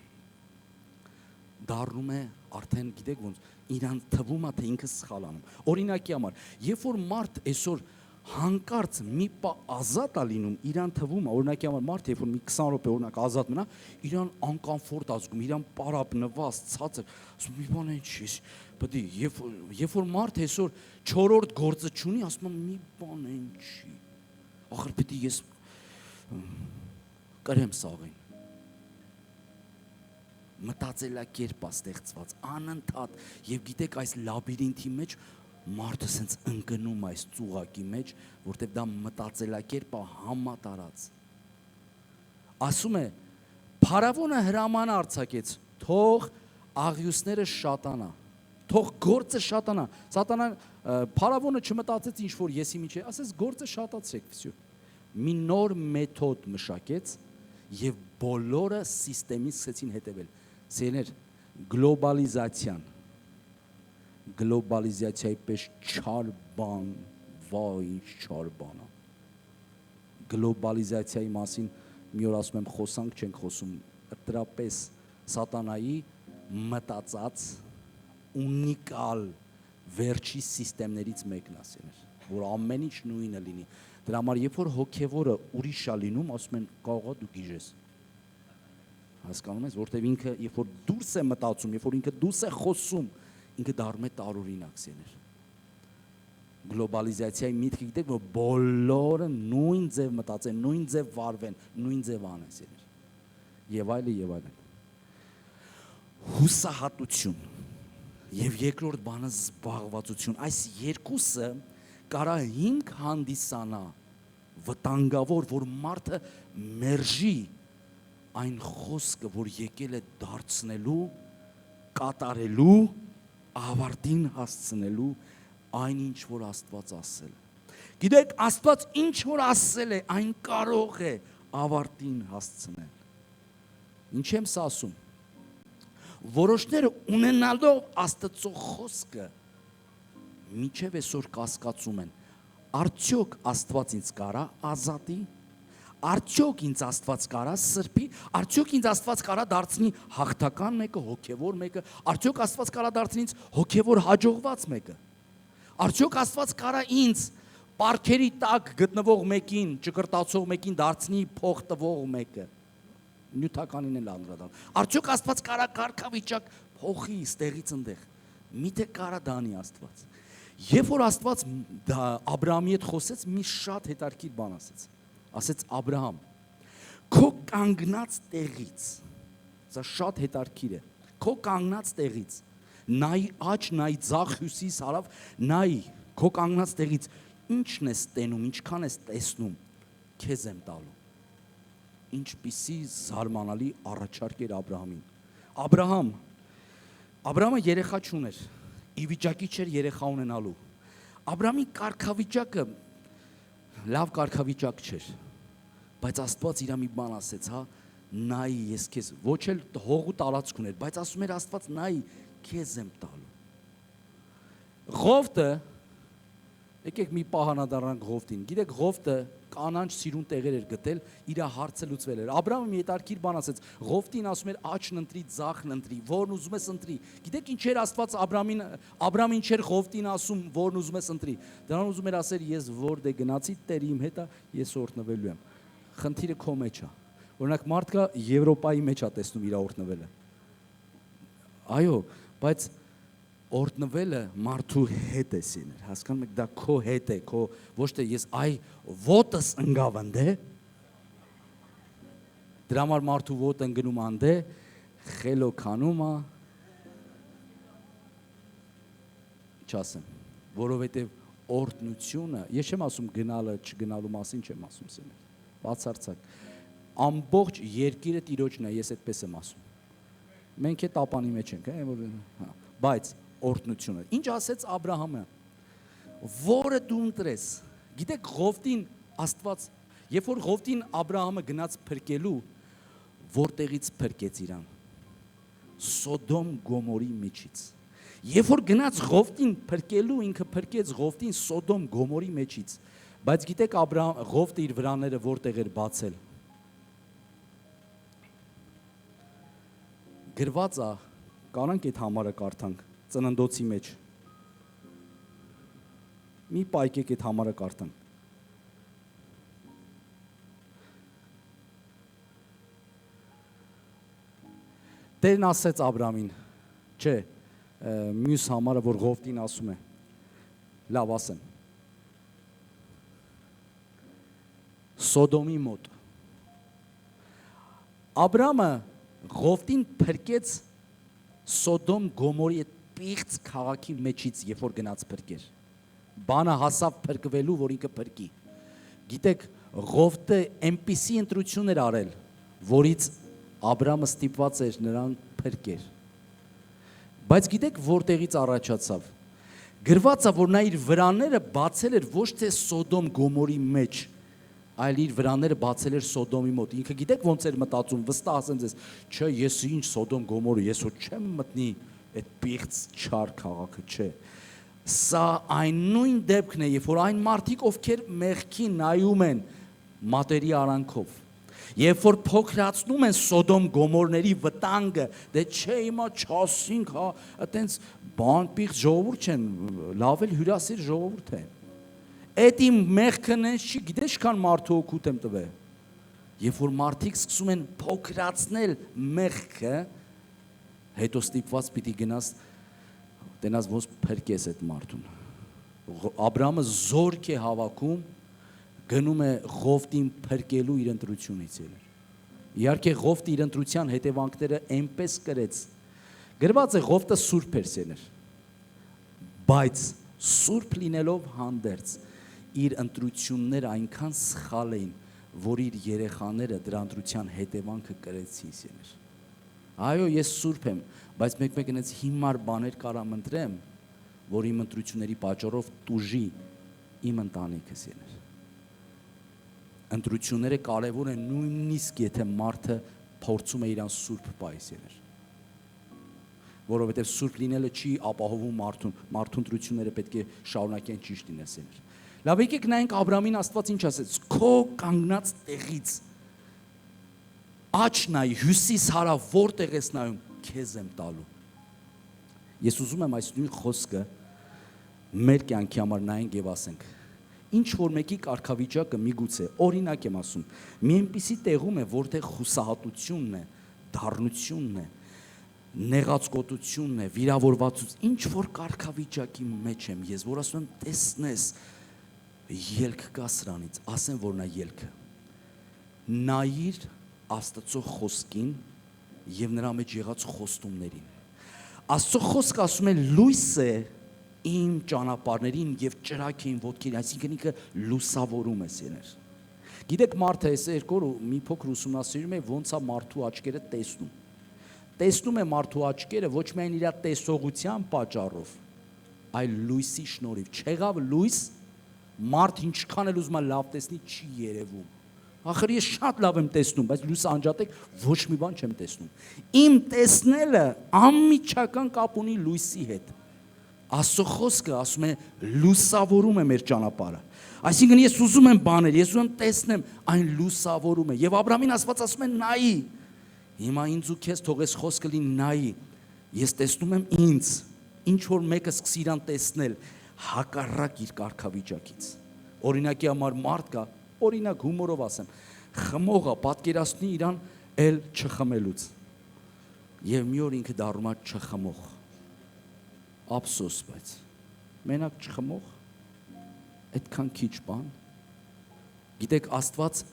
դառնում է արդեն գիտեք ոնց իրան թվում է թե ինքը սխալ անում։ Օրինակի համար, երբ որ մարդ այսօր հանկարծ մի պա ազատ է լինում, իրան թվում է, օրինակի համար մարդ, երբ որ մի 20 րոպե օրինակ ազատ մնա, իրան անկոմֆորտ ազգում, իրան պարապնված, ցածր, ասում մի բան ինչ է, պետք է, երբ որ մարդ այսօր 4-րդ գործը չունի, ասում է մի բան ինչի, ախր պետք է ես կրեմ սաղին։ Մտածելակերպ է ստեղծված, անընդհատ, եւ գիտեք այս լաբիրինթի մեջ մարդը սենց ընկնում այս ծուղակի մեջ, որտեղ դա մտածելակերպ է համատարած։ Ասում է, փարավոնը հրաման արձակեց, թող աղյուսները շատանա, թող գործը շատանա։ Սատանան փարավոնը չմտածեց ինչ որ եսի միջի, ասես գործը շատացրեք, վсё։ Մի նոր մեթոդ մշակեց եւ բոլորը սիստեմին սկսեցին հետևել։ Սերներ, գլոբալիզացիան, գլոբալիզացիայի պես չար բան, վայ, ինչ չար բան է։ Գլոբալիզացիայի մասին մի օր ասում եմ խոսանք, չենք խոսում, դրապես սատանայի մտածած ունիկալ վերջի սիստեմներից մեկն է, սերներ, որ ամեն ինչ նույնը լինի։ Դրա համար երբ որ հոգևորը ուրիշ է լինում, ասում են կարող է դու գիժես։ Հասկանում ես, որտեվ ինքը երբ որ դուրս է մտածում, երբ որ ինքը դուրս է խոսում, ինքը դառնում է տարօրինակ, սերներ։ Գլոբալիզացիայի միտքը գիտեք, որ բոլորը նույն ձև մտածեն, նույն ձև վարվեն, նույն ձև անեն, սերներ։ Եվ այլն եւ այլն։ Հուսահատություն եւ երկրորդ բանը զբաղվածություն։ Այս երկուսը կարա հիմք հանդիսանա վտանգավոր, որ մարդը մերժի այն խոսքը, որ եկել է դարձնելու, կատարելու, ավարտին հասցնելու այն ինչ որ Աստված ասել է։ Գիտեք, Աստված ինչ որ ասել է, այն կարող է ավարտին հասցնել։ Ինչ եմ սա ասում։ Որոշները ունենալով Աստծո խոսքը միջև այսօր կասկածում են, արդյոք Աստված ինձ կարա ազատի, արդյոք ինձ Աստված կարա սրբի, արդյոք ինձ Աստված կարա դարձնի հաղթական մեկը, հոգևոր մեկը, արդյոք Աստված կարա դարձնի ինձ հոգևոր հաջողված մեկը, արդյոք Աստված կարա ինձ պարքերի տակ գտնվող մեկին, ճկրտացող մեկին դարձնի փող տվող մեկը, նյութականին էլ անդրադառնալ, արդյոք Աստված կարա կարգավիճակ փոխի ստեղից ընդեղ, միթե կարա դանի Աստված։ Երբ որ Աստված Աբրահամի հետ խոսեց, մի շատ հետաքրքիր բան ասեց։ Ասեց Աբրահամ, քո կանգնած տեղից, սա շատ հետաքրքիր է, քո կանգնած տեղից, նայի աջ, նայի ձախ, հյուսիս, հարավ, նայի քո կանգնած տեղից, ինչն ես տենում, ինչքան ես տեսնում, քեզ եմ տալու։ Ինչպիսի զարմանալի առաջարկ էր Աբրահամին։ Աբրահամը երեխա չուներ, ի վիճակի չէր երեխա ունենալու։ Աբրահամի կարգավիճակը լավ կարգավիճակ չէր, բայց Աստված իր մի բան ասեց, հա, նայի ես քեզ, ոչ էլ հողու տարածք ուներ, բայց ասում էր Աստված նայի քեզ եմ տալու։ Ղովտը, եկեք մի պահանադառնանք Ղովտին, գիտեք Ղովտը կանանչ սիրուն տեղեր էր գտել, իր հարցը լուծվել էր։ Աբրահամը մի հետաքրքիր բան ասեց, Ղովտին ասում էր աչն ընտրի, ձախն ընտրի, որն ուզում ես ընտրի։ Գիտեք ինչ էր Աստված Աբրահամին չէր Ղովտին ասում, որն ուզում ես ընտրի։ Դրան ուզում էր ասել, ես որտե գնացի, Տերը իմ հետ է, ես օրհնվելու եմ։ Խնդիրը քո մեջ է։ Օրինակ մարդկա Եվրոպայի մեջ է տեսնում իր օրհնվելը։ Այո, բայց օրտնվելը մարդու հետ է սիներ, հասկանում եք, դա քո հետ է, քո ոչ թե ես այ ոտս ընկավ ընդե, դրա համար մարդու ոտ ընկնում անդե, խելոքանում է, չասեմ, որովհետև օրտնությունը, ես չեմ ասում գնալը, չգնալու մասին չեմ ասում սիներ, բացարձակ, ամբողջ երկիրը տիրոջն է, ես այդպես եմ ասում, մենք է տապանի մեջ ենք, բայց օրտնությունը, ինչ ասեց Աբրահամը, որը դու ընտրես, գիտեք Ղովտին Աստված, երբ որ Ղովտին Աբրահամը գնաց փրկելու, որտեղից փրկեց իրան, Սոդոմ Գոմորի միջից, երբ որ գնաց Ղովտին փրկելու, ինքը փրկեց Ղովտին Սոդոմ Գոմորի միջից, բայց գիտեք Ղովտը իր վրաները որտեղ էր բացել, գրված է, կարանք այդ համարը կարդանք, ծննդոցի մեջ, մի պայքեք այդ համարը կարդանք, Տերն ասեց Աբրամին, չէ, մյուս համարը, որ Ղովտին ասում է, լավ ասեմ, Սոդոմի մոտ, Աբրամը Ղովտին փրկեց Սոդոմ Գոմորի այդ պիղծ քաղաքի մեջից, երբ որ գնաց փրկեր, բանը հասավ փրկվելու, որ ինքը փրկի, գիտեք, Ղովտը այնպիսի ընտրություն էր արել, որից Աբրամը ստիպված էր նրան փրկեր, բայց գիտեք որտեղից առաջացավ, գրված է, որ նա իր վրաները բացել էր ոչ թե Սոդոմ Գոմորի մեջ, այլ իր վրաները բացել էր Սոդոմի մոտ, ինքը գիտեք ոնց էր մտածում, վստահ ասեմ ձեզ, չէ, ես ինչ Սոդոմ Գոմորը, ես որ չեմ մտնի այդ պիղծ չար քաղաքը, չէ, սա այն նույն դեպքն է, երբ որ այն մարդիկ, ովքեր մեղքի նայում են մատերի արանքով, երբ որ փոքրացնում են Սոդոմ Գոմորների վտանգը, դե չէ հիմա չասինք, հա, այտենց բան պիղծ ժողովուրդ չեն, լավ էլ հյուրասեր ժողովուրդ են, այդ իմ մեղքն է, չի գիտես քան մարդու օգուտ եմ տվել, երբ որ մարդիկ սկսում են փոքրացնել մեղքը, հետո ստիպված պիտի գնաս, տենաս ոնց փրկես այդ մարդուն, Աբրամը զորք է հավաքում, գնում է Ղովտին փրկելու իր ընտրությունից ելեր, իհարկե Ղովտը իր ընտրության հետևանքները այնպես կրեց, գրված է Ղովտը սուրբ էր սեներ, բայց սուրբ լինելով հանդերձ, իր ընտրությունները այնքան սխալ էին, որ իր երեխաները դրա ընտրության հետևանքը կրեցին սեներ, այո ես սուրբ եմ, բայց մեկ այնց հիմար բաներ կարամ ընտրեմ, որ իմ ընտրությունների պատճառով տուժի իմ ընտանիքս սեներ, ընտրությունները կարևոր են նույնիսկ եթե մարդը փորձում է իրան սուրբ պայսեներ, որովհետև սուրբ լինելը չի ապահովում մարդու ընտրությունները պետք է շարունակեն ճիշտ լինել սեներ, լավ եկեք նայենք Աբրամին Աստված ինչ ասեց, քո կանգնած տեղից աչ նայ, հյուսիս հարավ որտեղ ես նայում, քեզ եմ տալու, ես ուզում եմ այս նույն խոսքը մեր կյանքի համար նայենք եւ ասենք, ինչ որ մեկի կարգավիճակը միգուցե, օրինակ եմ ասում, մի այնպիսի տեղում է, որտեղ խուսահատությունն է, դառնությունն է, նեղացկոտությունն է, վիրավորվածություն, ինչ որ կարգավիճակի մեջ եմ ես, որ ասում եմ, տեսնես, ելք կա սրանից, ասեմ, որ նա ելքը, նայիր Աստծո խոսքին եւ նրա մեջ եղած խոստումներին, Աստծո խոսքը ասում է լույս է իմ ճանապարհներին եւ ճրագ է իմ ոտքերին, այսինքն ինքը լուսավորում է սեներ։ Գիտեք մարդը այս երկու օր մի փոքր ուսումնասիրում է ոնց է մարդու աչքերը տեսնում։ Տեսնում է մարդու աչքերը ոչ միայն իր տեսողության պատճառով, այլ լույսի շնորհիվ։ Չեղավ լույս, մարդ ինչքան էլ ուզում է լավ տեսնի, չի երևում։ Ախր ես շատ լավ եմ տեսնում, բայց լույսը անջատեք, ոչ մի բան չեմ տեսնում։ Իմ տեսնելը անմիջական կապ ունի լույսի հետ։ Աստծո խոսքը ասում է լուսավորում է մեր ճանապարհը։ Այսինքն ես ուզում եմ բաներ, ես ուզում եմ տեսնեմ, այն լուսավորում է։ Եվ Աբրամին Աստված ասում է նայի։ Հիմա ինձ ու քեզ թող այս խոսքը լինի նայի։ Ես տեսնում եմ ինձ, ինչ որ մեկը սկսի իրան տեսնել հակառակ իր կարգավիճակից։ Օրինակի համար մարդ կա, օրինակ հումորով ասեմ, խմողը պատկերացնի իրան էլ չխմելուց։ Եվ մի օր ինքը դառնում է չխմող։ Ափսոս, բայց մենակ չխմող, այդքան քիչ բան։ Գիտեք, Աստված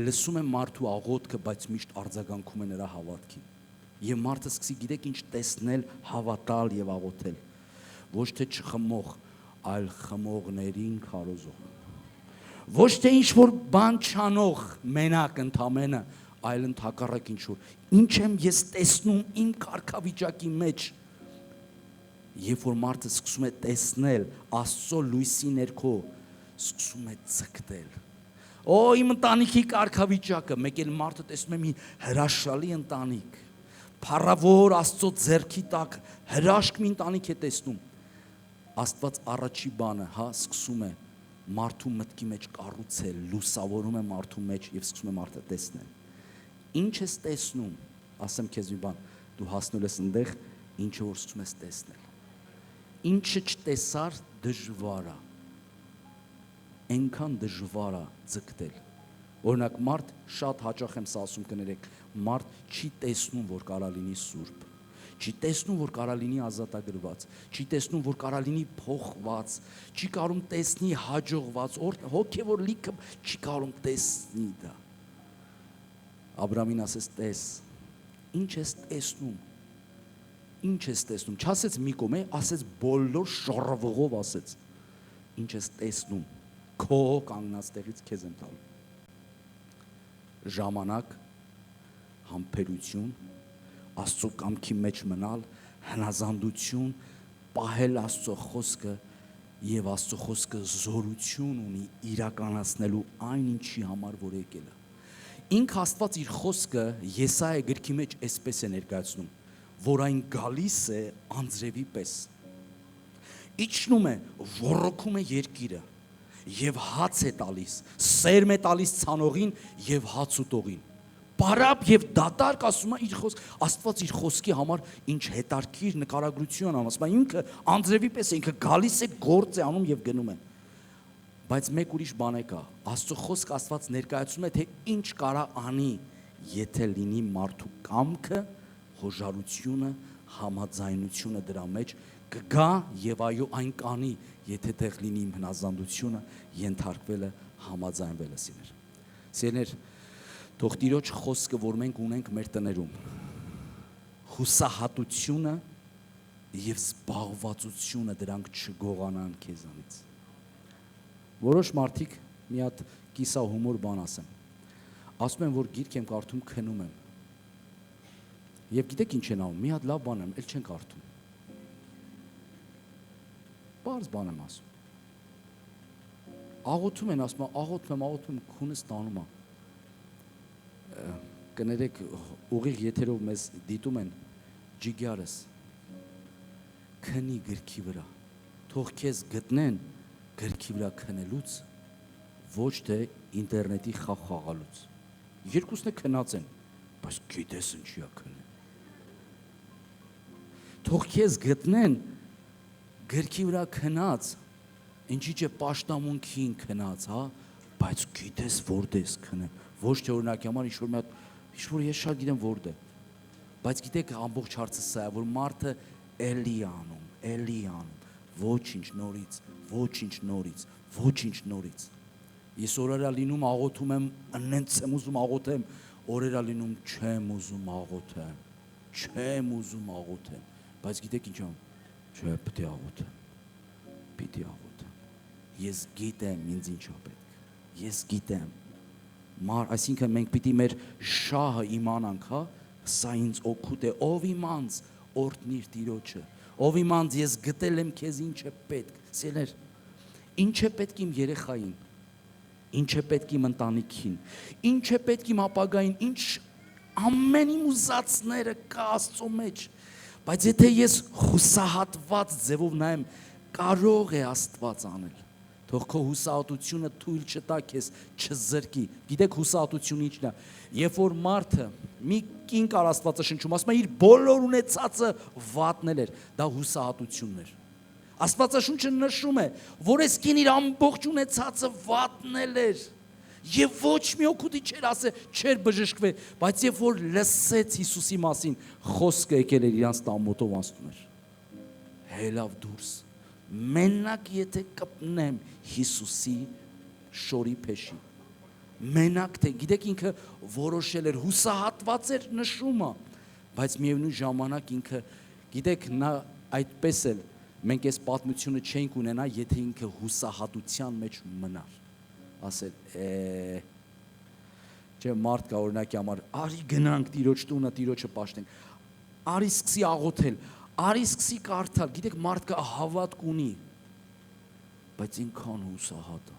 լսում է մարդու աղոթքը, բայց միշտ արձագանքում է նրա հավատքին։ Եվ մարդը սկսի գիտեք ինչ տեսնել, հավատալ եւ աղոթել։ Ոչ թե չխմող, այլ խմողներին քարոզող։ Ոչ թե ինչ որ բան չանող, մենակ ընդամենը, այլ ընդհակառակ ինչ որ։ Ինչ եմ ես տեսնում իմ կարգավիճակի մեջ։ Երբ որ մարդը սկսում է տեսնել Աստծո լույսի ներքո, սկսում է ցկտել։ Օ, իմ ընտանիքի կարգավիճակը, մեկ էլ մարդը տեսնում է մի հրաշալի ընտանիք, փառավոր Աստծո ձեռքի տակ հրաշք մի ընտանիք է տեսնում։ Աստված առաջի բանը, հա, սկսում է մարդու մտքի մեջ կառուցել, լուսավորում է մարդու մեջ եւ սկսում է մարդը տեսնել։ Ինչ ես տեսնում, ասեմ քեզ մի բան, դու հասնում ես այնտեղ, ինչը որ սկսում ես տեսնել։ Ինչը չտեսար դժվար է, այնքան դժվար է ձգտել, Օրինակ մարդ շատ հաճախ եմ սա ասում կներեք, մարդ չի տեսնում, որ կարա լինի սուրբ, չի տեսնում, որ կարա լինի ազատագրված, չի տեսնում, որ կարա լինի փոխված, չի կարում տեսնի հաջողված, հոգևոր լիքը չի կարում տեսնի դա։ Աբրամին ասեց, տես, ինչ ես տեսնում, ինչ ես տեսնում, չասեց մի կողմ, ասեց բոլոր շռվղով ասեց, ինչ ես տեսնում, քո կանգնած տեղից քեզ եմ տալու։ Ժամանակ, համբերություն, Աստծո կամքի մեջ մնալ, հնազանդություն, պահել Աստծո խոսքը եւ Աստծո խոսքը զորություն ունի իրականացնելու այն ինչի համար որ եկել է։ Ինք Աստված իր խոսքը Եսայա գրքի մեջ այսպես է ներկայացնում, որ այն գալիս է անձրևի պես։ Իջնում է, ոռոգում է երկիրը եւ հաց է տալիս, սերմ է տալիս ցանողին եւ հաց ուտողին։ Բարապ եւ դատարկ ասում է իր խոսք, Աստված իր խոսքի համար ինչ հետարքիր նկարագրություն անում, ասում է ինքը անձրևի պես է, ինքը գալիս է, գործ է անում եւ գնում է։ Բայց մեկ ուրիշ բան է կա, Աստծո խոսքը Աստված ներկայացնում է, թե ինչ կարա անի, եթե լինի մարդու կամքը, հոժարությունը, համաձայնությունը դրա մեջ կգա եւ այո այն կանի, եթե տեղ լինի իմ հնազանդությունը, ենթարկվելը, համաձայնվելը սիրեր։ Սիրներ, թող Տիրոջ խոսքը, որ մենք ունենք մեր տներում, հուսահատությունը եւ զբաղվածությունը դրանք չգողանան քեզանից։ Որոշ մարդիկ մի հատ կիսա հումոր բան ասեմ։ Ասում են, որ գիրք եմ կարդում, քնում եմ։ Եվ գիտեք ինչ են անում, մի հատ լավ բան եմ, էլ չեն կարդում։ Բարձ բան եմ ասում։ Աղոթում են, ասում եմ, աղոթում, քունս տանում եմ։ Կներեք, ուղիղ եթերով մեզ դիտում են, ջիգյարս, քնի գրքի վրա, թող քեզ գտնեն գրքի վրա քնելուց, ոչ թե ինտերնետի խաղ խաղալուց։ Երկուսն է քնած են, բայց գիտես ինչի է քնել։ Թող քեզ գտնեն գրքի վրա քնած, ինչի՞ չէ պաշտամունքին քնած, հա, բայց գիտես որտես քնել, ոչ թե օրինակի համար ինչ-որ ես շատ գիտեմ որտե։ Բայց գիտեք ամբողջ հարցը սա է, որ մարդը էլի անում, ոչինչ նորից։ Ես օրերա լինում աղոթում եմ, ընենց եմ ուզում աղոթեմ, օրերա լինում չեմ ուզում աղոթեմ, բայց գիտեք ինչ անում, չէ, պիտի աղոթեմ, ես գիտեմ ինձ ինչա պետք, ես գիտեմ, այսինքն մենք պիտի մեր շահը իմանանք, հա, սա ինձ օգուտ է, ով իմանց օրհնիր Տիրոջը, ով իմանց ես գտել եմ քեզ ինչ է պետք, սիրելիներ, ինչ է պետք իմ երեխային, ինչ է պետք իմ ընտանիքին, ինչ է պետք իմ ապագային, ինչ ամեն իմ ուզածները կա Աստծո մեջ, բայց եթե ես հուսահատված ձևով նայեմ, կարող է Աստված անել, թող քո հուսահատությունը թույլ չտա քեզ չզրկի, գիտեք հուսահատությունը ինչն է, երբ որ մարդը մի կին կար Աստվածաշնչում, ասում է իր բոլոր ունեցածը վատնել էր, դա հուսահատությունն էր, Աստվածաշունչը նշում է, որ այս կին իր ամբողջ ունեցածը վատնել էր, եւ ոչ մի օգուտի չէր ասել, չէր բժշկվել, բայց երբ որ լսեց Հիսուսի մասին, խոսքը եկել էր իրանց տամոտով անցնում էր, հելավ դուրս, մենակ եթե կպնեմ Հիսուսի շորի փեշի, մենակ թե, գիտեք ինքը որոշել էր, հուսահատված էր նշումը, բայց միևնույն ժամանակ ինքը, գիտեք նա այդպես էլ, մենք այս պատմությունը չենք ունենա, եթե ինքը հուսահատության մեջ մնար, ասել, չէ մարդ կա օրինակի համար, արի գնանք Տիրոջ տունը, Տիրոջը պաշտենք, արի սկսի աղոթել, արի սկսի կարդալ, գիտեք մարդ կա հավատք ունի, բայց ինքան հուսահատ է,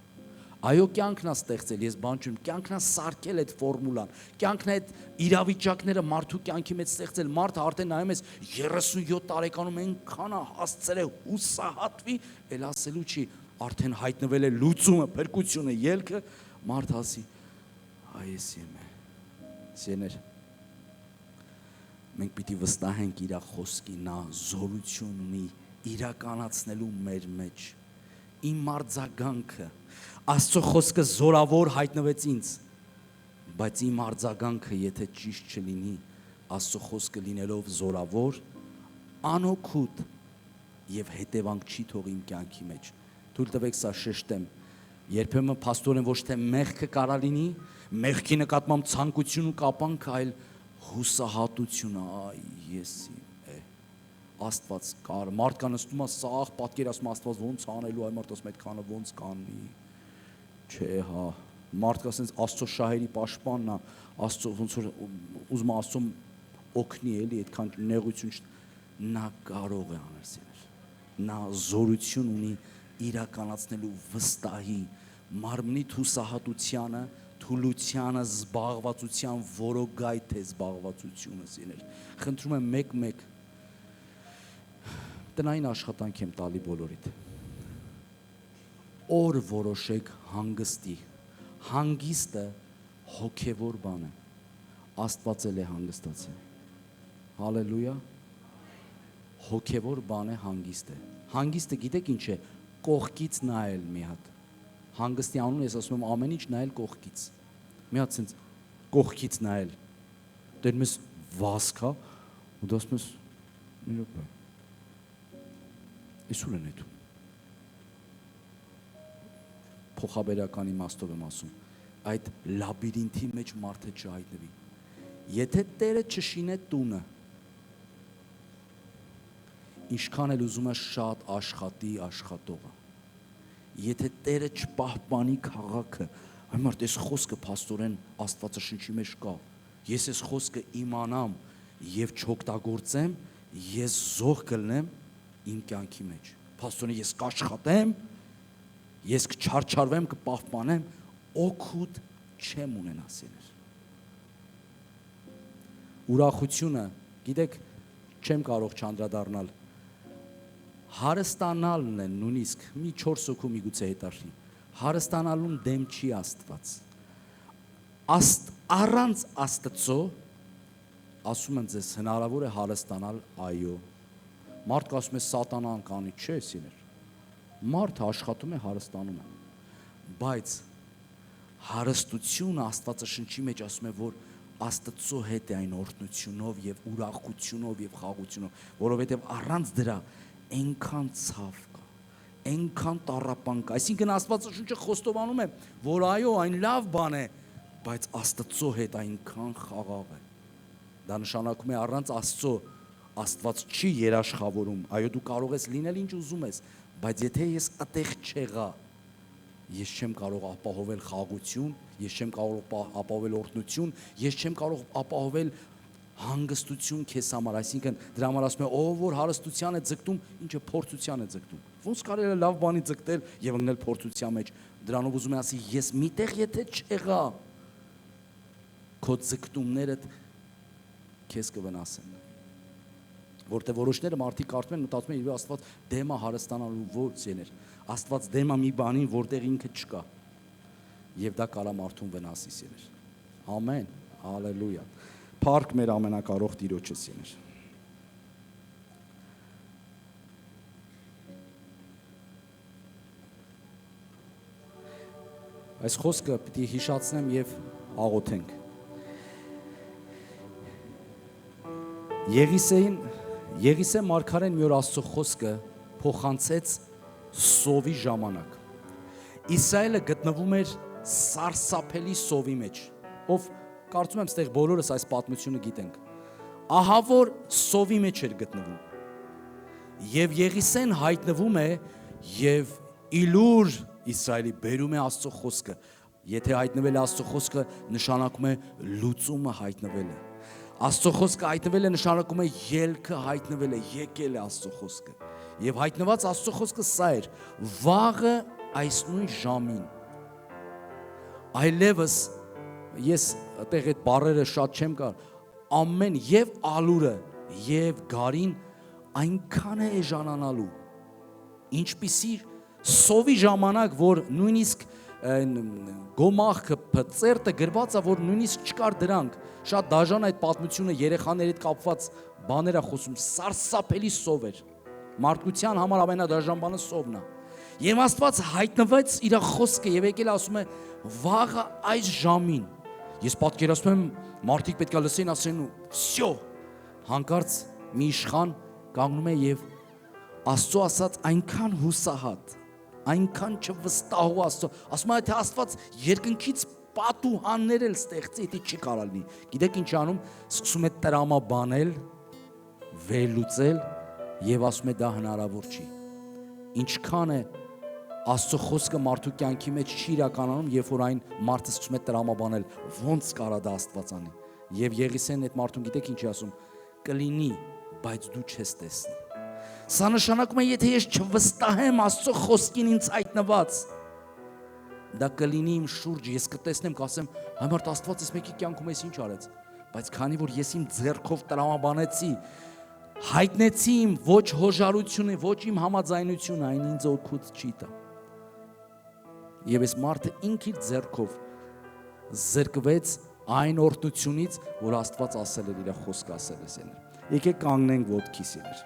այո կյանքն է ստեղծել, ես բան չունեմ, կյանքն է սարքել այդ ֆորմուլան, կյանքն է այդ իրավիճակները մարդու կյանքի մեջ ստեղծել, մարդը արդեն նայում ես 37 տարեկանում այնքան է հասցել է հուսահատվի, էլ ասելու չի, արդեն հայտնվել է լուծումը, փրկությունը, ելքը, մարդ ասի, այս եմ է, սիրներ, մենք պիտի վստահենք իր խոսքի, նա զորություն ունի իրականացնելու մեր մեջ, իմ մարձագանքը, Աստծո խոսքը զորավոր հայտնվեց ինձ, բայց իմ արձագանքը եթե ճիշտ չլինի, Աստծո խոսքը լինելով զորավոր, անօգուտ եւ հետևանք չի թողի իմ կյանքի մեջ։ Թույլ տվեք սա շեշտեմ։ Երբեմն փաստորեն ոչ թե մեղքը կարա լինի, մեղքի նկատմամբ ցանկություն ու կապանք, այլ հուսահատությունը, այ ես Աստված կար, մարդ կա նստում է սաղ պատկերացնում Աստված ոնց անելու, այ մարդ ասում այդքանը ոնց կանի։ Չէ, հա, մարդ կա ասենց Աստծո շահերի պաշտպանն է, Աստծո ոնց որ ուզում Աստծո օգնի էլի այդքան նեղություն նա կարող է անել սիրել։ Նա զորություն ունի իրականացնելու վստահի մարմնի հուսահատությանը, թուլությանը, զբաղվածության որոգայթ է զբաղվածությունը սիրել։ Խնդրում եմ մեկ տնային աշխատանք եմ տալի բոլորիդ։ Օր որոշեք հանգստի։ Հանգիստը հոգևոր բան է։ Աստված էլ է հանգստացել։ Հալելույա։ Հոգևոր բան է հանգիստը։ Հանգիստը գիտեք ինչ է։ Կողքից նայել մի հատ։ Հանգստի անունը ես ասում եմ ամեն ինչ նայել կողքից։ Մի հատ sense կողքից նայել։ Դեռ մեզ վազքա ու դասում ես մի րոպե։ Իսուր են այդ։ Փոխաբերական իմաստով եմ ասում։ Այդ լաբիրինթի մեջ մարդը չհայտնվի։ Եթե Տերը չշինե տունը, ինչքան էլ ուզում է շատ աշխատի աշխատողը, եթե Տերը չպահպանի քաղաքը, այ մարդ այս խոսքը փաստորեն Աստվածաշնչի մեջ կա, ես այս խոսքը իմանամ եւ չօգտագործեմ, ես զոհ կլնեմ իմ կյանքի մեջ, փաստորեն ես կաշխատեմ, ես կչարչարվեմ, կպահպանեմ, օգուտ չեմ ունենա սիրել։ Ուրախությունը, գիտեք, չեմ կարող չանդրադառնալ։ Հարստանալն է նույնիսկ մի 4 հոգու միգուցե հետարխի։ Հարստանալուն դեմ չի Աստված։ Առանց Աստծո, ասում եմ ձեզ, հնարավոր է հարստանալ, այո։ Մարդ կասում է սատանան կանի, չէ, սիրել։ Մարդը աշխատում է, հարստանում է։ Բայց հարստությունը Աստվածաշնչի մեջ ասում է, որ Աստծո հետ է այն օրհնությունով եւ ուրախությունով եւ խաղաղությունով, որովհետեւ առանց դրա այնքան ցավ կա, այնքան տառապան կա։ Այսինքն Աստվածաշունչը խոստովանում է, որ այո, այն լավ բան է, բայց Աստծո հետ այնքան խաղաղ է։ Դա նշանակում է առանց Աստծո Աստված չի երաշխավորում։ Այո, դու կարող ես լինել ինչ ուզում ես, բայց եթե ես այդտեղ չեղա, ես չեմ կարող ապահովել խաղաղություն, ես չեմ կարող ապահովել օրհնություն, ես չեմ կարող ապահովել հանգստություն քեզ համար, այսինքն դրա համար ասում է, ով որ հարստության է ձգտում, ինչը փորձության է ձգտում։ Ոնց կարելի է լավ բանի ձգտել եւ ընկնել փորձության մեջ։ Դրանով ուզում եմ ասի, ես միտեղ եթե չեղա, քո ձգտումներդ քեզ կվնասեն։ Որտեղ որոշները մարդիկ կարծում են, մտածում են, Աստված դեմա հարստանալու ո՞ց եներ։ Աստված դեմա մի բանին, որտեղ ինքը չկա։ Եվ դա կարա մարդուն վնասի սիրել։ Ամեն, հալելույա։ Փառք մեր ամենակարող Տիրոջը սիրել։ Այս խոսքը պիտի հիշացնեմ եւ աղոթենք։ Եղիսե մարգարեն մի օր Աստծո խոսքը փոխանցեց սովի ժամանակ։ Իսրայելը գտնվում էր սարսափելի սովի մեջ, ով կարծում եմ ստեղ բոլորս այս պատմությունը գիտենք։ Ահա որ սովի մեջ էր գտնվում։ Եվ Եղիսեն հայտնվում է եւ իլուր Իսրայելի բերում է Աստծո խոսքը։ Եթե հայտնվել է Աստծո խոսքը, նշանակում է լուծումը հայտնվել է։ Աստծո խոսքը հայտնվել է, նշանակում է ելքը հայտնվել է, եկել է Աստծո խոսքը։ Եվ հայտնված Աստծո խոսքը սա էր. վաղը այս նույն ժամին։ Այլևս ես այդտեղ այդ բառերը շատ չեմ կար, ամեն եւ ալուրը եւ գարին այնքան է էժանանալու, ինչպիսի սովի ժամանակ, որ նույնիսկ գոմախքը, ծերտը գրված է, որ նույնիսկ չկար դրանք, շատ դաժան այդ պատմությունը երեխաների հետ կապված բաներ է խոսում, սարսափելի սով էր, մարդկության համար ամենադաժան բանը սովն է, եւ Աստված հայտնվեց իր խոսքը եւ եկել ասում է վաղը այս ժամին, Ես պատկերացնում եմ մարդիկ պետք է լսեն, ասեն «Վсё»։ Հանկարծ մի իշխան կանգնում է եւ Աստծո ասած այնքան հուսահատ, այնքան չվստահու Աստծո, ասում է թե Աստված երկնքից պատուհաններ էլ ստեղծի, դա չի կարող լինի։ Գիտեք ինչ անում, սկսում է տրամաբանել, վերլուծել եւ ասում է դա հնարավոր չի։ Ինչքան է Աստծո խոսքը մարդու կյանքի մեջ չի իրականանում, երբ որ այն մարդը սկսում է տրամաբանել, ոնց կարա դա Աստված անի։ Եվ Եղիսեն այդ մարդուն գիտեք ինչ ասում, կլինի, բայց դու չես տեսնի։ Սա նշանակում է, եթե ես չվստահեմ Աստծո խոսքին ինձ հայտնված, դա կլինի իմ շուրջը, ես կտեսնեմ, կասեմ, համարտ Աստված էս մեկի կյանքում էս ինչ արեց, բայց քանի որ ես իմ ձեռքով տրամաբանեցի, հայտնեցի իմ ոչ հոժարությունը, ոչ իմ համաձայնությունը, այն ինձ օգուտ չի տա։ Եվ այս մարդը ինքն իր ձեռքով զրկվեց այն օրհնությունից, որ Աստված ասել էր իր խոսքը ասել է սեներ։ Եկեք կանգնենք ոտքի սեներ։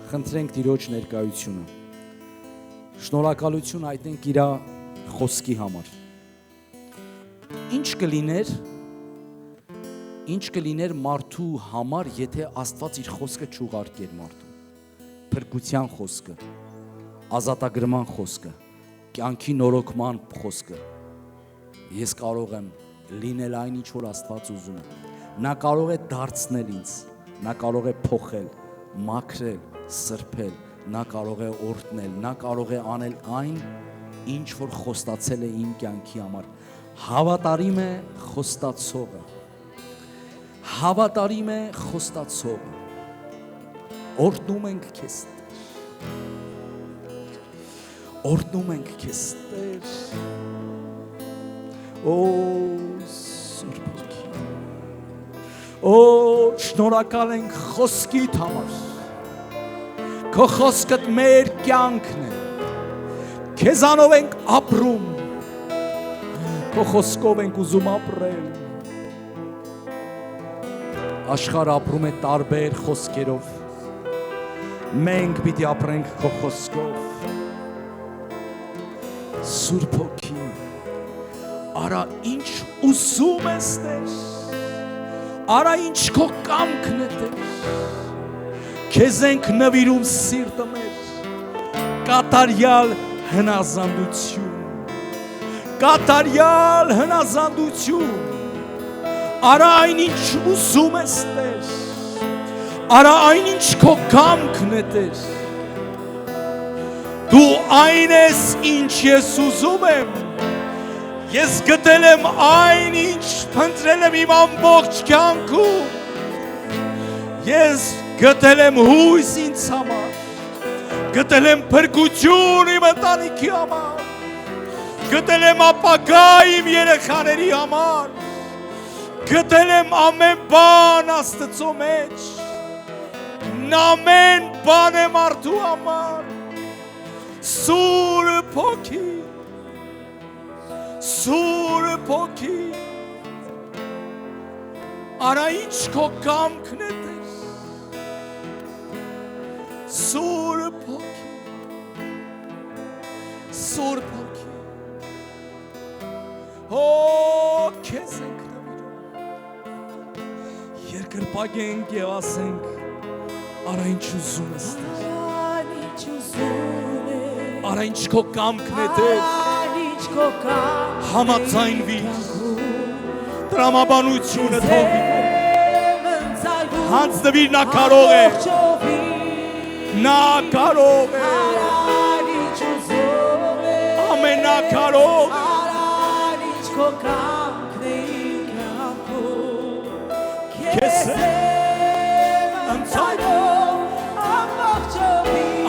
Խնդրենք Տիրոջ ներկայությունը։ Շնորհակալություն հայտնենք իր խոսքի համար։ Ինչ կլիներ մարդու համար, եթե Աստված իր խոսքը չուղարկեր մարդու։ Փրկության խոսքը, ազատագրման խոսքը, կյանքի նորոգման խոսքը։ Ես կարող եմ լինել այն ինչ որ Աստված ուզում է։ Նա կարող է դարձնել ինձ, նա կարող է փոխել, մաքրել, սրբել, նա կարող է օրհնել, նա կարող է անել այն, ինչ որ խոստացել է իմ կյանքի համար։ Հավատարիմ է խոստացողը։ Հավատարիմ է խոստացողը։ Օրհնում ենք քեզ Տեր։ Օրհնում ենք քեզ Տեր։ Օ Սուրբ Հոգի։ Օ շնորհակալ ենք խոսքիդ համար։ Քո խոսքդ մեր կյանքն է։ Քեզանով ենք ապրում։ Քո խոսքով ենք ուզում ապրել։ Աշխարհը ապրում է տարբեր խոսքերով։ Մենք պիտի ապրենք քո խոսքով։ Սուրբ Հոգի, արա ինչ ուզում ես Տեր։ Արա ինչ քո կամքն է Տեր։ Քեզ ենք նվիրում սիրտը մեր։ Կատարյալ հնազանդություն։ Կատարյալ հնազանդություն։ Արա այնինչ ուզում ես Տեր։ Արա այնինչ քո կամքն է Տեր։ Դու այն ես ինչ ես ուզում եմ։ Ես գտել եմ այն ինչ փնտրել եմ իմ ամբողջ կյանքում։ Ես գտել եմ հույս ինձ համար։ Գտել եմ փրկություն իմ ընտանիքի համար։ Գտել եմ ապագա իմ երեխաների համար։ Գտել եմ ամեն բան Աստծո մեջ։ Ամեն բան է մարդու համար։ Սուրբ Հոգի, Սուրբ Հոգի, արա ինչ քո կամքն է Տեր։ Սուրբ Հոգի, Սուրբ Հոգի, Օ քեզ ենք նվիրում։ Երկրպագենք եւ ասենք, արա ինչ ուզում ես Տեր։ Արա ինչ քո կամքն է Տեր։ Համաձայնվի։ Տրամաբանությունը թողի։ Հանձնվիր, նա կարող է։ Նա կարող է։ Ամենակարող է։ Քեզ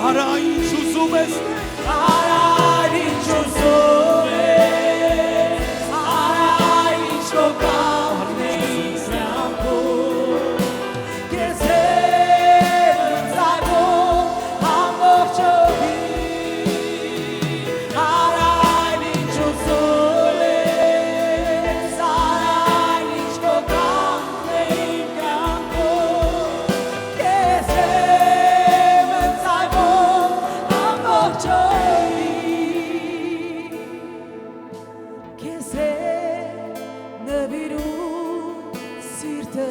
Արա ինչ ուզում ես Արա ինչ ուզում ես Արա ինչ քո կամքն է ինձ կյանքում Քեզ եմ ծայրում ամբողջովին Արա ինչ ուզում ես Արա ինչ քո կամքն է ինձ կյանքում Քեզ եմ ծայրում ամբողջովին սիրտը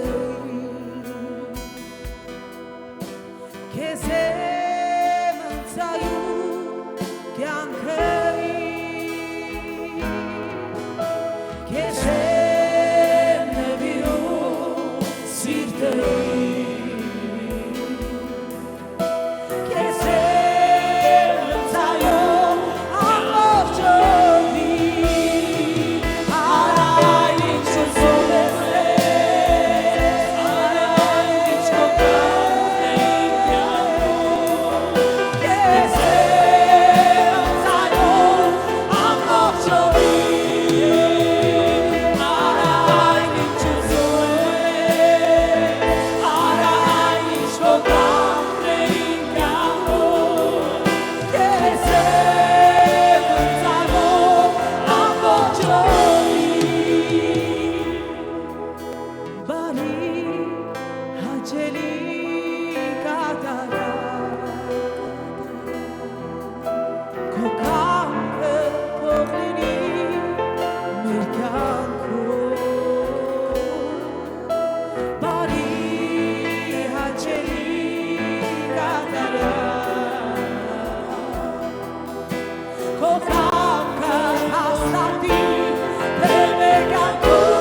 Քեզ եմ ընծայում կյանքը Քեզ եմ նվիրում սիրտը Քեզ եմ ընծայում ամորջովի Արայն ինչ ուզում ես Արայն ինչ կողքն է իմ կյանքում Քեզ եմ ընծայում ամորջովի Արայն ինչ ուզում ես Արայն ինչ կողքն է իմ կյանքում Քեզ եմ ընծայում ամորջովի Բարի հաճելի կատարյալ Քո կամքը թող լինի մեր կյանքում Բարի հաճելի կատարյալ Քո կամքը հաստատի մեր կյանքում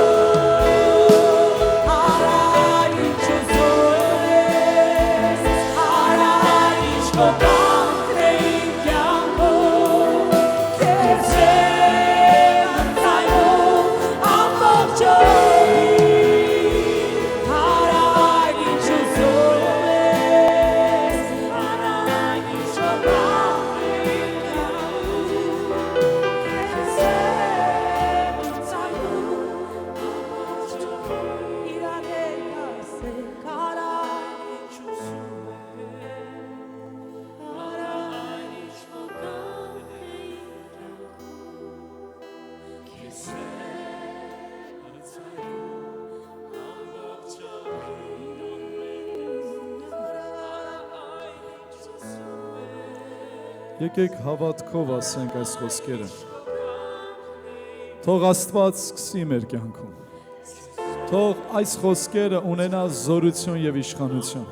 Արայն ինչ ուզում ես Արայն ինչ քո կամքն է իմ կյանքում Քեզ եմ ընծայում ամորջովի Արայն ինչ ուզում ես Արայն ինչ քո կամքն է իմ կյանքում Քեզ եմ ընծայում ամորջովի Իրան հետ ասեք արայն ինչ ուզում Արայն ինչ քո կամքն է իմ կյանքում Քեզ Եկեք հավատքով ասենք այս խոսքերը Թող Աստված սկսի մեր կյանքում Թող այս խոսքերը ունենա զորություն եւ իշխանություն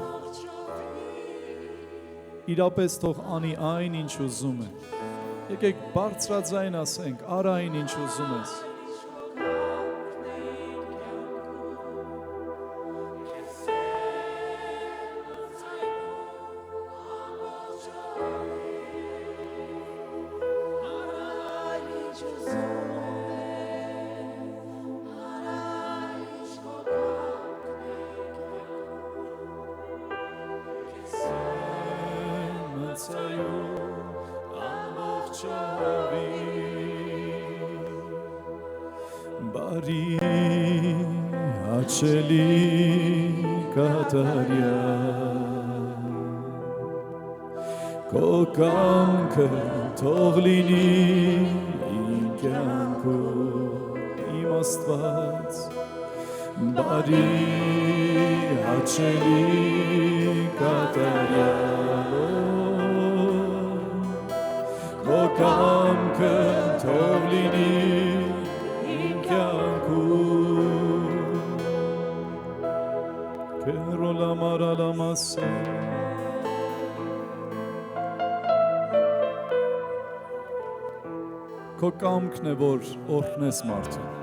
Իրապես թող անի այն ինչ ուզում է Եկեք բարձրաձայն ասենք արա այն ինչ ուզում ես Արայն ինչ ուզում ես Արայն ինչ քո կամքն է Քեզ Բարի հաճելի կատարյալ Քո կամքը թող լինի իմ կյանքում Իմ Աստված Բարի հաճելի կատարյալ Քո կամքը թող լինի իմ կյանքում Քերոլա մարալա մասա Քո կամքն է որ օրհնես մարդուն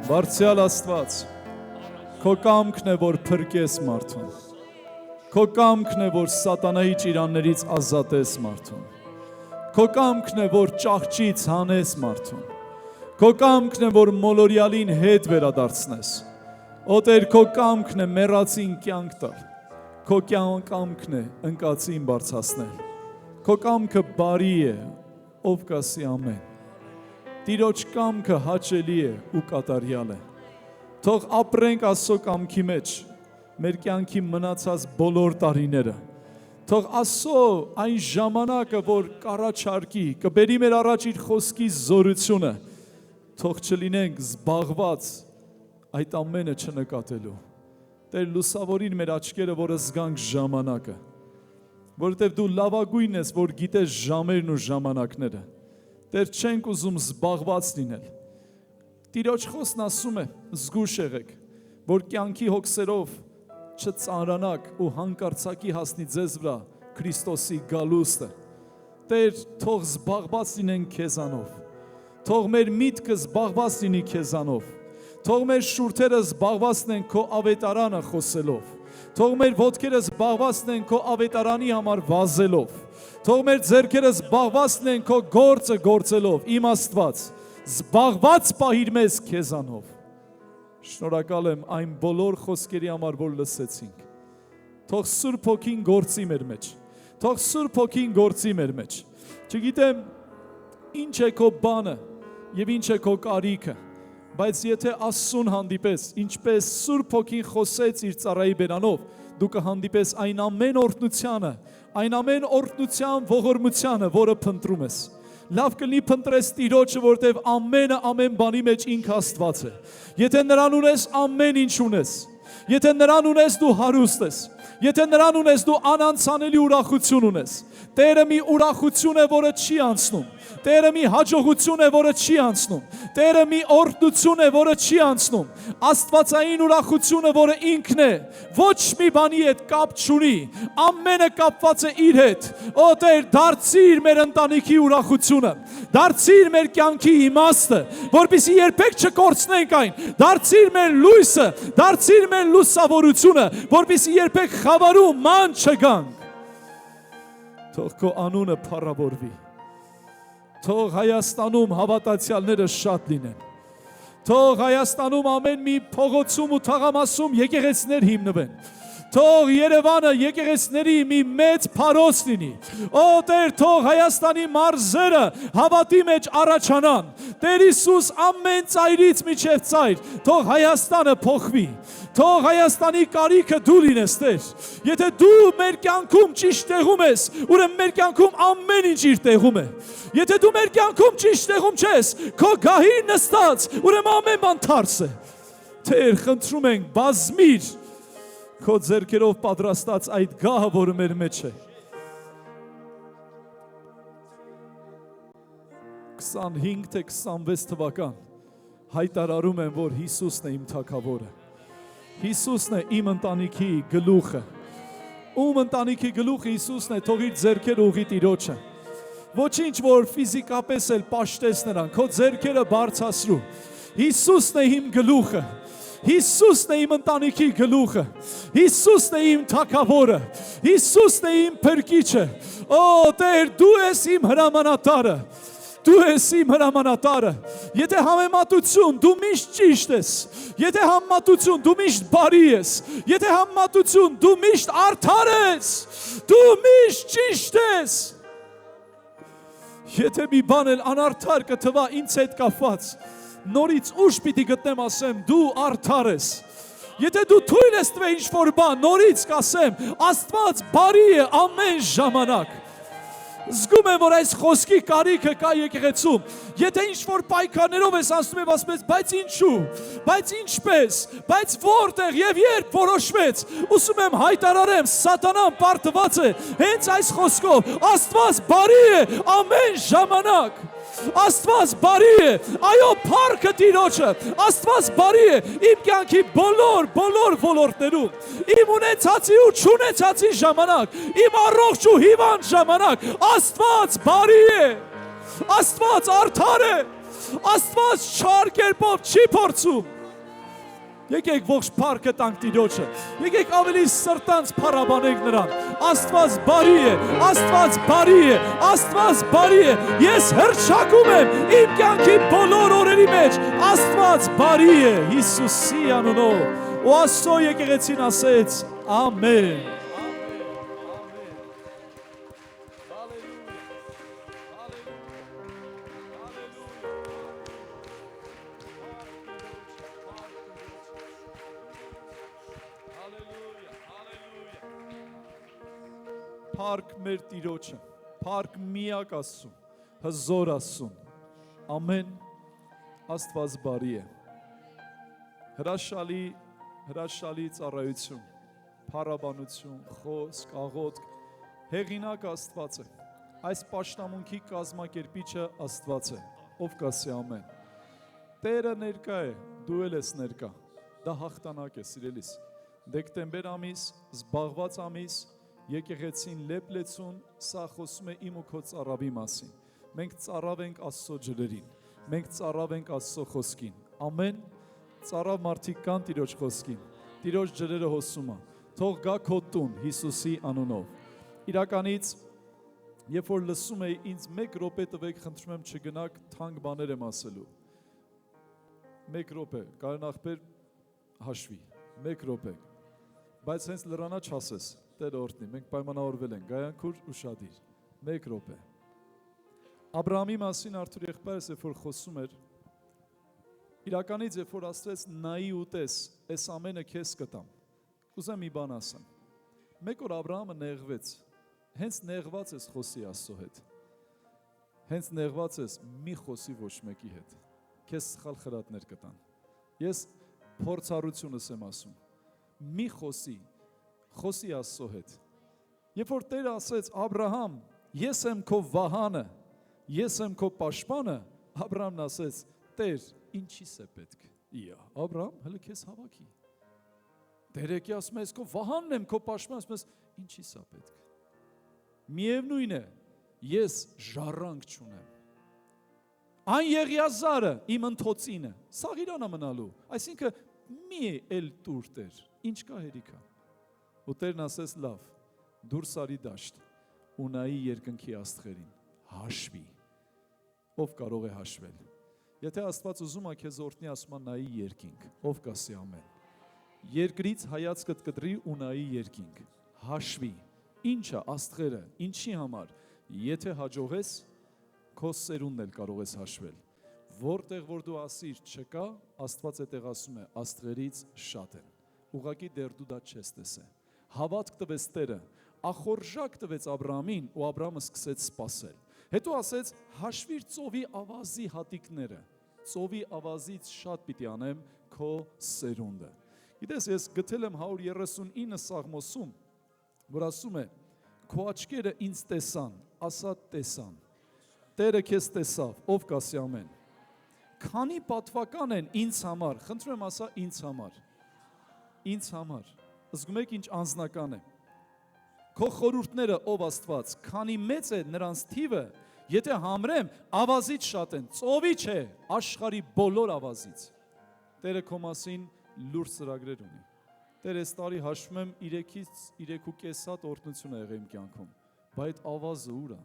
Բարձրյալ Աստված Քո կամքն է որ փրկես մարդուն Քո կամքն է որ սատանայի ճիրաններից ազատես մարդուն Քո կամքն է որ ճահճից հանես մարդուն Քո կամքն է որ մոլորյալին հետ վերադարձնես Ո Տեր քո կամքն է մեռածին կյանք տալ Քո կամքն է ընկածին բարձրացնել Քո կամքը բարի է ով կասի ամեն Տիրոջ կամքը հաճելի է ու կատարյալ է Թող ապրենք Աստծո կամքի մեջ մեր կյանքի մնացած բոլոր տարիները Թող Աստծո այն ժամանակը որ կառաջարկի կբերի մեր առաջ իր խոսքի զորությունը Թող չլինենք զբաղված այդ ամենը չնկատելու Տեր լուսավորիր մեր աչքերը որ զգանք ժամանակը Որովհետև դու լավագույնն ես որ գիտես ժամերն ու ժամանակները Տեր չենք ուզում զբաղված լինել Տիրոջ խոսքն ասում է զգուշ եղեք որ կյանքի հոգսերով չծանրանաք ու հանկարծակի հասնի ձեզ վրա Քրիստոսի գալուստը։ Տեր, թող զբաղված լինենք քեզանով, թող մեր միտքը զբաղված լինի քեզանով, թող մեր շուրթերը զբաղված լինեն քո ավետարանը խոսելով, թող մեր ոտքերը զբաղված լինեն քո ավետարանի համար վազելով, թող մեր ձեռքերը զբաղված լինեն քո գործը գործելով, իմ Աստված, զբաղված պահիր մեզ քեզանով։ Շնորհակալ եմ այն բոլոր խոսքերի համար, որ լսեցինք։ Թող Սուրբ Հոգին գործի մեր մեջ, թող Սուրբ Հոգին գործի մեր մեջ։ Չգիտեմ ինչ է քո բանը եւ ինչ է քո կարիքը, բայց եթե Աստծուն հանդիպես, ինչպես Սուրբ Հոգին խոսեց իր ծառայի բերանով, դու կհանդիպես այն ամեն օրհնությանը, այն ամեն օրհնության ողորմությանը, որը փնտրում ես։ Լավ կլինի փնտրես Տիրոջը, որտեղ ամենը ամեն բանի մեջ ինքը Աստված է։ Եթե նրան ունես, ամեն ինչ ունես։ Եթե նրան ունես, դու հարուստ ես։ Եթե նրան ունես, դու անանցանելի ուրախություն ունես։ Տերը մի ուրախություն է, որը չի անցնում։ Տերը մի հաջողություն է, որը չի անցնում։ Տերը մի օրհնություն է, որը չի անցնում։ Աստվածային ուրախությունը, որը ինքն է, ոչ մի բանի հետ կապ չունի։ Ամենը կապված է իր հետ։ Օ Տեր, դարձիր մեր ընտանիքի ուրախությունը։ Դարձիր մեր կյանքի իմաստը, որպեսզի երբեք չկորցնենք այն։ Դարձիր մեր լույսը, դարձիր մեր լուսավորությունը, որպեսզի երբեք խավարու ման չգանք։ Թող քո անունը փառավորվի։ Թող Հայաստանում հավատացյալները շատ լինեն։ Թող Հայաստանում ամեն մի փողոցում ու թաղամասում եկեղեցիներ հիմնվեն։ Թող Երևանը եկեղեցիների մի մեծ փարոս լինի։ Օ Տեր, թող Հայաստանի մարզերը հավատի մեջ առաջանան։ Տեր Հիսուս, ամեն ծայրից մինչև ծայր, թող Հայաստանը փոխվի։ Թող Հայաստանի կարիքը դու լինես, Տեր։ Եթե դու մեր կյանքում ճիշտ տեղում ես, ուրեմն մեր կյանքում ամեն ինչ իր տեղում է։ Եթե դու մեր կյանքում ճիշտ տեղում չես, քո գահին նստած, ուրեմն ամեն բան թարս է։ Տեր, խնդրում ենք, բազմիր քո ձեռքերով պատրաստած այդ գահը, որը մեր մեջ է։ 25 թե 26 թվական հայտարարում եմ, որ Հիսուսն է իմ թագավորը։ Հիսուսն է իմ ընտանիքի գլուխը։ Ում ընտանիքի գլուխը Հիսուսն է, թող իր ձեռքերը ուղղի Տիրոջը։ Ոչինչ, որ ֆիզիկապես էլ պաշտես նրան, քո ձեռքերը բարձրացրու։ Հիսուսն է իմ գլուխը։ Հիսուսն է իմ ընտանիքի գլուխը։ Հիսուսն է իմ թագավորը։ Հիսուսն է իմ փրկիչը։ Օ Տեր, դու ես իմ հրամանատարը։ Դու ես իմ հրամանատարը։ Եթե համեմատություն, դու միշտ ճիշտ ես։ Եթե համեմատություն, դու միշտ բարի ես։ Եթե համեմատություն, դու միշտ արդար ես։ Դու միշտ ճիշտ ես։ Եթե մի բան էլ անարդար կթվա ինձ հետ կապված, նորից ուշ պիտի գտնեմ, ասեմ, դու արդար ես։ Եթե դու թույլ ես տվել ինչ-որ բան, նորից կասեմ, Աստված բարի է ամեն ժամանակ։ Զգում եմ, որ այս խոսքի կարիքը կա եկեղեցում։ Եթե ինչ-որ պայքարներով ես ասում եմ, ասում ես, բայց ինչու, բայց ինչպես, բայց որտեղ եւ երբ որոշվեց, ուսում եմ հայտարարեմ, սատանան պարտված է հենց այս խոսքով, Աստված բարի է ամեն ժամանակ։ Աստված բարի է, այո, փառքը Տիրոջը, Աստված բարի է իմ կյանքի բոլոր ոլորտներում, իմ ունեցածի ու չունեցածի ժամանակ, իմ առողջ ու հիվանդ ժամանակ, Աստված բարի է, Աստված արդար է, Աստված չար կերպով չի փորձում։ Եկեք ողջ փառքը տանք Տիրոջը։ Եկեք ավելի սրտանց փառաբանենք նրան։ Աստված բարի է, Աստված բարի է, Աստված բարի է։ Ես հռչակում եմ իմ կյանքի բոլոր օրերի մեջ, Աստված բարի է Հիսուսի անունով։ Ու Աստծո եկեղեցին ասեց ամեն։ Փառք մեր Տիրոջը, փառք միակ Աստծուն, հզոր Աստծուն, ամեն, Աստված բարի է, հրաշալի ծառայություն, փառաբանություն, խոսք, աղոթք, հեղինակ Աստված է, այս պաշտամունքի կազմակերպիչը Աստված է, ով կասի ամեն, Տերը ներկա է, դու էլ ես ներկա, Դա հաղթանակ է, սիրելիս։ Դեկտեմբեր ամիս, զբաղված ամիս, եկեղեցին լեփլեցուն, սա խոսում է իմ ու քո ծառավի մասին։ Մենք ծառավ ենք Աստծո ջրերին, մենք ծառավ ենք Աստծո խոսքին։ Ամեն ծառավ մարդիկ կան Տիրոջ խոսքին, Տիրոջ ջրերը հոսում է։ Թող գա քո տուն Հիսուսի անունով։ Իրականից, երբ որ լսում էի, ինձ 1 րոպե տվեք, խնդրում եմ չգնաք, թանկ բաներ եմ ասելու։ 1 րոպե, Կարեն ախպեր հաշվի, 1 րոպե։ Բայց հենց լրանա չասես, Տեր օրհնի, մենք պայմանավորվել ենք, գայանքուր ուշադիր, 1 րոպե։ Աբրահամի մասին Արթուր եղբայրս երբ որ խոսում էր, իրականից երբ որ ասեց նայի ու տես, այս ամենը քեզ կտամ։ Կուզեմ մի բան ասեմ։ Մեկ օր Աբրահամը նեղվեց, հենց նեղված ես խոսի Աստծո հետ։ Հենց նեղված ես մի խոսի ոչ մեկի հետ։ Քեզ սխալ խրատներ կտան։ Ես փորձառությունս եմ ասում։ Մի խոսի Աստծո հետ։ Երբ որ Տերը ասեց Աբրահամ, ես եմ քո վահանը, ես եմ քո պաշտպանը, Աբրահամն ասեց, Տեր, ինչի՞ս է պետք։ Իա, Աբրահամ, հələ քեզ հավաքի։ Տերը եկի ասում է, ես քո վահանն եմ, քո պաշտպանը, ասում ես, ինչի՞ս է պետք։ Միևնույն է, ես ժառանգ չունեմ։ Այն Եղիազարը իմ ընթոցինը, սաղ իրանա մնալու, այսինքն մի էլ տուր Տեր, ինչ կա հերիքա։ Ու Տերն ասեց, լավ, դուրս արի դաշտ, ու նայի երկնքի աստղերին, հաշվի, ով կարող է հաշվել։ Եթե Աստված ուզում է քեզ օրհնի, ասում է նայի երկինք, ով կասի ամեն։ Երկրից հայացքդ կտրի ու նայի երկինք, հաշվի, ինչա աստղերը, ինչի համար, եթե հաջողես, քո սերունդն էլ կարող ես հաշվել։ Որտեղ որ դու ասիր չկա, Աստված այդտեղ ասում է, աստղերից շատ են։ Ուղղակի դեռ դու դա չես տեսել։ Հավատք տվեց Տերը, ախորժակ տվեց Աբրահամին ու Աբրահամը սկսեց սպասել։ Հետո ասեց, հաշվիր ծովի ավազի հատիկները, ծովի ավազից շատ պիտի անեմ քո սերունդը։ Գիտես, ես գտել եմ 139 Սաղմոսում, որ ասում է, քո աչքերը ինձ տեսան, ասա տեսան։ Տերը քեզ տեսավ, ով կասի ամեն։ Քանի պատվական են ինձ համար, խնդրում եմ ասա ինձ համար։ Ինձ համար։ Զգում եք ինչ անձնական է։ Քո խորհուրդները ով Աստված, քանի մեծ է նրանց թիվը, եթե համրեմ, ավազից շատ են, ծովի չէ, աշխարհի բոլոր ավազից։ Տերը քո մասին լուրջ ծրագրեր ունի։ Տեր այս տարի հաշվում եմ 3-ից 3.5 հատ օրհնություն ա եղել իմ կյանքում, բայց այդ ավազը ուր է։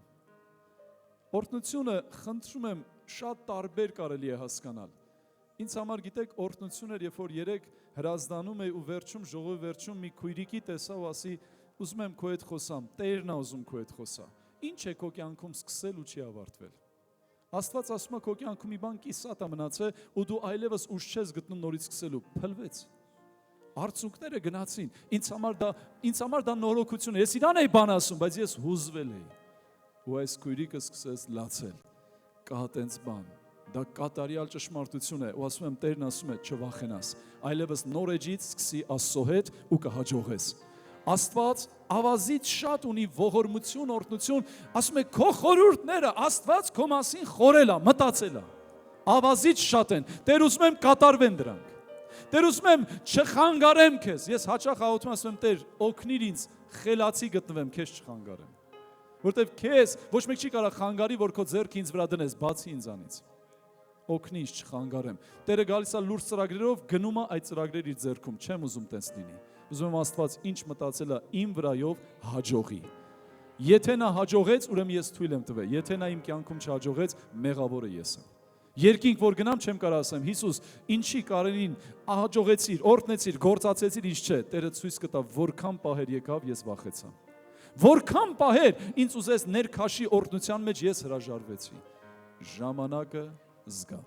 Օրհնությունը, խնդրում եմ, շատ տարբեր կարելի է հասկանալ։ Ինձ համար գիտեք, օրհնություն էր, երբ որ 3 հրազդանում էի ու վերջում, ժողովի վերջում մի քույրիկի տեսա ու ասի, ուզում եմ քո հետ խոսամ, Տերն ա ուզում քո հետ խոսա։ Ինչ է քո կյանքում սկսել ու չի ավարտվել։ Աստված ասում է քո կյանքում մի բան կիսատ ա մնացել ու դու այլևս ուժ չես գտնում նորից սկսելու, փլվեց։ Արցունքները գնացին։ Ինձ համար դա նորոգություն է։ Ես իրան էի բան ասում, բայց ես հուզվել էի։ Ու այս քույրիկը սկսեց լացել։ Կա տենց բան։ Դա կատարյալ ճշմարտություն է։ Ու ասում եմ, Տերն ասում է, չվախենաս։ Այլևս նոր էջից սկսի Աստծո հետ ու կհաջողես։ Աստված ավազից շատ ունի ողորմություն, օրհնություն, ասում է քո խորհուրդները Աստված քո մասին խորել է, մտածել է։ Ավազից շատ են։ Տեր ուզում եմ կատարվեն դրանք։ Տեր ուզում եմ չխանգարեմ քեզ։ Ես հաճախ աղոթում ասում եմ, Տեր, օգնիր ինձ խելացի գտնվեմ, քեզ չխանգարեմ։ Որտեվ քեզ ոչ մեկ չի կարող խանգարի, որ քո ձեռքը ինձ վրա դնես, բացի ինձանից։ Օգնի ինձ չխանգարեմ։ Տերը գալիս է լուրջ ծրագրերով, գնում է այդ ծրագրերը իր ձեռքում, չեմ ուզում տենց լինի։ Ուզում եմ Աստված ինչ մտածել է իմ վրայով հաջողի։ Եթե նա հաջողեց, ուրեմն ես թույլ եմ տվել։ Եթե նա իմ կյանքում չհաջողեց, մեղավորը ես եմ։ Երկինք որ գնամ չեմ կարող ասեմ, Հիսուս, ինչի Կարենին ահաջողեցիր, օրհնեցիր, գործածեցիր, ինչ չէ։ Տերը ցույց կտա, որքան պահեր եկավ, ես վախեցա։ Որքան պահեր ինձ ուզես ներքաշի օրհնության մեջ ես հրաժարվեցի։ Ժամանակը զգա։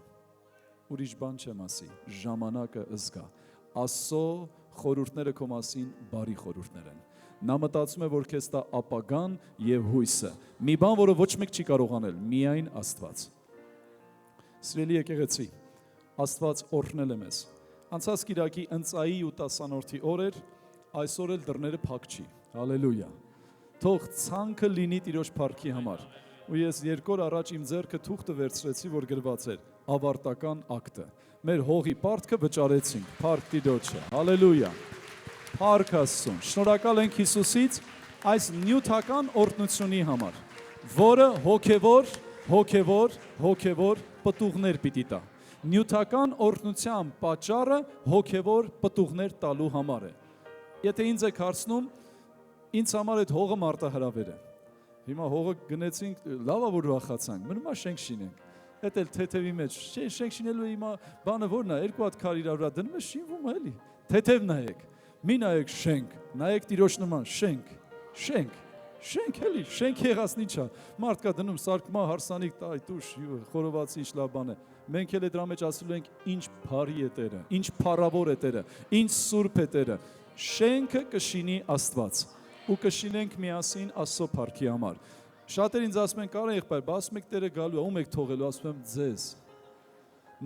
Ուրիշ բան չեմ ասի, ժամանակը զգա։ Աստծո խորհուրդները քո մասին բարի խորհուրդներ են։ Նա մտածում է, որ քեզ տա ապագան եւ հույսը։ Մի բան, որը ոչ մեկ չի կարող անել, միայն Աստված։ Սիրելի եկեղեցի, Աստված օրհնել է մեզ։ Անցած կիրակի ընծայի ու 10-րդի օր էր, այսօր էլ դռները փակ չի։ Հալելույա։ Թող ցանքը լինի Տիրոջ փառքի համար։ Ու ես 2 օր առաջ իմ ձեռքը թուղթը վերցրեցի, որ գրված էր ավարտական ակտը։ մեր հողի պարտքը վճարեցինք, փառք Տիրոջը, հալելույա, փառք Աստծուն, շնորհակալ ենք Հիսուսից այս նյութական օրհնությունի համար, որը հոգևոր պտուղներ պիտի տա, նյութական օրհնության պատճառը հոգևոր պտուղներ տալու համար է, եթե ինձ եք հարցնում, ինձ համար այդ հողը մարտահրավեր է, հիմա հողը գնեցինք, լավա որ վախացանք, մնում է շենք շինենք, Էդ էլ թեթևի մեջ, շենք շինելու հիմա բանը որն է, երկու հատ քար իրար վրա դնում է, շինվում է էլի, թեթև նայեք, մի նայեք շենք, նայեք Տիրոջ նման, շենք էլի, շենք եղածն ինչ է, մարդ կա դնում, սարկմա, հարսանիք, տայ, տուշ, խորովածի, ինչ լավ բան է, մենք էլ է դրա մեջ ասելու ենք, ինչ փարի է Տերը, ինչ փառավոր է Տերը, ինչ սուրբ է Տերը, շենքը կշինի Աստված, ու կշինենք միասին Աստծո փառքի համար։ Շատեր ինձ ասում են, կարո եղբայր, բա ասում եք Տերը գալու է, ում եք թողելու, ասում եմ ձեզ։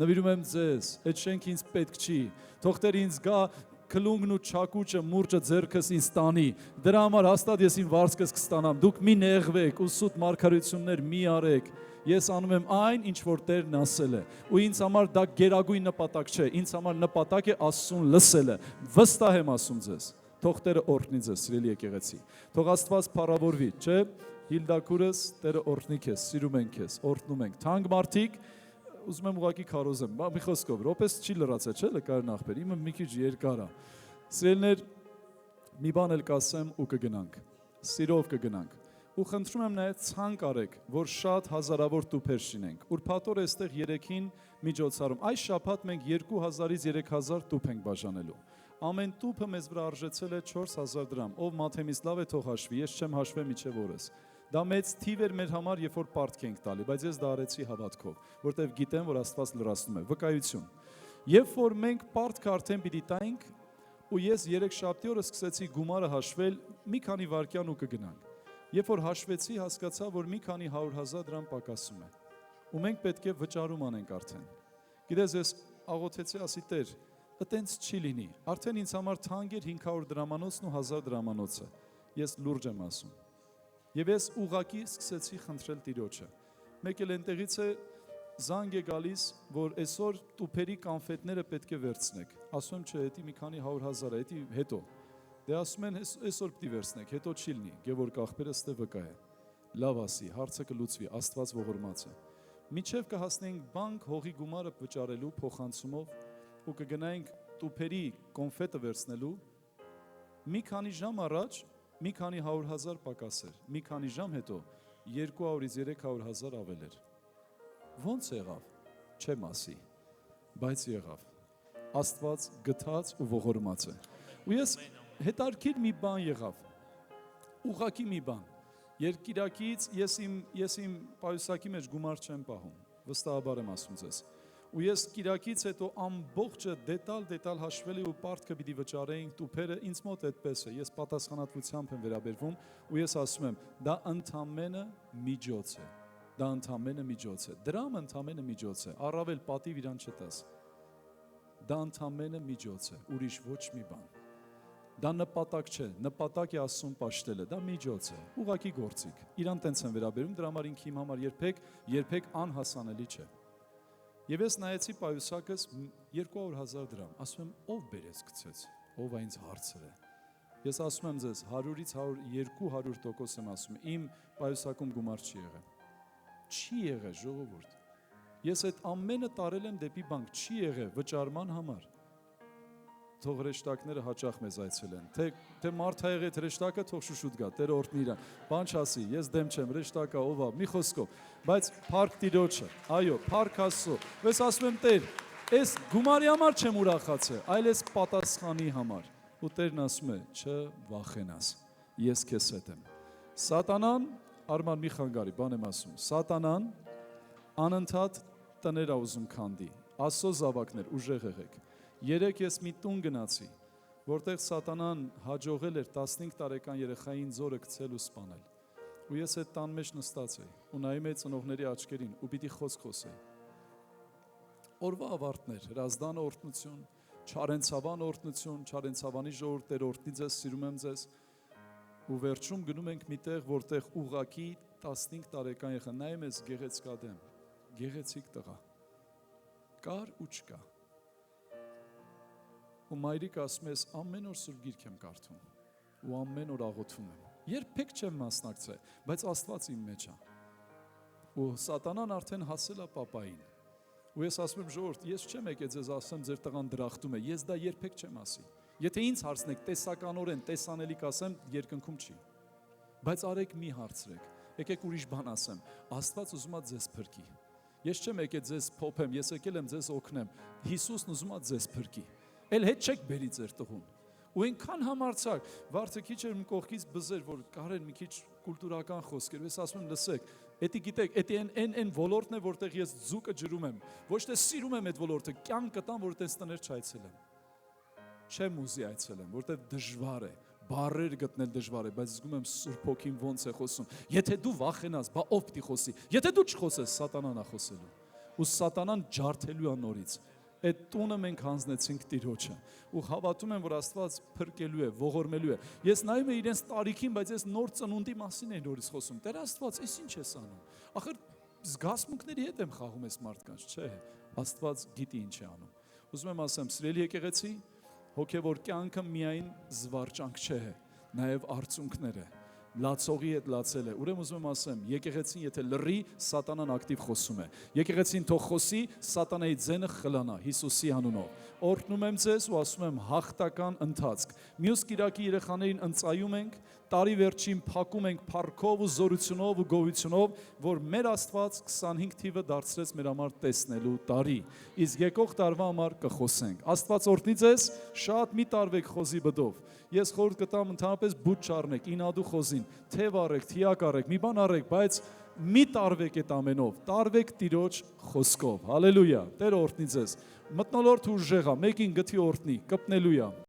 Նվիրում եմ ձեզ, այդ շենքը ինձ պետք չի։ Թող Տերը ինձ գա քլունգն ու չակուճը, մուրճը ձեռքս ինձ տանի։ Դրա համար հաստատ ես իմ վարձքս կստանամ։ Դուք մի նեղվեք ու սուտ մարգարեություններ մի արեք։ Ես անում եմ այն, ինչ որ Տերն ասել է։ Ու ինձ համար դա գերագույն նպատակ չէ, ինձ համար նպատակ է Աստծուն լսելը։ Վստահ եմ ասում ձեզ։ Թող Տերը օրհնի ձեզ, սիրելի եկեղեցի։ Թող Աստված փառավորվի, չէ՞։ Հիլդակուրս, Տերը օրհնի քեզ, սիրում ենք քեզ, օրհնում ենք։ Թանկ մարդիկ, ուզում եմ ուղղակի քարոզեմ, մի խոսքով, րոպես չի լրացել, չէ՞, լկարն ախպեր, իմը մի քիչ երկար է։ Սիրելիներ, մի բան էլ կասեմ ու կգնանք։ Սիրով կգնանք։ Ու խնդրում եմ նաև ցանկ արեք, որ շատ հազարավոր տուփեր շինենք։ Ուրբաթ օրը այստեղ 3-ին միջոցառում։ Այս շաբաթ մենք 2000-ից 3000 տուփ ենք բաժանելու։ Ամեն տուփը մեզ վրա արժեցել է 4000 դրամ։ Ով մաթեմից լավ է, թող հաշվի, ես չեմ հաշվել մինչև օրս։ Դա մեծ թիվ էր մեր համար, երբ որ պարտք ենք տալի, բայց ես դա արեցի հավատքով, որտեղ գիտեմ, որ Աստված լրացնում է, վկայություն։ Երբ որ մենք պարտքը արդեն պիտի տայինք, ու ես 3 շաբթի օրը սկսեցի գումարը հաշվել, մի քանի վայրկյան ու կգնանք։ Երբ որ հաշվեցի, հասկացա, որ մի քանի 100,000 դրամ պակասում է։ Ու մենք պետք է վճարում անենք արդեն։ Գիտես, ես աղոթեցի, ասի Տեր, այտենց չի լինի։ Արդեն ինձ համար թանկ էր 500 դրամանոցն ու 1000 դրամանոցը։ Ես լուրջ եմ ասում։ Եվ ես ուղակի սկսեցի խնդրել Տիրոջը։ Մեկ էլ այնտեղից է զանգ է գալիս, որ այսօր տուփերի կոնֆետները պետք է վերցնեք։ Ասում եմ, չէ, դա մի քանի 100,000 է, դա հետո։ Դե ասում են, այսօր պիտի վերցնեք, հետո չի լինի։ Գևորգ ախպերը ստե վկա է։ Լավ ասի, հարցը կլուծվի, Աստված ողորմած է։ Մինչև կհասնենք բանկ հողի գումարը վճարելու փոխանցումով ու կգնայինք տուփերի կոնֆետը վերցնելու, մի քանի ժամ առաջ մի քանի 100,000 պակասեր, մի քանի ժամ հետո 200-ից 300,000 ավել էր։ Ոնց եղավ, չեմ ասի, բայց եղավ։ Աստված գթած ու ողորմած է։ Ու ես հետարքիր մի բան եղավ, ուղակի մի բան։ Երկիրակից ես իմ պայուսակի մեջ գումար չեմ պահում, վստահաբար եմ ասում ձեզ։ Ու ես կիրակից հետո ամբողջը դետալ հաշվելի ու պարտքը պիտի վճարեինք տուփերը, ինձ մոտ այդպես է, ես պատասխանատվությամբ եմ վերաբերվում ու ես ասում եմ, դա ընդամենը միջոց է, դա ընդամենը միջոց է, դրամ ընդամենը միջոց է, առավել պատիվ իրան չտաս, դա ընդամենը միջոց է, ուրիշ ոչ մի բան, դա նպատակ չէ, նպատակ է Աստծուն պաշտելը, դա միջոց է, ուղղակի գործիք, իրան տենց եմ վերաբերում, դրա համար ինքը իմ համար երբեք անհասանելի չէ։ Եվ ես նայեցի պայուսակս 200,000 դրամ, ասում եմ, ով բերեց գցեց, ով այնց հարցր է։ Ես ասում եմ ձեզ, 100-ից 200% եմ ասում, իմ պայուսակում գումար չի եղել։ Չի եղել, ժողովուրդ։ Ես այդ ամենը տարել եմ դեպի բանկ, չի եղել վճարման համար։ Թող հրեշտակները հաճախ մեզ այցելեն, թե մարդ ա եղել հրեշտակը, թող շուշուտ գա, Տերը օրհնի իրան, բան չասի, ես դեմ չեմ, հրեշտակը ով ա, մի խոսքով, բայց փառք Տիրոջը, այո, փառք Աստծո, ես ասում եմ Տեր, այս գումարի համար չեմ ուրախացել, այլ այս պատասխանի համար, ու Տերն ասում է, չվախենաս, ես քեզ հետ եմ։ Սատանան, Արման մի խանգարի, բան եմ ասում, Սատանան անընդհատ տներ ա ուզում քանդի, Աստծո զավակներ, ուժեղ եղեք։ Երեկ ես մի տուն գնացի, որտեղ Սատանան հաջողել էր 15 տարեկան երեխային ձորը գցել ու սպանել։ Ու ես այդ տան մեջ նստած էի ու նայում էի ծնողների աչքերին ու պիտի խոսեի։ Օրվա ավարտներ, Հրազդանը օրհնություն, Չարենցավան օրհնություն, Չարենցավանի ժողովուրդ Տեր օրհնի ձեզ, սիրում եմ ձեզ։ Ու վերջում գնում ենք մի տեղ, որտեղ ուղակի 15 տարեկան երեխա նայում ես գեղեցկադեմ, գեղեցիկ տղա։ Կար ու չկա։ ու մայրիկը ասում է, ես ամեն օր Սուրբ Գիրք եմ կարդում ու ամեն օր աղոթում եմ։ Երբեք չեմ մասնակցել, բայց Աստված իմ մեջ է։ Ու Սատանան արդեն հասել է պապային։ Ու ես ասում եմ ժողովուրդ, ես չեմ եկել ձեզ ասեմ ձեր տղան դրախտում է, ես դա երբեք չեմ ասի։ Եթե ինձ հարցնեք տեսականորեն, տեսանելիք ասեմ, երկնքում չի։ Բայց արեք մի հարցրեք։ Եկեք ուրիշ բան ասեմ։ Աստված ուզում է ձեզ փրկի։ Ես չեմ եկել ձեզ փոփեմ, ես եկել եմ ձեզ օգնեմ։ Հիսուսն ուզում է ձեզ փրկի։ Էլ հետ չեք բերի ձեր տղուն։ Ու այնքան համարձակ, վարձը քիչ էր իմ կողքից բզեր, որ կարեն մի քիչ կուլտուրական խոսքեր, ես ասում եմ լսեք, էդի գիտեք, էդի այն ոլորտն է, որտեղ ես ձուկը ջրում եմ, ոչ թե սիրում եմ այդ ոլորտը, կյանք կտամ, որ տես տներ չայցելեմ։ Չեմ ուզի այցելեմ, որտեղ դժվար է, բառեր գտնել դժվար է, բայց զգում եմ Սուրբ Հոգին ոնց է խոսում։ Եթե դու վախենաս, բա ով պիտի խոսի։ Եթե դու չխոսես, Սատանան է խոսելու։ Ու Սատանան ջարդելու է նորից։ Այդ տունը մենք հանձնեցինք Տիրոջը ու հավատում եմ, որ Աստված փրկելու է, ողորմելու է։ Ես նայում եմ իրենց տարիքին, բայց ես նոր ծնունդի մասին եմ նորից խոսում։ Տեր Աստված, ես ինչ ես անում։ Ախր զգացմունքների հետ եմ խաղում ես մարդկանց, չէ։ Աստված գիտի ինչ է անում։ Ուզում եմ ասեմ, սիրելի եկեղեցի, հոգևոր կյանքը միայն զվարճանք չէ, նաև արցունքներ է։ Լացողի հետ լացել է։ Ուրեմն ուզում եմ ասեմ, եկեղեցին եթե լռի, Սատանան ակտիվ խոսում է։ Եկեղեցին թող խոսի, Սատանայի ձենը խլանա Հիսուսի անունով։ Օրհնում եմ ձեզ ու ասում եմ հաղթական ընթացք։ Մյուս կիրակի երեխաներին ընծայում ենք, տարի վերջին փակում ենք փառքով ու զորությունով ու գոհությունով, որ մեր Աստված 25 թիվը դարձրեց մեր համար տեսնելու տարի։ Իսկ եկող տարվա համար կխոսենք։ Աստված օրհնի ձեզ, շատ մի տարվեք խոզի բդով։ Ես խորհուրդ կտամ ընդհանրապես բուտ չառնեք, ինադու խոզին, թև առեք, թիակ առեք, մի բան առեք, բայց մի տարվեք այդ ամենով, տարվեք Տիրոջ խոսքով։ Հալելույա։ Տեր օրհնի ձեզ։ Մտնոլորտ ուժեղ է, մեկին գթի օրհնի, կպնելույա։